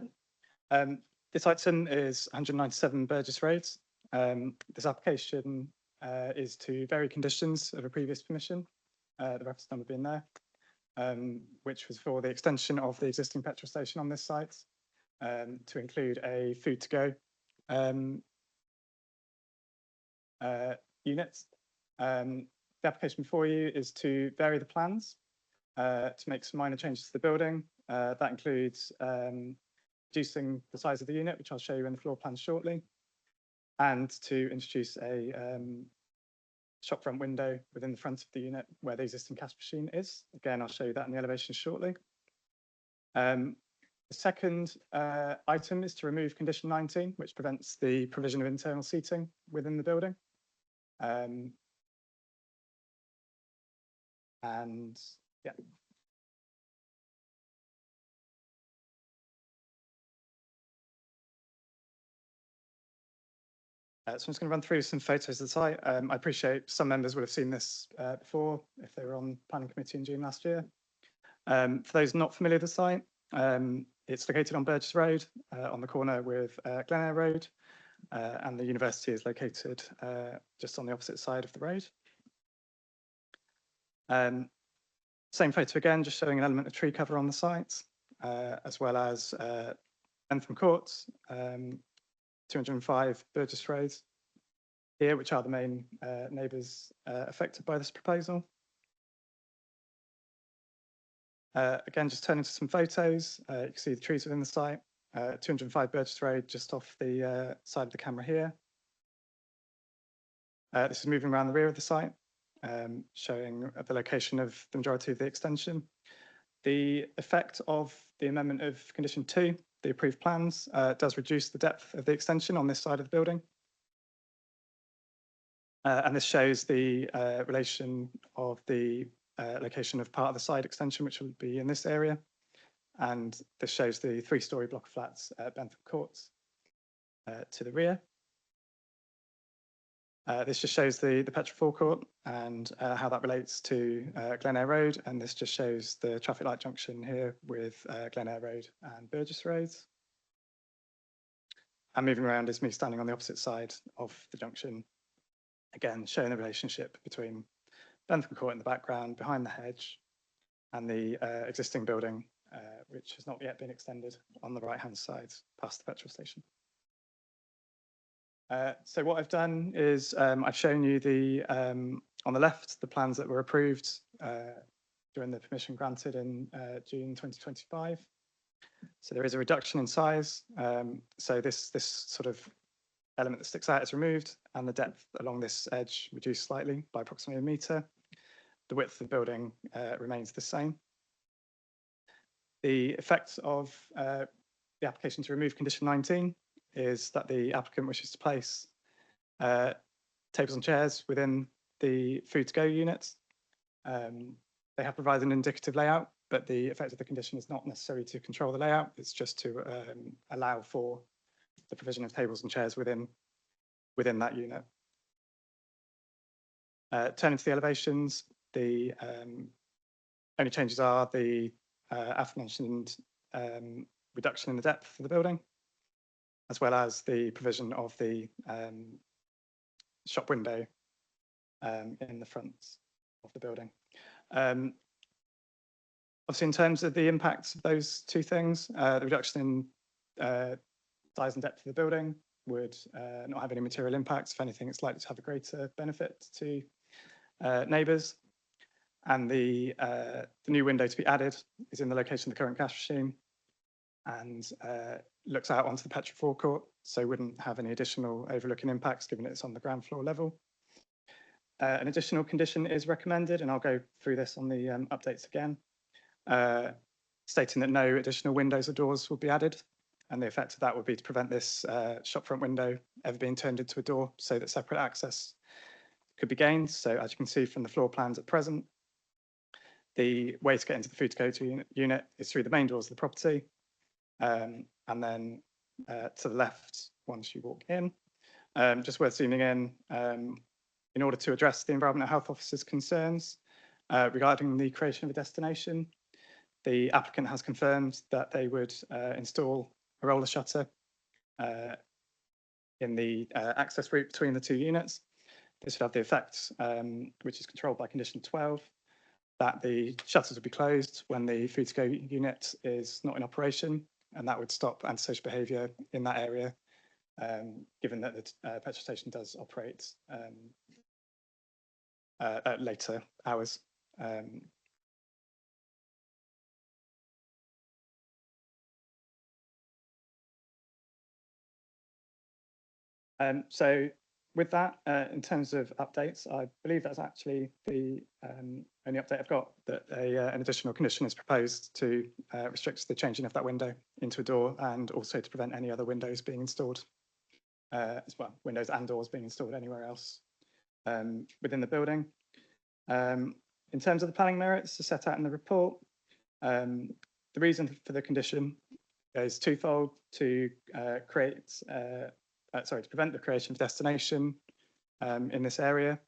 This item is 197 Burgess Road. This application is to vary conditions of a previous permission, the reference number being there, which was for the extension of the existing petrol station on this site to include a food to go unit. The application before you is to vary the plans to make some minor changes to the building. That includes reducing the size of the unit, which I'll show you in the floor plan shortly, and to introduce a shop front window within the front of the unit where the existing cash machine is. Again, I'll show you that in the elevation shortly. The second item is to remove condition 19, which prevents the provision of internal seating within the building. And yeah. So I'm just going to run through some photos of the site. I appreciate some members would have seen this before if they were on planning committee in June last year. For those not familiar with the site, it's located on Burgess Road on the corner with Glen Eyre Road, and the university is located just on the opposite side of the road. Same photo again, just showing an element of tree cover on the site, as well as Bentham Court, 205 Burgess Road here, which are the main neighbours affected by this proposal. Again, just turning to some photos, you can see the trees within the site, 205 Burgess Road, just off the side of the camera here. This is moving around the rear of the site, showing the location of the majority of the extension. The effect of the amendment of condition 2, the approved plans, does reduce the depth of the extension on this side of the building. And this shows the relation of the location of part of the side extension, which will be in this area. And this shows the 3-storey block of flats at Bentham Courts to the rear. This just shows the petrol forecourt and how that relates to Glen Eyre Road. And this just shows the traffic light junction here with Glen Eyre Road and Burgess Road. And moving around is me standing on the opposite side of the junction, again, showing the relationship between Bentham Court in the background, behind the hedge, and the existing building, which has not yet been extended on the right-hand side past the petrol station. So what I've done is I've shown you the on the left, the plans that were approved during the permission granted in June 2025. So there is a reduction in size. So this sort of element that sticks out is removed, and the depth along this edge reduced slightly by approximately 1 metre. The width of the building remains the same. The effect of the application to remove condition 19 is that the applicant wishes to place tables and chairs within the food to go unit. They have provided an indicative layout, but the effect of the condition is not necessarily to control the layout, it's just to allow for the provision of tables and chairs within that unit. Turning to the elevations, the only changes are the aforementioned reduction in the depth of the building, as well as the provision of the shop window in the front of the building. Obviously, in terms of the impacts of those two things, the reduction in size and depth of the building would not have any material impacts. If anything, it's likely to have a greater benefit to neighbours. And the new window to be added is in the location of the current cash machine and looks out onto the petrol forecourt, so wouldn't have any additional overlooking impacts given it's on the ground floor level. An additional condition is recommended, and I'll go through this on the updates again, stating that no additional windows or doors will be added, and the effect of that would be to prevent this shopfront window ever being turned into a door so that separate access could be gained. So as you can see from the floor plans at present, the way to get into the food to go unit is through the main doors of the property, and then to the left once you walk in. Just worth zooming in order to address the Environmental Health Officer's concerns regarding the creation of a destination. The applicant has confirmed that they would install a roller shutter in the access route between the two units. This would have the effect, which is controlled by condition 12, that the shutters would be closed when the food to go unit is not in operation, and that would stop antisocial behaviour in that area, given that the petrol station does operate at later hours. So with that, in terms of updates, I believe that's actually the only update I've got, that an additional condition is proposed to restrict the changing of that window into a door, and also to prevent any other windows being installed as well, windows and doors being installed anywhere else within the building. In terms of the planning merits, as set out in the report, the reason for the condition is twofold: to to prevent the creation of destination in this area,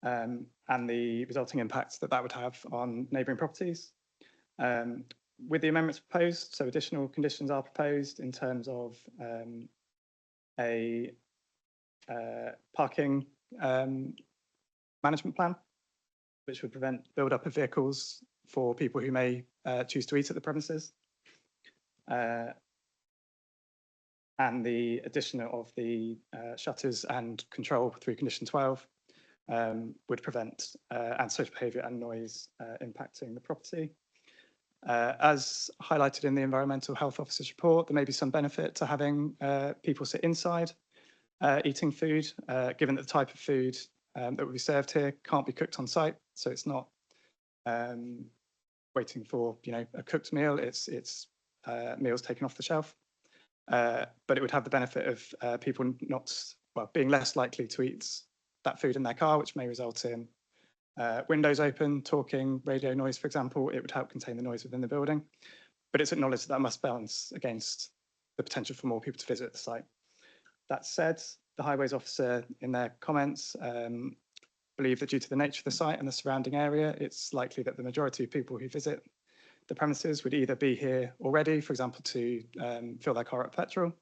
and the resulting impacts that that would have on neighbouring properties. With the amendments proposed, so additional conditions are proposed in terms of a parking management plan, which would prevent build-up of vehicles for people who may choose to eat at the premises. And the addition of the shutters and control through condition 12 would prevent antisocial behaviour and noise impacting the property. As highlighted in the Environmental Health Officer's report, there may be some benefit to having people sit inside eating food, given that the type of food that would be served here can't be cooked on site, so it's not waiting for a cooked meal. It's meals taken off the shelf. But it would have the benefit of people being less likely to eat that food in their car, which may result in windows open, talking, radio noise, for example. It would help contain the noise within the building. But it's acknowledged that must balance against the potential for more people to visit the site. That said, the Highways Officer, in their comments, believe that due to the nature of the site and the surrounding area, it's likely that the majority of people who visit the premises would either be here already, for example, to fill their car up with petrol,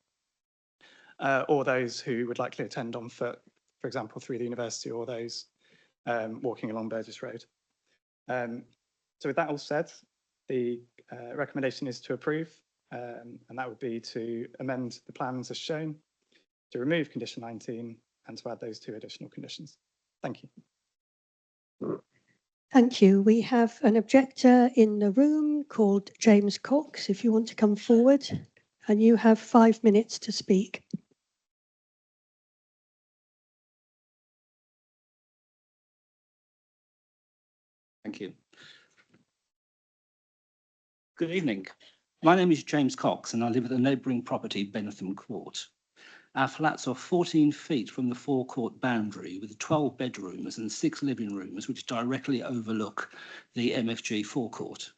or those who would likely attend on foot, for example, through the university, or those walking along Burgess Road. So with that all said, the recommendation is to approve, and that would be to amend the plans as shown, to remove condition 19 and to add those two additional conditions. Thank you. Thank you. We have an objector in the room called James Cox, if you want to come forward, and you have 5 minutes to speak. Thank you. Good evening. My name is James Cox and I live at the neighbouring property, Bentham Court. Our flats are 14 feet from the forecourt boundary with 12 bedrooms and 6 living rooms which directly overlook the MFG forecourt.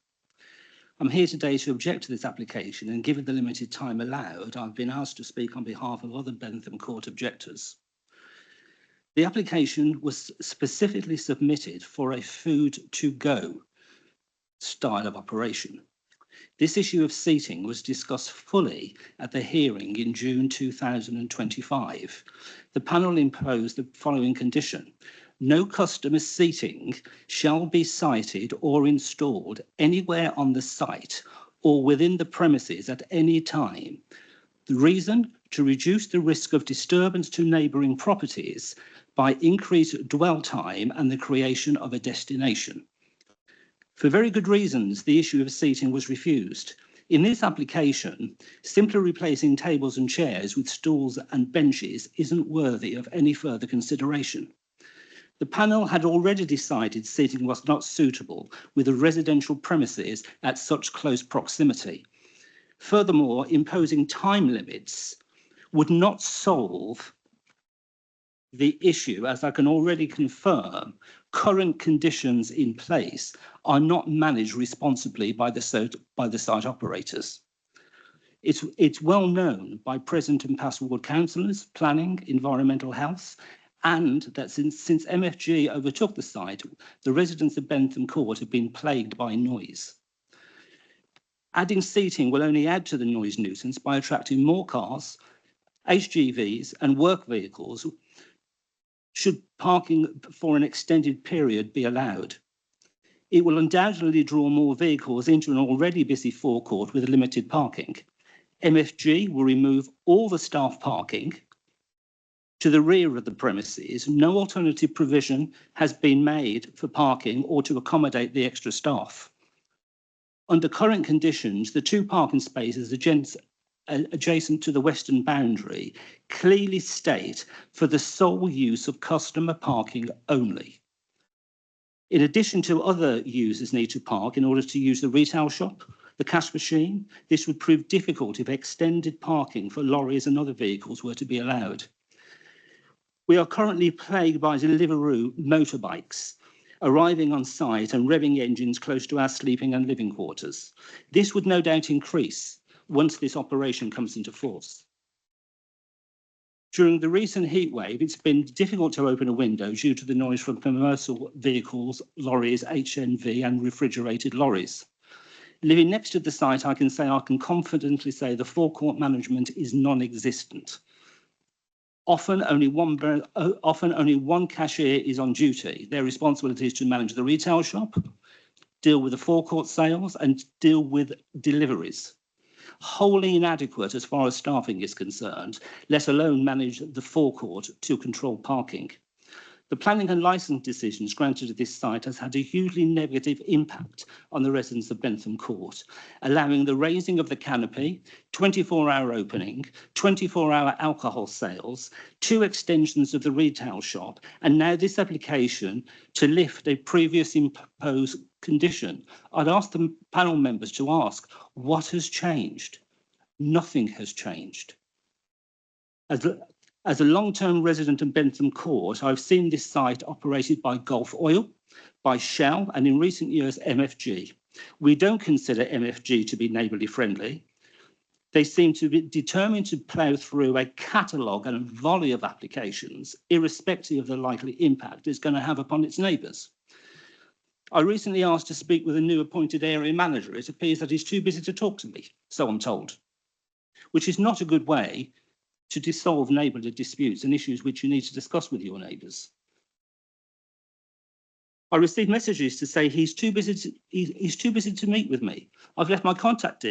I'm here today to object to this application, and given the limited time allowed, I've been asked to speak on behalf of other Bentham Court objectors. The application was specifically submitted for a food to go style of operation. This issue of seating was discussed fully at the hearing in June 2025. The panel imposed the following condition: no customer seating shall be sited or installed anywhere on the site or within the premises at any time. The reason? To reduce the risk of disturbance to neighbouring properties by increased dwell time and the creation of a destination. For very good reasons, the issue of seating was refused. In this application, simply replacing tables and chairs with stools and benches isn't worthy of any further consideration. The panel had already decided seating was not suitable with the residential premises at such close proximity. Furthermore, imposing time limits would not solve the issue, as I can already confirm, current conditions in place are not managed responsibly by the site operators. It's well known by present and past ward councillors, planning, environmental health, and that since MFG overtook the site, the residents of Bentham Court have been plagued by noise. Adding seating will only add to the noise nuisance by attracting more cars, HGVs and work vehicles should parking for an extended period be allowed. It will undoubtedly draw more vehicles into an already busy forecourt with limited parking. MFG will remove all the staff parking to the rear of the premises. No alternative provision has been made for parking or to accommodate the extra staff. Under current conditions, the 2 parking spaces adjacent to the western boundary clearly state for the sole use of customer parking only. In addition to other users need to park in order to use the retail shop, the cash machine, this would prove difficult if extended parking for lorries and other vehicles were to be allowed. We are currently plagued by Deliveroo motorbikes arriving on site and revving engines close to our sleeping and living quarters. This would no doubt increase once this operation comes into force. During the recent heat wave, it's been difficult to open a window due to the noise from commercial vehicles, lorries, HNV and refrigerated lorries. Living next to the site, I can confidently say the forecourt management is non-existent. Often only one cashier is on duty. Their responsibility is to manage the retail shop, deal with the forecourt sales and deal with deliveries. Wholly inadequate as far as staffing is concerned, let alone manage the forecourt to control parking. The planning and licence decisions granted at this site has had a hugely negative impact on the residents of Bentham Court, allowing the raising of the canopy, 24-hour opening, 24-hour alcohol sales, 2 extensions of the retail shop, and now this application to lift a previous imposed condition. I'd ask the panel members to ask, what has changed? Nothing has changed. As a long-term resident of Bentham Court, I've seen this site operated by Gulf Oil, by Shell, and in recent years, MFG. We don't consider MFG to be neighbourly friendly. They seem to be determined to plough through a catalogue and a volley of applications, irrespective of the likely impact it's going to have upon its neighbours. I recently asked to speak with a new appointed area manager. It appears that he's too busy to talk to me, so I'm told, which is not a good way to dissolve neighbourly disputes and issues which you need to discuss with your neighbours. I received messages to say he's too busy to meet with me. I've left my contact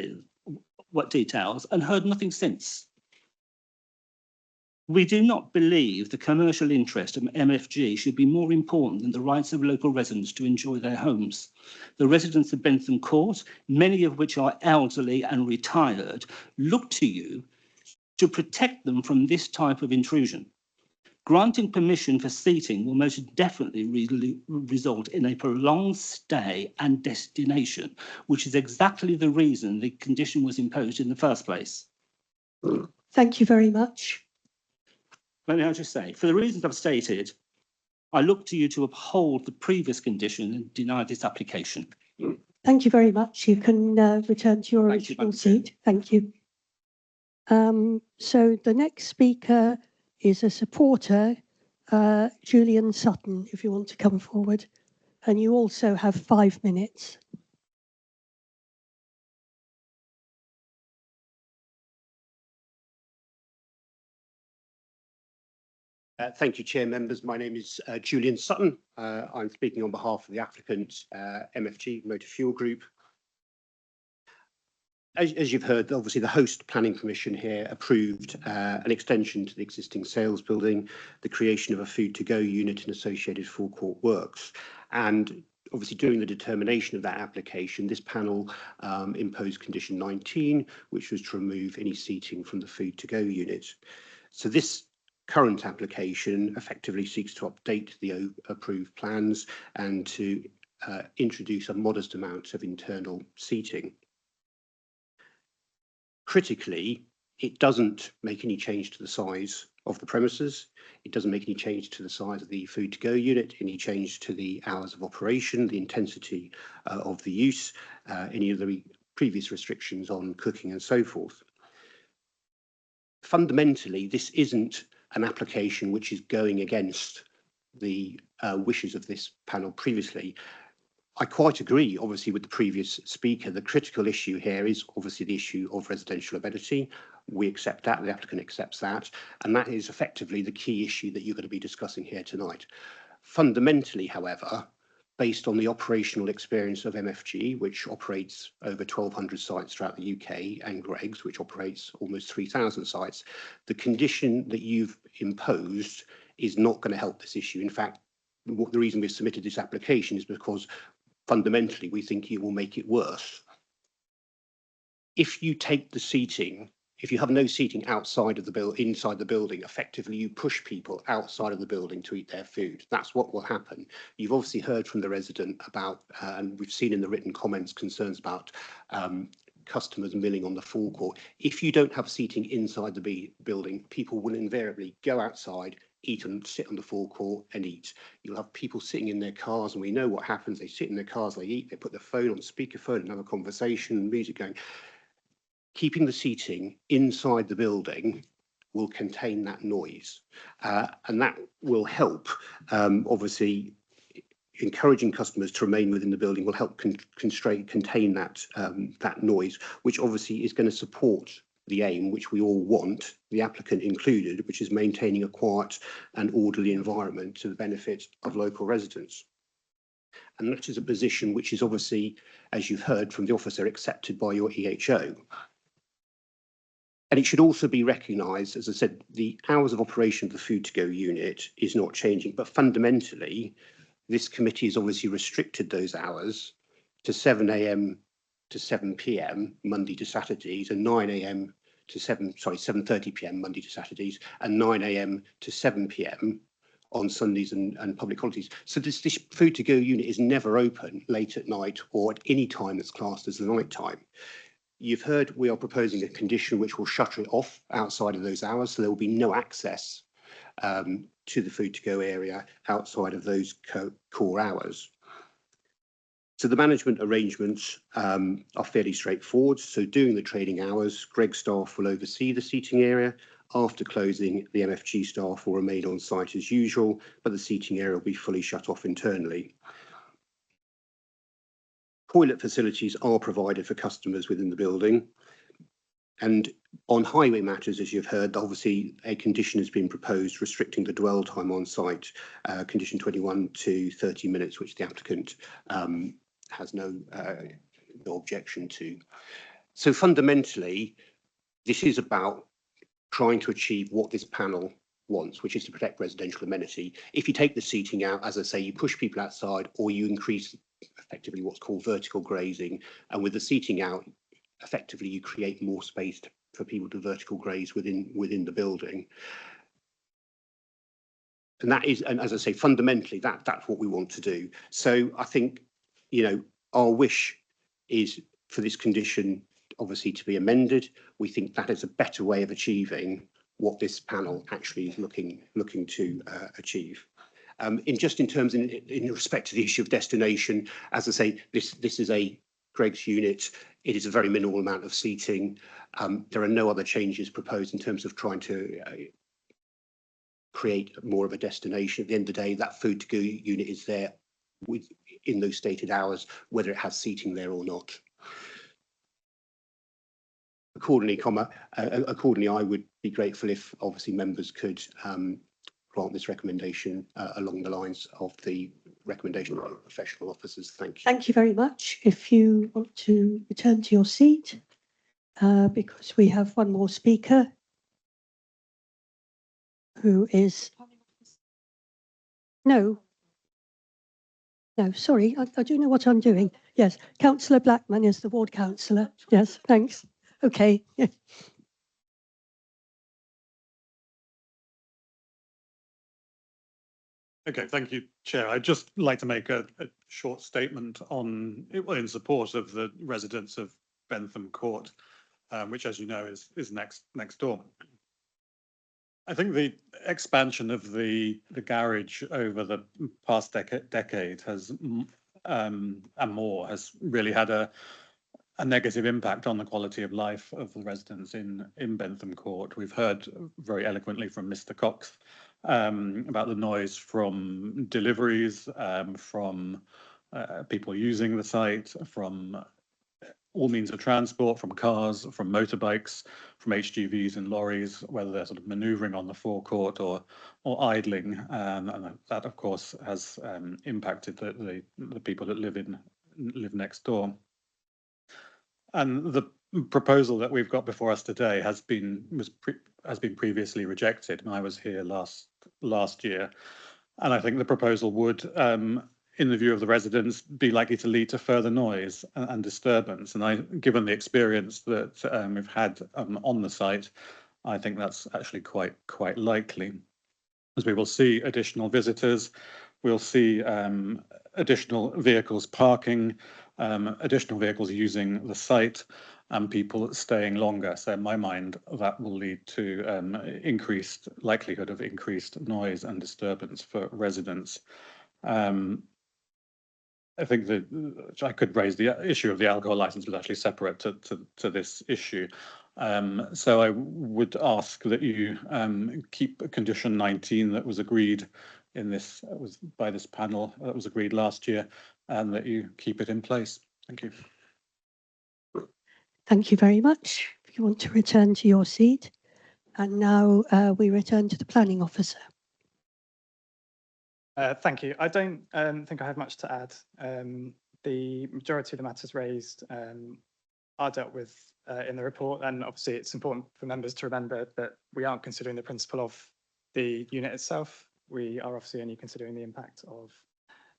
details and heard nothing since. We do not believe the commercial interest of MFG should be more important than the rights of local residents to enjoy their homes. The residents of Bentham Court, many of which are elderly and retired, look to you to protect them from this type of intrusion. Granting permission for seating will most definitely result in a prolonged stay and destination, which is exactly the reason the condition was imposed in the first place. Thank you very much. Let me just say, for the reasons I've stated, I look to you to uphold the previous condition and deny this application. Thank you very much. You can return to your original seat. Thank you. So the next speaker is a supporter Julian Sutton, if you want to come forward. And you also have 5 minutes. Thank you, Chair, members. My name is Julian Sutton. I'm speaking on behalf of the applicant, MFG Motor Fuel Group. As you've heard, obviously the host planning permission here approved an extension to the existing sales building, the creation of a food to go unit and associated forecourt works. And obviously during the determination of that application, this panel imposed condition 19, which was to remove any seating from the food to go unit. So this current application effectively seeks to update the approved plans and to introduce a modest amount of internal seating. Critically, it doesn't make any change to the size of the premises. It doesn't make any change to the size of the food to go unit, any change to the hours of operation, the intensity of the use, any of the previous restrictions on cooking and so forth. Fundamentally, this isn't an application which is going against the wishes of this panel previously. I quite agree, obviously, with the previous speaker. The critical issue here is obviously the issue of residential amenity. We accept that, the applicant accepts that, and that is effectively the key issue that you're going to be discussing here tonight. Fundamentally, however, based on the operational experience of MFG, which operates over 1,200 sites throughout the UK, and Greggs, which operates almost 3,000 sites, the condition that you've imposed is not going to help this issue. In fact, the reason we've submitted this application is because fundamentally we think it will make it worse. If you take the seating, if you have no seating outside of the inside the building, effectively you push people outside of the building to eat their food. That's what will happen. You've obviously heard from the resident about, and we've seen in the written comments, concerns about customers milling on the forecourt. If you don't have seating inside the building, people will invariably go outside, eat and sit on the forecourt and eat. You'll have people sitting in their cars, and we know what happens. They sit in their cars, they eat, they put their phone on speakerphone, another conversation, music going. Keeping the seating inside the building will contain that noise, and that will help. Obviously, encouraging customers to remain within the building will help contain that that noise, which obviously is going to support the aim, which we all want, the applicant included, which is maintaining a quiet and orderly environment to the benefit of local residents. And that is a position which is obviously, as you've heard from the officer, accepted by your EHO. And it should also be recognised, as I said, the hours of operation of the food to go unit is not changing, but fundamentally, this committee has obviously restricted those hours to 7 AM to 7 PM Monday to Saturdays, and 9 AM to 7:30 PM Monday to Saturdays, and 9 AM to 7 PM on Sundays and public holidays. So this food to go unit is never open late at night or at any time that's classed as the night time. You've heard we are proposing a condition which will shutter it off outside of those hours, so there will be no access to the food to go area outside of those core hours. So the management arrangements are fairly straightforward. So during the trading hours, Greggs staff will oversee the seating area. After closing, the MFG staff will remain on site as usual, but the seating area will be fully shut off internally. Toilet facilities are provided for customers within the building. And on highway matters, as you've heard, obviously a condition has been proposed restricting the dwell time on site, condition 21 to 30 minutes, which the applicant has no objection to. So fundamentally, this is about trying to achieve what this panel wants, which is to protect residential amenity. If you take the seating out, as I say, you push people outside, or you increase effectively what's called vertical grazing, and with the seating out, effectively you create more space for people to vertical graze within the building. And that is, and as I say, fundamentally that's what we want to do. So I think, you know, our wish is for this condition obviously to be amended. We think that is a better way of achieving what this panel actually is looking to achieve. In terms in respect to the issue of destination, as I say, this is a Greggs unit. It is a very minimal amount of seating. There are no other changes proposed in terms of trying to create more of a destination. At the end of the day, that food to go unit is there in those stated hours, whether it has seating there or not. Accordingly, I would be grateful if obviously members could grant this recommendation along the lines of the recommendation of professional officers. Thank you. Thank you very much. If you want to return to your seat, because we have one more speaker who is... No, sorry, I do know what I'm doing. Yes, Councillor Blackman is the ward councillor. Yes, thanks. Okay. Okay, thank you, Chair. I'd just like to make a short statement in support of the residents of Bentham Court, which, as you know, is next door. I think the expansion of the garage over the past decade has and more has really had a negative impact on the quality of life of the residents in Bentham Court. We've heard very eloquently from Mr. Cox about the noise from deliveries, from people using the site, from all means of transport, from cars, from motorbikes, from HGVs and lorries, whether they're sort of manoeuvring on the forecourt or idling, and that of course has impacted the people that live next door. And the proposal that we've got before us today has been previously rejected, and I was here last year, and I think the proposal would, in the view of the residents, be likely to lead to further noise and disturbance. And given the experience that we've had on the site, I think that's actually quite likely, as we will see additional visitors, we'll see additional vehicles parking, additional vehicles using the site, and people staying longer. So in my mind, that will lead to increased likelihood of increased noise and disturbance for residents. I think that I could raise the issue of the alcohol license, but actually separate to this issue. So I would ask that you keep condition 19 that was agreed by this panel, that was agreed last year, and that you keep it in place. Thank you. Thank you very much. If you want to return to your seat. And now we return to the planning officer. Thank you. I don't think I have much to add. The majority of the matters raised are dealt with in the report, and obviously it's important for members to remember that we aren't considering the principle of the unit itself. We are obviously only considering the impact of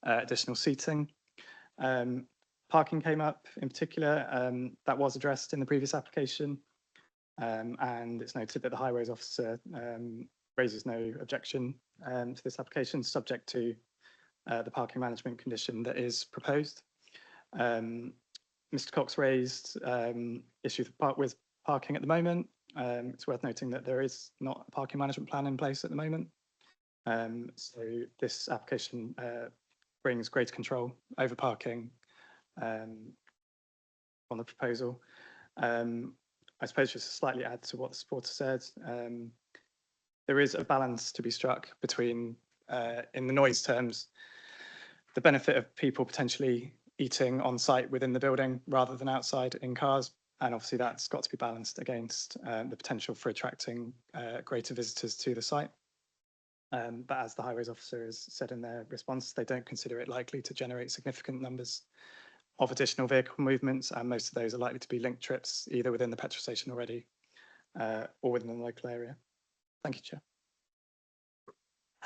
additional seating. Parking came up in particular. That was addressed in the previous application, and it's noted that the highways officer raises no objection to this application, subject to the parking management condition that is proposed. Mr. Cox raised issues with parking at the moment. It's worth noting that there is not a parking management plan in place at the moment. So this application brings greater control over parking on the proposal. I suppose just to slightly add to what the supporter said, there is a balance to be struck between, in the noise terms, the benefit of people potentially eating on site within the building rather than outside in cars. And obviously that's got to be balanced against the potential for attracting greater visitors to the site. But as the highways officer has said in their response, they don't consider it likely to generate significant numbers of additional vehicle movements, and most of those are likely to be linked trips either within the petrol station already or within the local area. Thank you, Chair.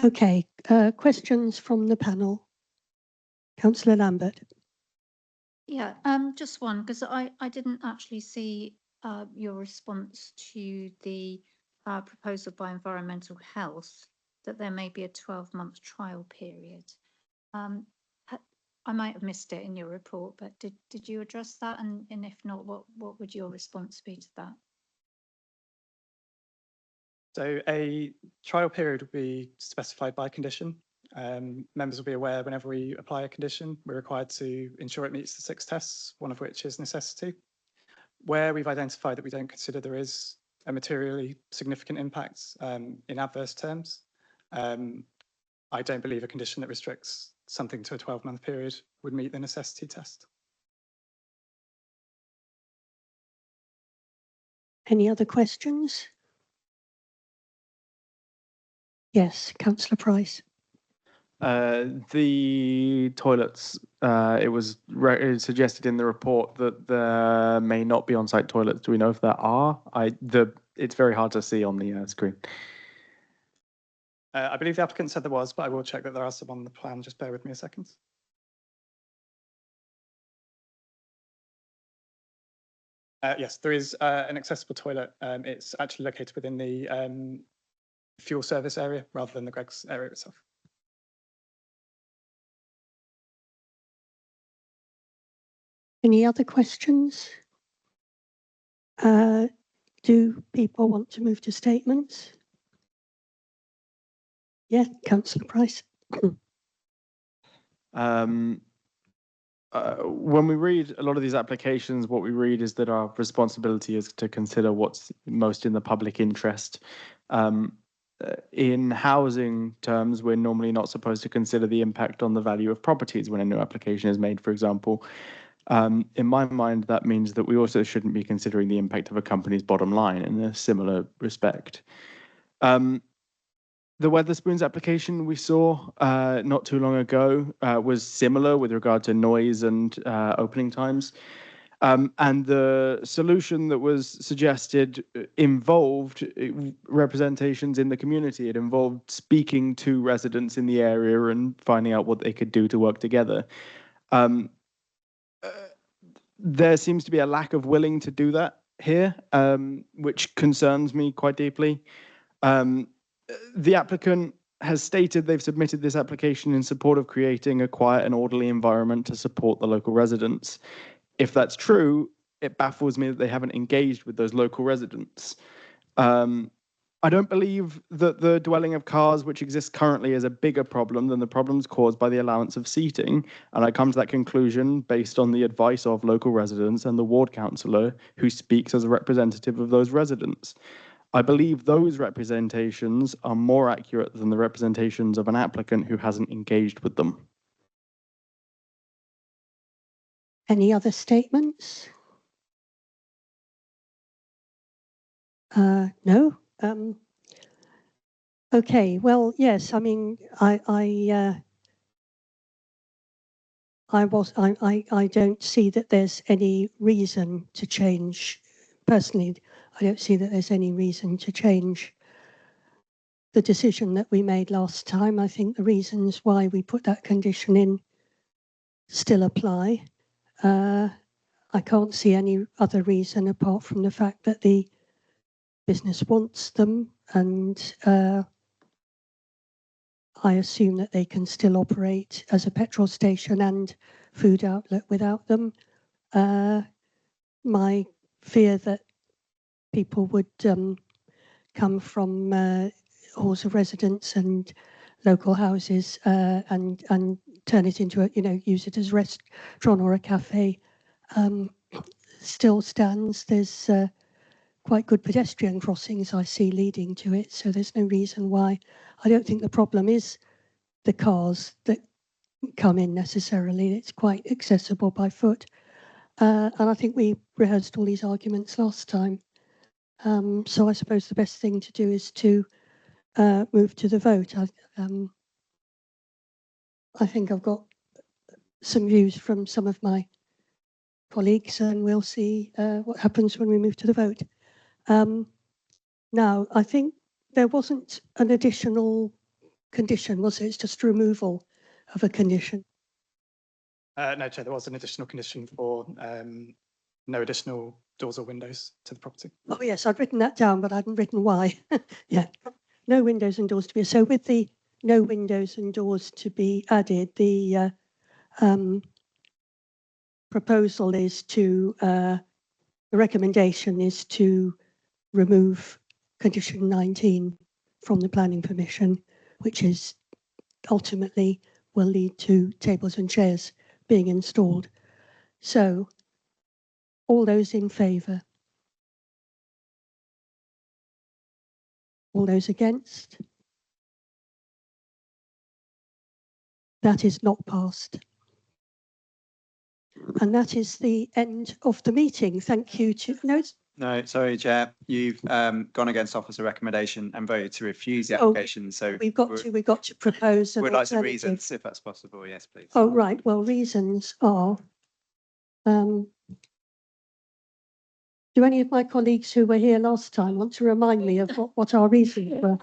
Okay, questions from the panel? Councillor Lambert. Yeah, just one, because I didn't actually see your response to the proposal by Environmental Health that there may be a 12-month trial period. I might have missed it in your report, but did you address that? And if not, what would your response be to that? So a trial period would be specified by condition. Members will be aware whenever we apply a condition, we're required to ensure it meets the 6 tests, one of which is necessity. Where we've identified that we don't consider there is a materially significant impact in adverse terms, I don't believe a condition that restricts something to a 12-month period would meet the necessity test. Any other questions? Yes, councillor Price. The toilets, it was suggested in the report that there may not be on-site toilets. Do we know if there are? It's very hard to see on the screen. I believe the applicant said there was, but I will check that there are some on the plan. Just bear with me a second. Yes, there is an accessible toilet. It's actually located within the fuel service area rather than the Greggs area itself. Any other questions? Do people want to move to statements? Yeah, councillor Price. When we read a lot of these applications, what we read is that our responsibility is to consider what's most in the public interest. In housing terms, we're normally not supposed to consider the impact on the value of properties when a new application is made, for example. In my mind, that means that we also shouldn't be considering the impact of a company's bottom line in a similar respect. The Wetherspoons application we saw not too long ago was similar with regard to noise and opening times. And the solution that was suggested involved representations in the community. It involved speaking to residents in the area and finding out what they could do to work together. There seems to be a lack of willing to do that here, which concerns me quite deeply. The applicant has stated they've submitted this application in support of creating a quiet and orderly environment to support the local residents. If that's true, it baffles me that they haven't engaged with those local residents. I don't believe that the dwelling of cars which exists currently is a bigger problem than the problems caused by the allowance of seating, and I come to that conclusion based on the advice of local residents and the ward councillor who speaks as a representative of those residents. I believe those representations are more accurate than the representations of an applicant who hasn't engaged with them. Any other statements? No. Okay. Well, yes. I mean, I don't see that there's any reason to change. Personally, I don't see that there's any reason to change the decision that we made last time. I think the reasons why we put that condition in still apply. I can't see any other reason apart from the fact that the business wants them, and I assume that they can still operate as a petrol station and food outlet without them. My fear that people would come from halls of residence and local houses and turn it into a, use it as a restaurant or a cafe still stands. There's quite good pedestrian crossings I see leading to it, so there's no reason why. I don't think the problem is the cars that come in necessarily. It's quite accessible by foot. And I think we rehearsed all these arguments last time. So I suppose the best thing to do is to move to the vote. I think I've got some views from some of my colleagues, and we'll see what happens when we move to the vote. Now, I think there wasn't an additional condition, was it? It's just removal of a condition. No, Chair, there was an additional condition for no additional doors or windows to the property. Oh yes, I'd written that down, but I hadn't written why. Yeah, no windows and doors to be. So with the no windows and doors to be added, the proposal is to, the recommendation is to remove condition 19 from the planning permission, which is ultimately will lead to tables and chairs being installed. So all those in favour? All those against? That is not passed. And that is the end of the meeting. Thank you to, no, No, sorry, Chair, you've gone against officer recommendation and voted to refuse the Oh, application, so. we've got to propose an Would like some alternative. reasons, if that's possible, yes, please. Oh, right. Well, reasons are, do any of my colleagues who were here last time want to remind me of what our reasons were?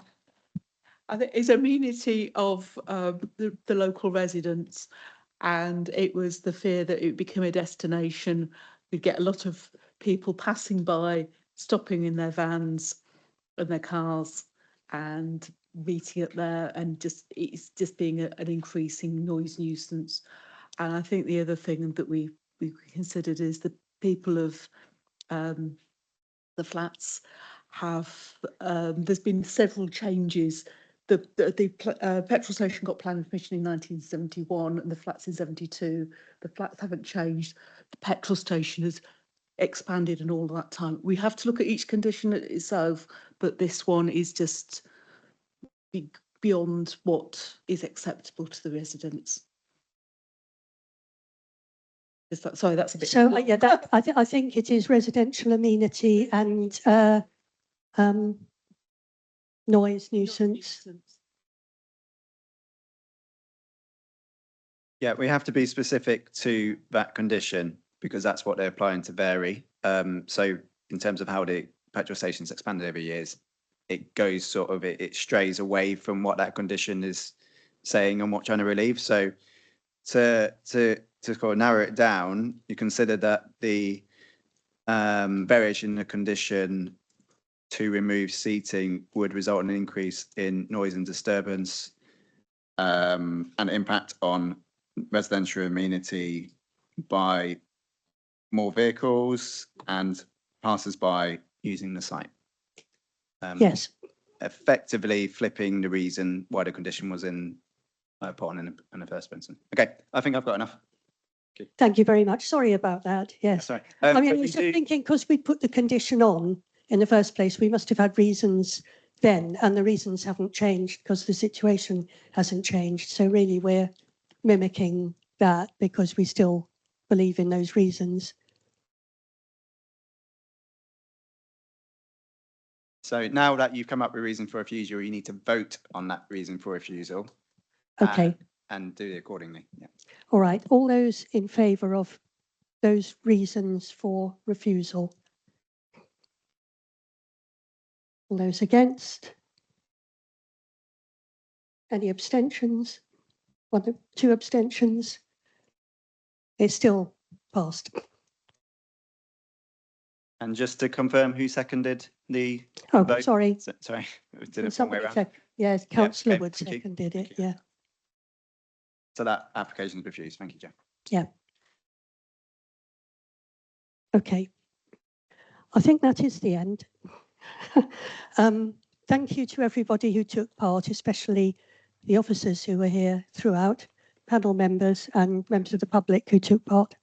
I think it's amenity of the local residents, and it was the fear that it would become a destination. We'd get a lot of people passing by, stopping in their vans and their cars and meeting up there, and it's just being an increasing noise nuisance. And I think the other thing that we considered is the people of the flats have, there's been several changes. The petrol station got planning permission in 1971 and the flats in 72. The flats haven't changed. The petrol station has expanded and all that time. We have to look at each condition itself, but this one is just beyond what is acceptable to the residents. Sorry, that's a bit. So yeah, I think it is residential amenity and noise nuisance. Yeah, we have to be specific to that condition because that's what they're applying to vary. So in terms of how the petrol stations expanded over years, it goes sort of, it strays away from what that condition is saying and what trying to relieve. So to sort of narrow it down, you consider that the variation in the condition to remove seating would result in an increase in noise and disturbance and impact on residential amenity by more vehicles and passers-by using the site. Yes. Effectively flipping the reason why the condition was put on in the first instance. Okay, I think I've got enough. Okay. Thank you very much. Sorry about that. Yes. Sorry. I mean, I was just thinking because we put the condition on in the first place, we must have had reasons then, and the reasons haven't changed because the situation hasn't changed. So really we're mimicking that because we still believe in those reasons. So now that you've come up with a reason for refusal, you need to vote on that reason for refusal. Okay. And do it accordingly. Yeah. All right. All those in favour of those reasons for refusal? All those against? Any abstentions? 1, 2 abstentions? It's still passed. And just to confirm, who seconded the Oh, vote? sorry. Sorry, we did it one way around. Yes, Councillor okay, Wood thank you. seconded it, yeah. So that application is refused. Thank you, Joe. Yeah. Okay. I think that is the end. Thank you to everybody who took part, especially the officers who were here throughout, panel members and members of the public who took part.